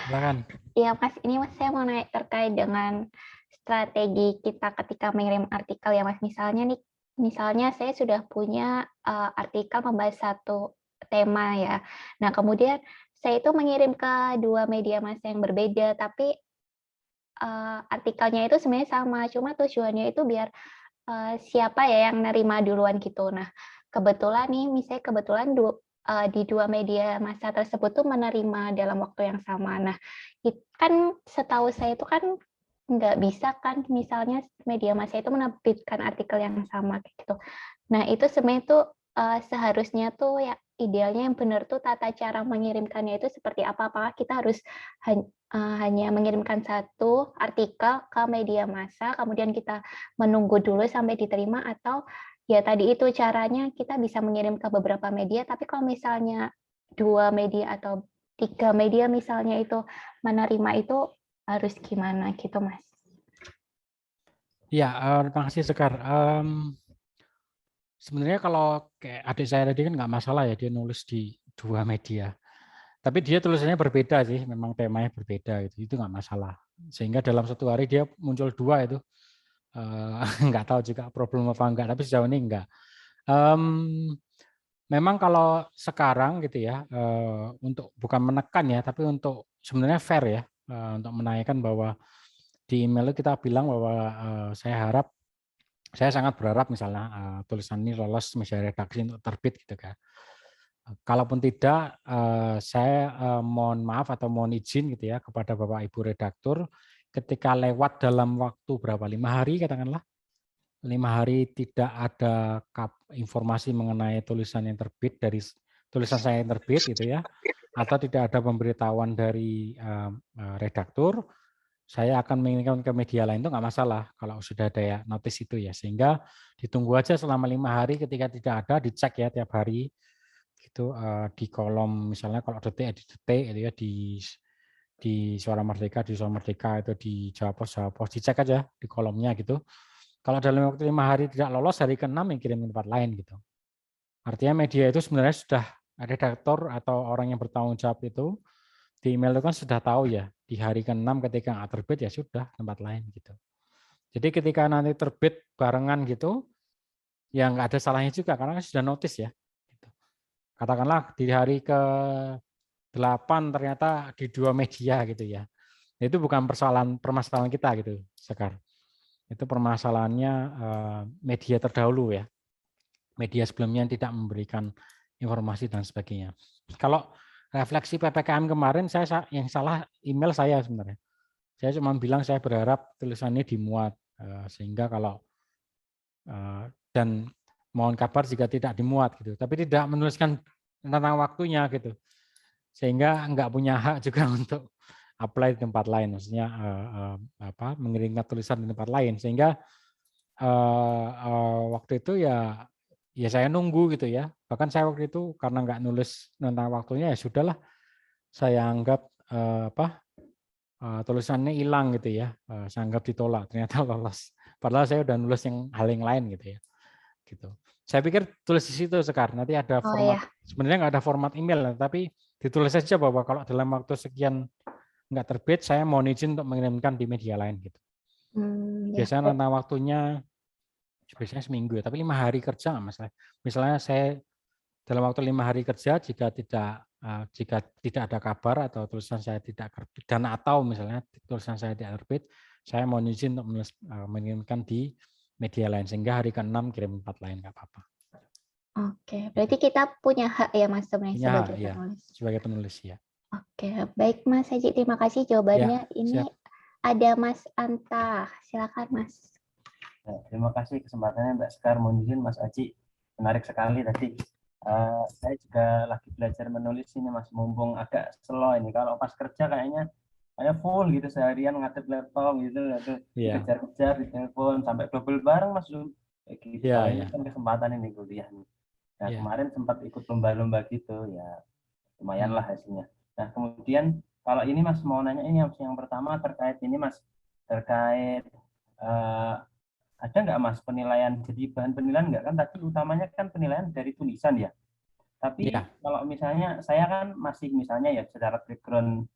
Silakan. Iya, Mas. Ini Mas saya mau nanya terkait dengan strategi kita ketika mengirim artikel ya, Mas. Misalnya saya sudah punya artikel membahas satu tema ya. Nah, kemudian saya itu mengirim ke 2 media massa yang berbeda, tapi artikelnya itu sebenarnya sama, cuma tujuannya itu biar siapa ya yang nerima duluan gitu. Nah, kebetulan nih, misalnya di 2 media massa tersebut tuh menerima dalam waktu yang sama. Nah, kan setahu saya itu kan nggak bisa kan, misalnya media massa itu menerbitkan artikel yang sama kayak gitu. Nah, itu sebenarnya tuh seharusnya tuh ya idealnya yang benar tuh tata cara mengirimkannya itu seperti apa? Apakah kita harus hanya mengirimkan satu artikel ke media massa, kemudian kita menunggu dulu sampai diterima, atau ya tadi itu caranya kita bisa mengirim ke beberapa media, tapi kalau misalnya 2 media atau 3 media misalnya itu menerima, itu harus gimana gitu, Mas? Ya, terima kasih Sekar. Sebenarnya kalau kayak adik saya tadi kan nggak masalah ya dia nulis di 2 media. Tapi dia tulisannya berbeda sih, memang temanya berbeda gitu. Itu nggak masalah. Sehingga dalam satu hari dia muncul 2 itu. Nggak tahu juga problem apa enggak, tapi sejauh ini enggak. Memang kalau sekarang gitu ya, untuk bukan menekan ya, tapi untuk sebenarnya fair ya, untuk menaikkan bahwa di email kita bilang bahwa saya sangat berharap misalnya tulisan ini lolos meja redaksi untuk terbit gitu kan. Kalaupun tidak, saya mohon maaf atau mohon izin gitu ya kepada Bapak Ibu redaktur, ketika lewat dalam waktu berapa, 5 hari katakanlah, 5 hari tidak ada informasi mengenai tulisan yang terbit dari tulisan saya yang terbit gitu ya, atau tidak ada pemberitahuan dari redaktur, saya akan mengirimkan ke media lain itu nggak masalah kalau sudah ada ya notis itu ya, sehingga ditunggu aja selama 5 hari, ketika tidak ada dicek ya tiap hari gitu di kolom misalnya kalau detik di detik gitu ya, di di Suara Merdeka, itu di Jawa Pos, dicek aja di kolomnya gitu. Kalau dalam waktu 5 hari tidak lolos, hari ke-6 yang kirim ke tempat lain gitu. Artinya media itu sebenarnya sudah redaktor atau orang yang bertanggung jawab itu di email itu kan sudah tahu ya, di hari ke-6 ketika nggak terbit ya sudah tempat lain gitu. Jadi ketika nanti terbit barengan gitu, ya nggak ada salahnya juga karena kan sudah notice ya. Gitu. Katakanlah di hari ke-8 ternyata di 2 media gitu ya. Itu bukan permasalahan kita gitu, Sekar. Itu permasalahannya media terdahulu ya. Media sebelumnya yang tidak memberikan informasi dan sebagainya. Kalau refleksi PPKM kemarin, saya yang salah email saya sebenarnya. Saya cuma bilang saya berharap tulisannya dimuat sehingga kalau dan mohon kabar jika tidak dimuat gitu. Tapi tidak menuliskan tentang waktunya gitu. Sehingga enggak punya hak juga untuk apply di tempat lain, maksudnya mengirimkan tulisan di tempat lain. Sehingga waktu itu ya saya nunggu gitu ya. Bahkan saya waktu itu karena nggak nulis tentang waktunya ya sudahlah, saya anggap tulisannya hilang gitu ya. Saya anggap ditolak, ternyata lolos. Padahal saya udah nulis hal yang lain gitu ya. Gitu. Saya pikir tulis di situ Sekar. Nanti ada format. Sebenarnya nggak ada format email, tapi ditulis saja bahwa kalau dalam waktu sekian nggak terbit, saya mohon izin untuk mengirimkan di media lain gitu. Biasanya tentang waktunya biasanya seminggu ya, tapi 5 hari kerja nggak masalah. Misalnya saya dalam waktu 5 hari kerja jika tidak ada kabar atau tulisan saya tidak terbit dan atau misalnya tulisan saya tidak terbit, saya mohon izin untuk mengirimkan di media lain sehingga hari ke-6 kirim tempat lain nggak apa-apa. Oke, berarti kita punya hak ya Mas sebenarnya sebagai penulis. Sebagai penulis ya. Oke, baik Mas Haji, terima kasih jawabannya. Ini siap. Ada Mas Anta, silakan Mas. Ya, terima kasih kesempatannya Mbak Sekar, mohon izin Mas Haji, menarik sekali tadi. Saya juga lagi belajar menulis ini Mas, mumpung agak slow ini. Kalau pas kerja kayaknya full gitu seharian ngadep laptop gitu, kejar-kejar di telepon sampai double bareng Mas Zoom. Gitu. Ini kan kesempatan ini kuliah nih. Nah kemarin sempat ikut lomba-lomba gitu ya, lumayan lah hasilnya. Nah kemudian kalau ini Mas mau nanya ini yang pertama terkait ini Mas, terkait ada nggak Mas penilaian, jadi bahan penilaian nggak kan tadi utamanya kan penilaian dari tulisan ya. Tapi kalau misalnya saya kan masih misalnya ya secara background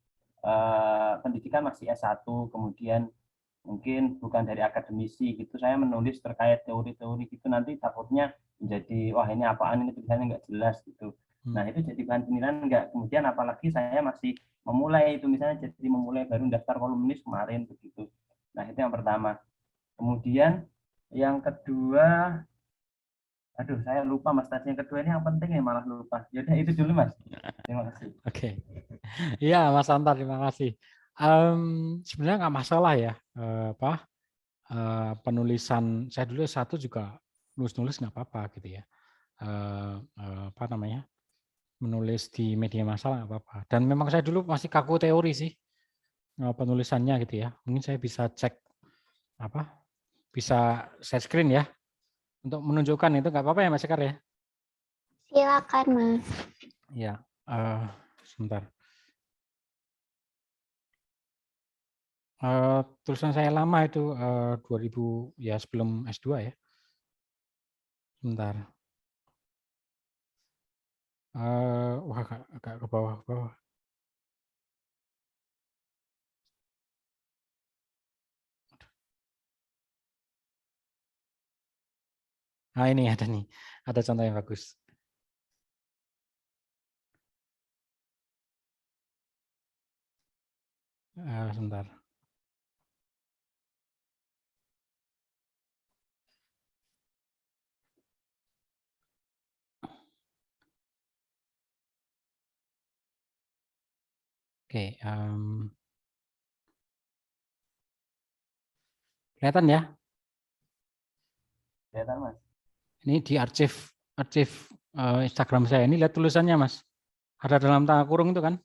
pendidikan masih S1, kemudian mungkin bukan dari akademisi gitu, saya menulis terkait teori-teori gitu, nanti takutnya menjadi wah ini apaan, ini tulisannya nggak jelas gitu. Nah itu jadi bahan penilaian nggak? Kemudian apalagi saya masih memulai itu, misalnya jadi memulai baru daftar kolumnis kemarin begitu. Nah itu yang pertama. Kemudian yang kedua, aduh saya lupa Mas, tadi yang kedua ini yang penting ya malah lupa. Yaudah itu dulu Mas. Terima kasih. Oke. Iya Mas Antar, terima kasih. Sebenarnya nggak masalah ya, penulisan saya dulu S1 juga nulis nggak apa-apa gitu ya. Menulis di media massa nggak apa-apa. Dan memang saya dulu masih kaku teori sih penulisannya gitu ya. Mungkin saya bisa cek bisa share screen ya untuk menunjukkan itu, nggak apa-apa ya Mas Sekar ya? Silakan Mas. Ya, sebentar. Tulisan saya lama itu 2000 ya sebelum S2 ya. Sebentar. Wah agak ke bawah. Nah ini ada nih, ada contoh yang bagus. Sebentar. Oke, kelihatan ya? Kelihatan Mas. Ini di arsip Instagram saya. Ini lihat tulisannya Mas. Ada dalam tanda kurung itu kan?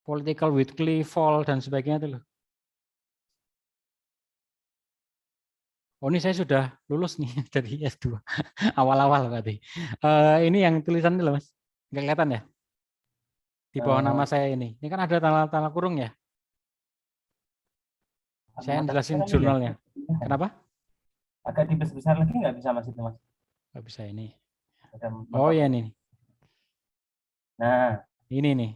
Political Weekly, Fall dan sebagainya itu loh. Oh ini saya sudah lulus nih dari S2 awal-awal berarti. Ini yang tulisan itu loh Mas. Nggak kelihatan ya? Di bawah nama saya ini. Ini kan ada tanda kurung ya. Saya jelasin jurnalnya. Kenapa? Agak dibesar lagi nggak bisa Mas itu Mas? Nggak bisa ini. Ada Oh ya ini. Nah, Ini nih.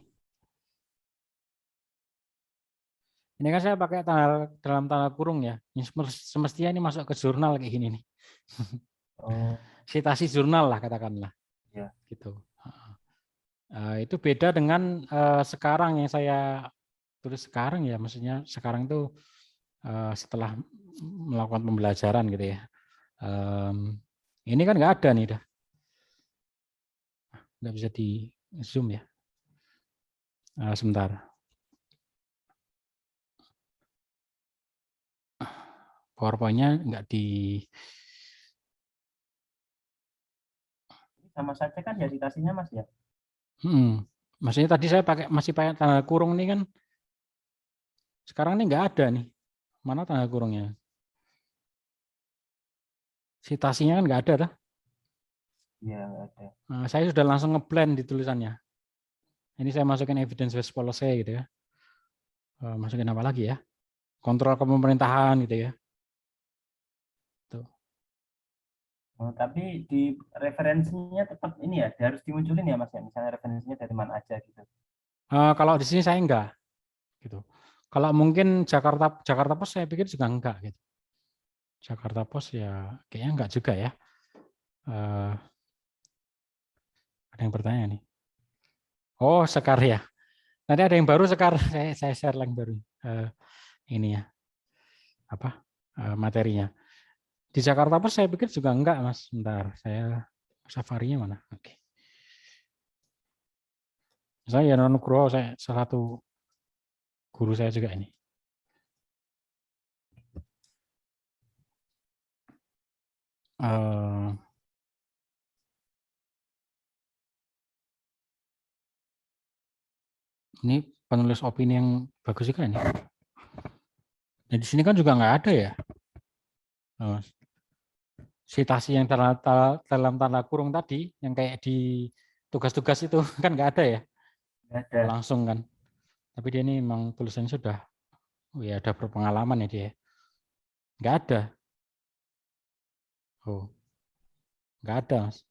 Ini kan saya pakai dalam tanda kurung ya. Ini semestinya ini masuk ke jurnal kayak gini nih. oh, Citasi jurnal lah katakanlah. ya. Gitu. Itu beda dengan sekarang yang saya tulis sekarang ya. Maksudnya sekarang itu setelah melakukan pembelajaran gitu ya. Ini kan nggak ada nih dah. Nggak bisa di zoom ya. Sebentar. PowerPoint-nya nggak di. Sama saja kan ya citasinya Mas ya. Maksudnya tadi saya masih pakai tanda kurung nih kan. Sekarang ini nggak ada nih. Mana tanda kurungnya? Citasinya kan nggak ada dah. Iya, nggak ada. Saya sudah langsung ngeblend di tulisannya. Ini saya masukin evidence based policy gitu ya. Masukin apa lagi ya? Kontrol kepemerintahan gitu ya. Tuh. Oh, tapi di referensinya tetap ini ya, harus dimunculin ya Mas ya. Misalnya referensinya dari mana aja gitu. Kalau di sini saya enggak gitu. Kalau mungkin Jakarta Post saya pikir juga enggak gitu. Jakarta Post ya kayaknya enggak juga ya. Ada yang bertanya nih. Oh, Sekar ya. Nanti ada yang baru Sekar, saya share link baru. Ini ya. Apa? Materinya. Di Jakarta Post saya pikir juga enggak, Mas. Bentar, saya Safari-nya mana? Oke. Saya Yana Nugroho, saya salah satu guru saya juga ini. Ini penulis opini yang bagus juga ini. Nah, di sini kan juga nggak ada ya. Citasi yang dalam tanda kurung tadi, yang kayak di tugas-tugas itu kan nggak ada ya. Nggak ada. Langsung kan. Tapi dia ini memang tulisannya sudah, ya ada berpengalaman ya dia. Nggak ada. Oh, nggak ada, Mas.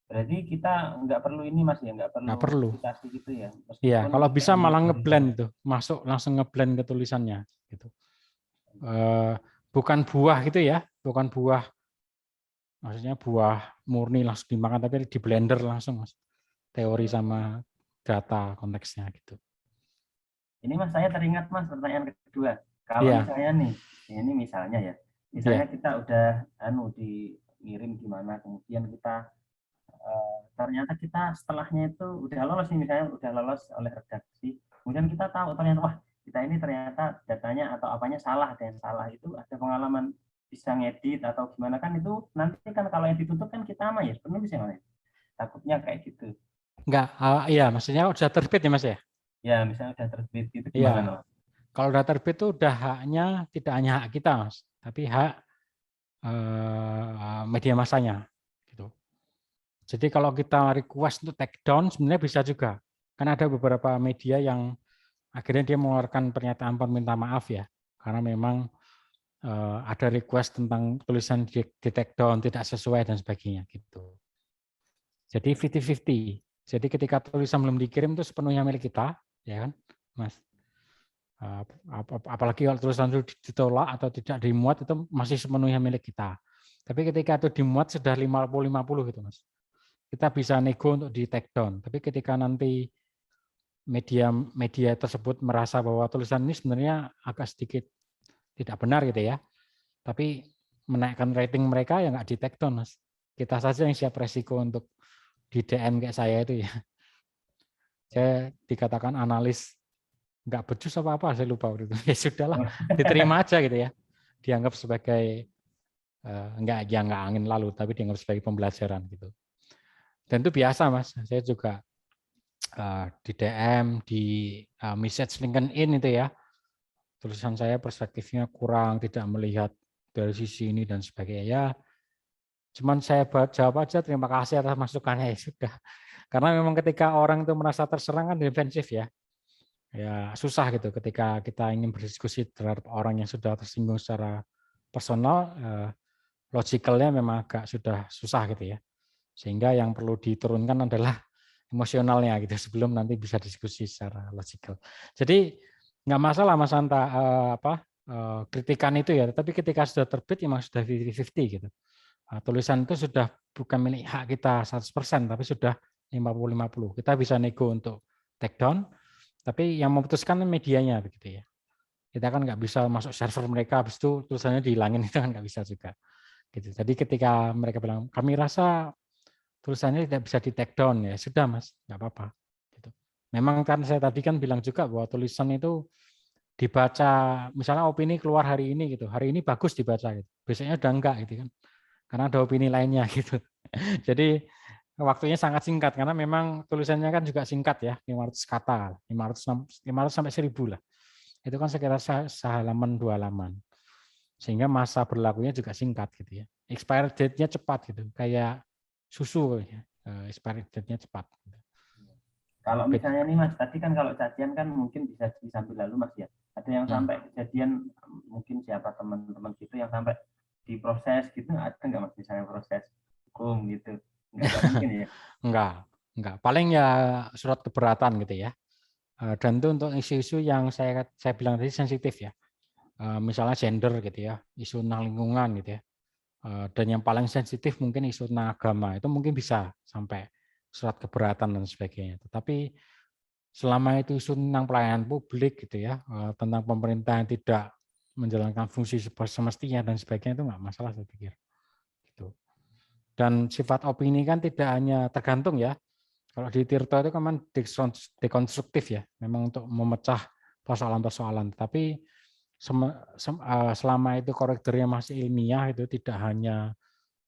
Berarti kita nggak perlu ini Mas ya, nggak perlu citasi gitu ya. Iya, kalau bisa malah ngeblend tuh, masuk langsung ngeblend ke tulisannya gitu. Bukan buah gitu ya, bukan buah. Maksudnya buah murni langsung dimakan, tapi di blender langsung, Mas. Teori sama data konteksnya gitu. Ini Mas, saya teringat Mas pertanyaan kedua. Kalau misalnya nih, ini misalnya ya, misalnya kita udah dikirim gimana, kemudian kita ternyata kita setelahnya itu udah lolos nih, misalnya udah lolos oleh redaksi, kemudian kita tahu ternyata wah kita ini ternyata datanya atau apanya salah, ada yang salah, itu ada pengalaman bisa ngedit atau gimana kan, itu nanti kan kalau yang ditutup kan kita mah ya penulis yang mana, takutnya kayak gitu. Enggak, iya maksudnya udah terbit ya Mas ya? Ya misalnya udah terbit gitu gimana? Iya. Kalau udah terbit itu udah haknya tidak hanya hak kita Mas, tapi hak media massanya. Gitu. Jadi kalau kita request untuk take down sebenarnya bisa juga. Karena ada beberapa media yang akhirnya dia mengeluarkan pernyataan perminta maaf ya, karena memang ada request tentang tulisan di take down tidak sesuai dan sebagainya gitu. Jadi 50-50. Jadi ketika tulisan belum dikirim itu sepenuhnya milik kita, ya kan, Mas. Apalagi kalau tulisan itu ditolak atau tidak dimuat itu masih sepenuhnya milik kita. Tapi ketika itu dimuat sudah 50-50 gitu, Mas. Kita bisa nego untuk di take down. Tapi ketika nanti media tersebut merasa bahwa tulisan ini sebenarnya agak sedikit tidak benar gitu ya, tapi menaikkan rating mereka ya nggak di take down, Mas. Kita saja yang siap resiko untuk di DM kayak saya itu ya. Saya dikatakan analis nggak becus apa-apa, saya lupa waktu itu. Ya sudahlah, diterima aja gitu ya. Dianggap sebagai nggak angin lalu, tapi dianggap sebagai pembelajaran gitu. Dan itu biasa, Mas. Saya juga di DM, di message LinkedIn itu ya, tulisan saya perspektifnya kurang, tidak melihat dari sisi ini dan sebagainya. Ya, cuman saya jawab aja terima kasih atas masukannya, ya sudah. Karena memang ketika orang itu merasa terserang kan defensif ya. Ya susah gitu ketika kita ingin berdiskusi terhadap orang yang sudah tersinggung secara personal, logicalnya memang agak sudah susah gitu ya. Sehingga yang perlu diturunkan adalah emosionalnya gitu sebelum nanti bisa diskusi secara logical. Jadi nggak masalah Mas Anta kritikan itu ya, tapi ketika sudah terbit memang sudah 50-50 gitu. Tulisan itu sudah bukan milik hak kita 100%, tapi sudah 50-50. Kita bisa nego untuk take down, tapi yang memutuskan medianya begitu ya. Kita kan nggak bisa masuk server mereka, habis itu tulisannya dihilangin, itu kan nggak bisa juga. Gitu. Jadi ketika mereka bilang, kami rasa tulisannya tidak bisa di take down, ya sudah Mas, nggak apa-apa. Gitu. Memang kan saya tadi kan bilang juga bahwa tulisan itu dibaca, misalnya opini keluar hari ini gitu, hari ini bagus dibaca, gitu. Besoknya udah enggak gitu kan, karena ada opini lainnya gitu. Jadi waktunya sangat singkat karena memang tulisannya kan juga singkat ya, 500 kata, 500 sampai 1000 lah. Itu kan sekitar sehalaman 2 halaman. Sehingga masa berlakunya juga singkat gitu ya. Expired date-nya cepat gitu, kayak susu ya. Expired date-nya cepat. Kalau misalnya nih Mas, tadi kan kalau cacian kan mungkin bisa disambil lalu Mas ya. Ada yang sampai kejadian mungkin siapa teman-teman gitu yang sampai diproses gitu, ada nggak Mas misalnya proses hukum gitu? Nggak mungkin ya? Enggak. Paling ya surat keberatan gitu ya. Dan itu untuk isu-isu yang saya bilang tadi sensitif ya. Misalnya gender gitu ya, isu tentang lingkungan gitu ya. Dan yang paling sensitif mungkin isu tentang agama, itu mungkin bisa sampai surat keberatan dan sebagainya. Tetapi selama itu isu tentang pelayanan publik gitu ya, tentang pemerintah yang tidak menjalankan fungsi semestinya dan sebagainya, itu nggak masalah saya pikir. Gitu. Dan sifat opini kan tidak hanya tergantung ya. Kalau di Tirto itu kan dekonstruktif ya, memang untuk memecah persoalan-persoalan. Tapi selama itu koridornya masih ilmiah, itu tidak hanya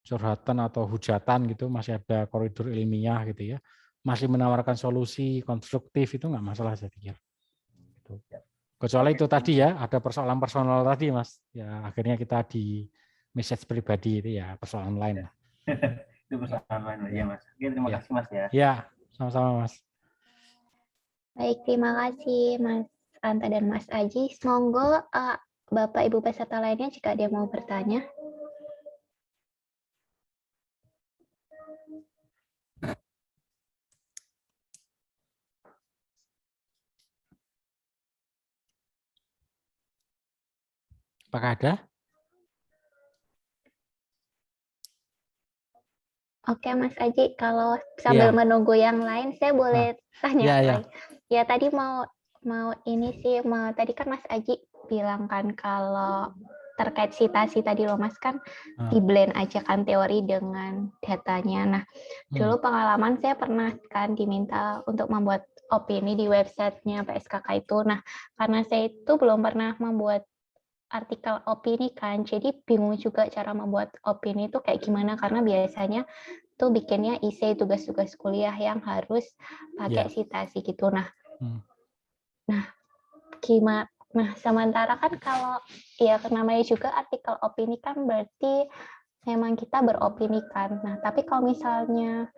curhatan atau hujatan gitu, masih ada koridor ilmiah gitu ya, masih menawarkan solusi konstruktif, itu nggak masalah saya pikir. Gitu. Kecuali itu tadi ya, ada persoalan personal tadi Mas, ya akhirnya kita di message pribadi itu ya persoalan lain lah. Itu persoalan lain ya Mas. Oke, terima kasih Mas ya. Ya, sama-sama Mas. Baik, terima kasih Mas Anta dan Mas Aji. Semoga Bapak Ibu peserta lainnya jika dia mau bertanya. Apakah ada? Oke, Mas Aji, kalau sambil menunggu yang lain, saya boleh tanya lagi. Ya, tadi mau ini sih, tadi kan Mas Aji bilang kan kalau terkait citasi tadi loh Mas, kan di-blend aja kan teori dengan datanya. Nah, dulu pengalaman saya pernah kan diminta untuk membuat opini di websitenya PSKK itu. Nah, karena saya itu belum pernah membuat artikel opini kan, jadi bingung juga cara membuat opini itu kayak gimana, karena biasanya tuh bikinnya isi tugas-tugas kuliah yang harus pakai citasi gitu. Nah, gimana? Nah, sementara kan kalau ya namanya juga artikel opini kan berarti memang kita beropini kan. Nah, tapi kalau misalnya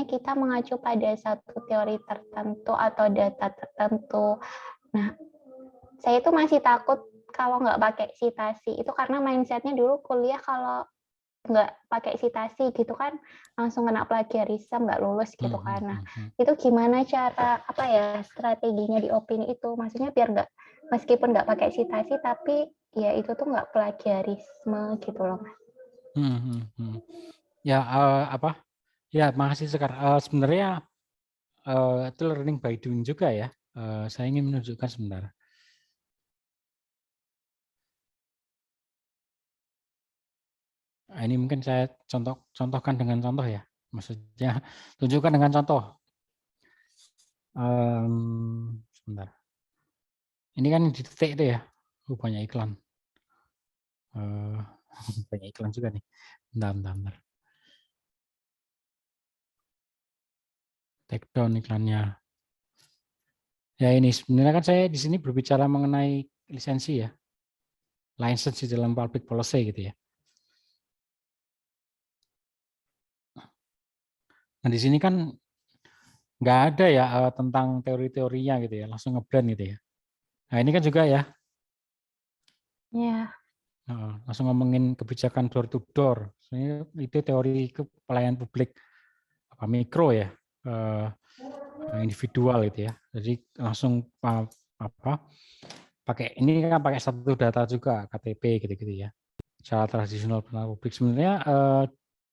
kita mengacu pada satu teori tertentu atau data tertentu, nah saya itu masih takut kalau nggak pakai citasi itu, karena mindsetnya dulu kuliah kalau nggak pakai citasi gitu kan langsung kena plagiarisme, nggak lulus gitu kan. Nah, itu gimana cara strateginya di opini itu, maksudnya biar nggak, meskipun nggak pakai citasi tapi ya itu tuh nggak plagiarisme gitu loh Mas. Ya ya makasih Sekar. Sebenarnya itu learning by doing juga ya. Saya ingin menunjukkan sebentar. Ini mungkin saya contohkan dengan contoh ya, maksudnya tunjukkan dengan contoh. Sebentar. Ini kan di titik itu ya, banyak iklan. Banyak iklan juga nih. Bentar. Take down iklannya. Ya ini sebenarnya kan saya di sini berbicara mengenai lisensi ya, license di dalam public policy gitu ya. Nah di sini kan nggak ada ya tentang teori-teorinya gitu ya, langsung ngeblend gitu ya. Nah ini kan juga ya, Ya, langsung ngomongin kebijakan door to door. Itu teori pelayanan publik apa mikro ya, individual gitu ya. Jadi langsung apa pakai ini kan pakai satu data juga KTP gitu-gitu ya. Cara tradisional pelayanan publik sebenarnya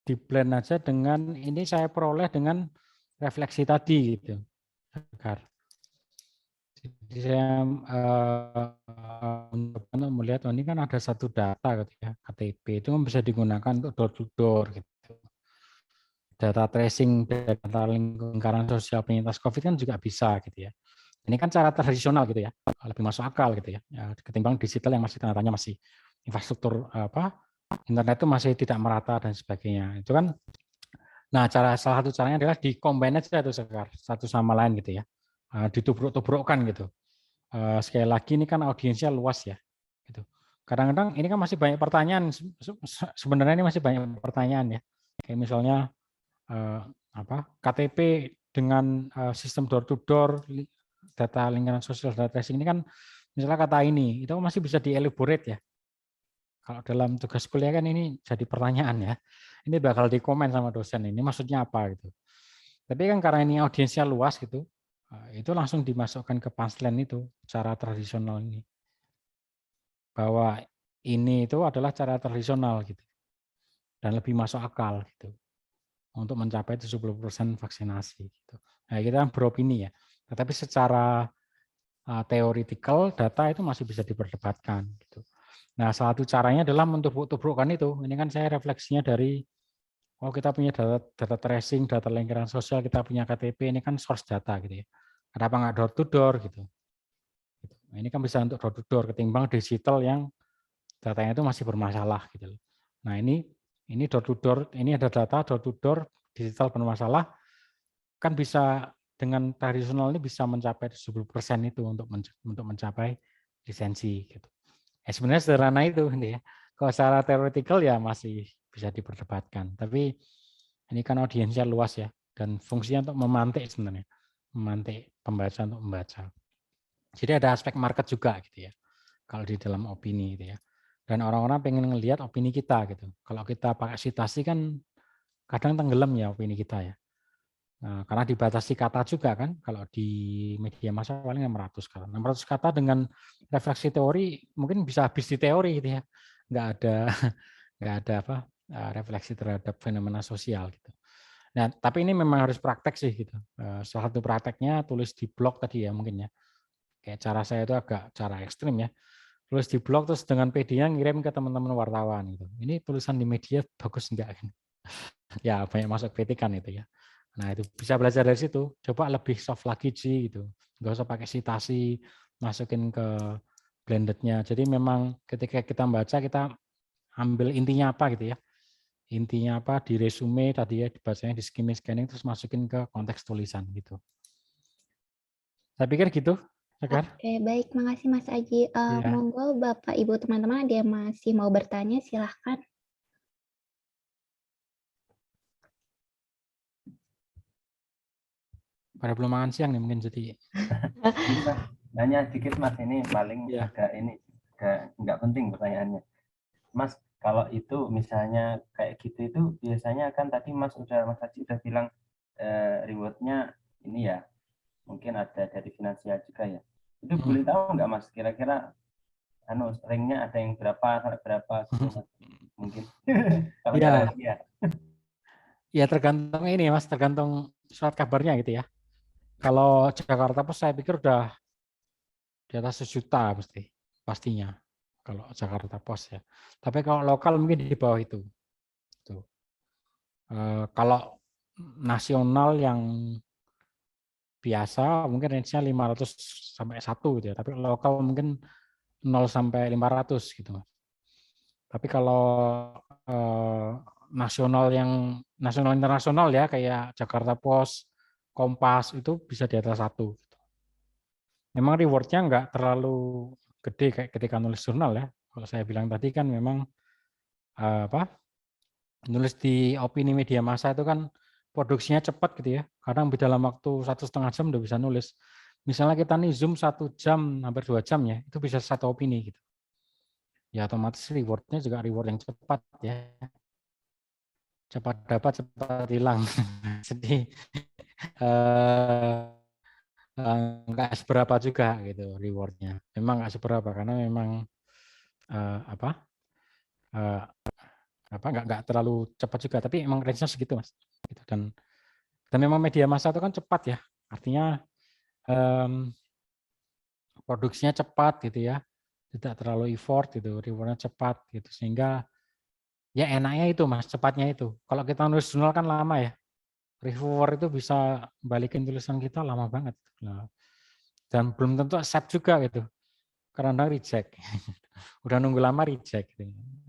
di blend aja dengan ini saya peroleh dengan refleksi tadi gitu. Agar jadi saya melihat ini kan ada satu data gitu ya, KTP itu kan bisa digunakan untuk door to door gitu. Data tracing, data lingkaran sosial penyintas COVID kan juga bisa gitu ya. Ini kan cara tradisional gitu ya, lebih masuk akal gitu ya, ketimbang digital yang masih tanda-tanya masih infrastruktur internet itu masih tidak merata dan sebagainya. Itu kan, nah salah satu caranya adalah di-combine aja itu Sekar, satu sama lain gitu ya, ditubruk-tubrukkan gitu. Sekali lagi ini kan audiensnya luas ya, gitu. Kadang-kadang ini kan masih banyak pertanyaan, sebenarnya ini masih banyak pertanyaan ya, kayak misalnya KTP dengan sistem door to door, data lingkaran sosial, data tracing ini kan misalnya kata ini, itu masih bisa dielaborate ya. Kalau dalam tugas kuliah kan ini jadi pertanyaan ya. Ini bakal dikomen sama dosen, ini maksudnya apa gitu. Tapi kan karena ini audiensnya luas gitu, itu langsung dimasukkan ke punchline itu, cara tradisional ini. Bahwa ini itu adalah cara tradisional gitu. Dan lebih masuk akal gitu. Untuk mencapai 70% vaksinasi gitu. Nah, kita kan beropini ya. Tetapi secara theoretical data itu masih bisa diperdebatkan gitu. Nah, salah satu caranya adalah mentubruk-tubrukkan itu. Ini kan saya refleksinya dari kita punya data tracing, data lingkaran sosial, kita punya KTP, ini kan source data gitu ya. Kenapa nggak door to door gitu. Nah, ini kan bisa untuk door to door ketimbang digital yang datanya itu masih bermasalah gitu. Nah, ini door to door, ini ada data door to door digital bermasalah, kan bisa dengan tradisional ini bisa mencapai 70% itu untuk mencapai lisensi gitu. Sebenarnya sederhana itu ini ya. Kalau secara teoretikal ya masih bisa diperdebatkan, tapi ini kan audiensnya luas ya dan fungsinya untuk memantik sebenarnya, memantik pembaca untuk membaca. Jadi ada aspek market juga gitu ya. Kalau di dalam opini gitu ya. Dan orang-orang pengen ngelihat opini kita gitu. Kalau kita pakai citasi kan kadang tenggelam ya opini kita ya. Nah, karena dibatasi kata juga kan, kalau di media massa paling 600 kata. 600 kata dengan refleksi teori mungkin bisa habis di teori gitu ya. Nggak ada refleksi terhadap fenomena sosial gitu. Nah, tapi ini memang harus praktek sih gitu. Salah satu prakteknya tulis di blog tadi ya mungkin ya. Kayak cara saya itu agak cara ekstrim ya. Tulis di blog terus dengan PD-nya ngirim ke teman-teman wartawan gitu. Ini tulisan di media bagus enggak kan? Ya banyak masuk kritikan itu ya. Nah itu bisa belajar dari situ. Coba lebih soft lagi sih gitu. Nggak usah pakai citasi, masukin ke blendednya. Jadi memang ketika kita membaca kita ambil intinya apa gitu ya. Intinya apa di resume tadi ya dibacanya di skimming scanning terus masukin ke konteks tulisan gitu. Saya pikir gitu, Sekar. Oke, baik. Makasih Mas Aji. Iya. Monggo Bapak, Ibu, teman-teman ada yang masih mau bertanya, silahkan. Pada belum makan siang nih mungkin jadi. Bisa nanya dikit Mas, ini paling agak ini nggak penting pertanyaannya. Mas, kalau itu misalnya kayak gitu itu biasanya kan tadi Mas Haji udah bilang rewardnya ini ya mungkin ada dari finansial juga ya. Itu boleh tahu nggak Mas kira-kira ranknya ada yang berapa sampai berapa gitu Mas? Mungkin kalau ya. Ya tergantung ini Mas, tergantung surat kabarnya gitu ya. Kalau Jakarta Post saya pikir udah di atas 1 juta pastinya kalau Jakarta Post ya. Tapi kalau lokal mungkin di bawah itu. Tuh. Kalau nasional yang biasa mungkin range-nya 500 sampai 1 gitu ya. Tapi lokal mungkin 0 sampai 500 gitu. Tapi kalau nasional internasional ya kayak Jakarta Post, Kompas itu bisa di atas 1. Memang rewardnya nggak terlalu gede kayak ketika nulis jurnal ya. Kalau saya bilang tadi kan memang nulis di opini media massa itu kan produksinya cepat gitu ya. Kadang dalam waktu 1,5 jam udah bisa nulis. Misalnya kita nih Zoom 1 jam, hampir 2 jam ya, itu bisa 1 opini gitu. Ya otomatis reward-nya juga reward yang cepat ya. Cepat dapat, cepat hilang. Jadi nggak seberapa juga gitu reward-nya. Memang nggak seberapa karena memang nggak terlalu cepat juga, tapi emang range-nya segitu Mas. Gitu. Dan memang media massa itu kan cepat ya, artinya produksinya cepat gitu ya, tidak terlalu effort gitu, reward-nya cepat gitu, sehingga ya enaknya itu Mas, cepatnya itu. Kalau kita nulis jurnal kan lama ya, reviewer itu bisa balikin tulisan kita lama banget. Dan belum tentu accept juga gitu, karena reject. Udah nunggu lama reject.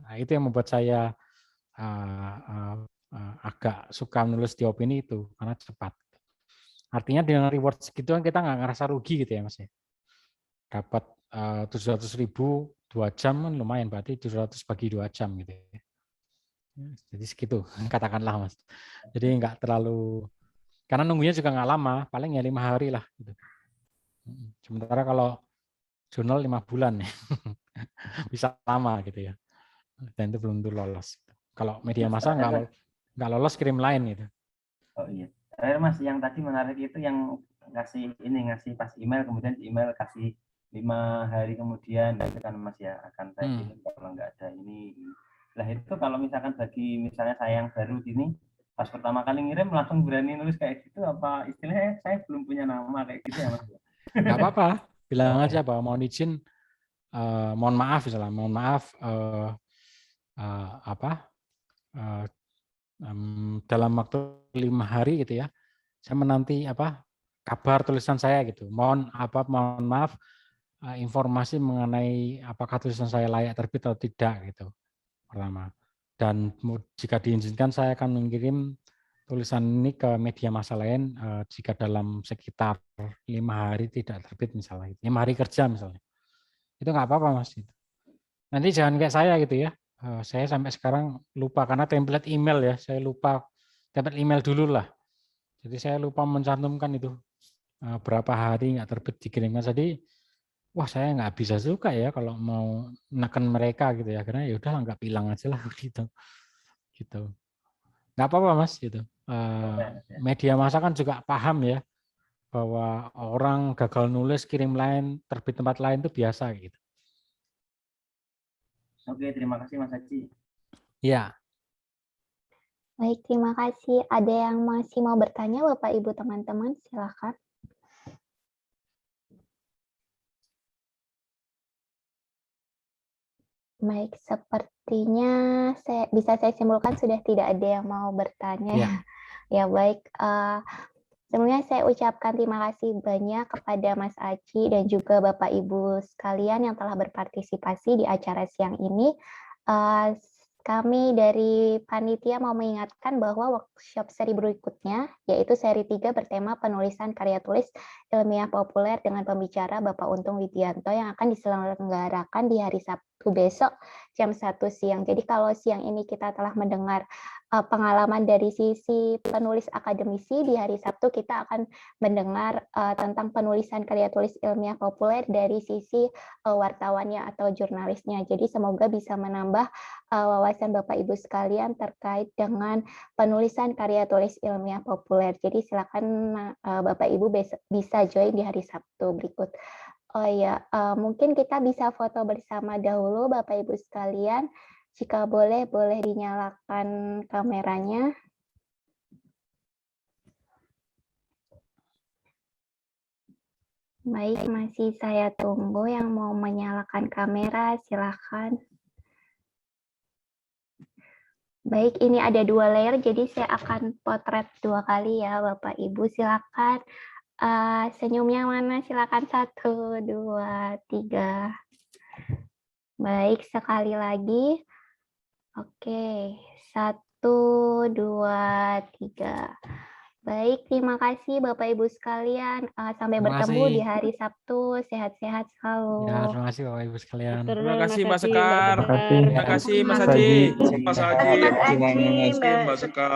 Nah, itu yang membuat saya agak suka menulis di opini itu karena cepat. Artinya dengan reward segitu kan kita nggak ngerasa rugi gitu ya Mas ya. Dapat 700.000 2 jam kan lumayan, berarti 700 bagi 2 jam gitu ya. Jadi segitu katakanlah Mas. Jadi nggak terlalu, karena nunggunya juga nggak lama, paling ya 5 hari lah gitu. Sementara kalau jurnal 5 bulan ya. Bisa lama gitu ya. Dan itu belum tentu lolos. Kalau media massa nggak lolos kirim lain gitu. Oh iya. Mas, yang tadi menarik itu yang ngasih pas email, kemudian di email kasih 5 hari kemudian, itu kan Mas ya akan saya kirim kalau nggak ada ini. Lah itu kalau misalkan bagi misalnya saya yang baru gini, pas pertama kali ngirim langsung berani nulis kayak gitu, apa istilahnya saya belum punya nama kayak gitu ya Mas? Nggak apa-apa, bilang aja bahwa mohon izin, mohon maaf misalnya, mohon maaf dalam waktu 5 hari gitu ya, saya menanti kabar tulisan saya gitu. Mohon maaf informasi mengenai apakah tulisan saya layak terbit atau tidak gitu. Pertama. Dan jika diizinkan saya akan mengirim tulisan ini ke media massa lain jika dalam sekitar 5 hari tidak terbit misalnya, 5 hari kerja misalnya. Itu nggak apa-apa Mas. Nanti jangan kayak saya gitu ya. Saya sampai sekarang lupa karena template email ya, saya lupa template email dulu lah. Jadi saya lupa mencantumkan itu berapa hari nggak terbit dikirimkan. Jadi wah saya nggak bisa juga ya kalau mau neken mereka gitu ya, karena ya udah nggak bilang aja lah gitu. Nggak apa-apa Mas gitu. Media massa kan juga paham ya bahwa orang gagal nulis kirim lain terbit tempat lain itu biasa gitu. Oke, terima kasih Mas Haji. Ya. Baik, terima kasih. Ada yang masih mau bertanya Bapak Ibu teman-teman? Silakan. Baik, sepertinya bisa saya simpulkan sudah tidak ada yang mau bertanya ya. Ya baik, sebelumnya saya ucapkan terima kasih banyak kepada Mas Aci dan juga Bapak Ibu sekalian yang telah berpartisipasi di acara siang ini. Kami dari panitia mau mengingatkan bahwa workshop seri berikutnya, yaitu seri 3 bertema penulisan karya tulis ilmiah populer dengan pembicara Bapak Untung Widianto yang akan diselenggarakan di hari Sabtu besok jam 1 siang. Jadi kalau siang ini kita telah mendengar pengalaman dari sisi penulis akademisi, di hari Sabtu kita akan mendengar tentang penulisan karya tulis ilmiah populer dari sisi wartawannya atau jurnalisnya. Jadi semoga bisa menambah wawasan Bapak Ibu sekalian terkait dengan penulisan karya tulis ilmiah populer. Jadi silakan Bapak Ibu bisa join di hari Sabtu berikut. Oh ya, mungkin kita bisa foto bersama dahulu Bapak Ibu sekalian. Jika boleh dinyalakan kameranya. Baik, masih saya tunggu yang mau menyalakan kamera, silakan. Baik, ini ada 2 layer, jadi saya akan potret 2 kali ya Bapak Ibu, silakan. Senyumnya mana? Silakan 1, 2, 3. Baik, sekali lagi. Oke, 1, 2, 3. Baik, terima kasih Bapak Ibu sekalian. Sampai bertemu di hari Sabtu. Sehat-sehat selalu. Ya, terima kasih Bapak Ibu sekalian. Terima kasih Mas Haji, Sekar. Mbak Sekar. Terima kasih Mas Haji. Mas Haji. Terima kasih, Mas Sekar.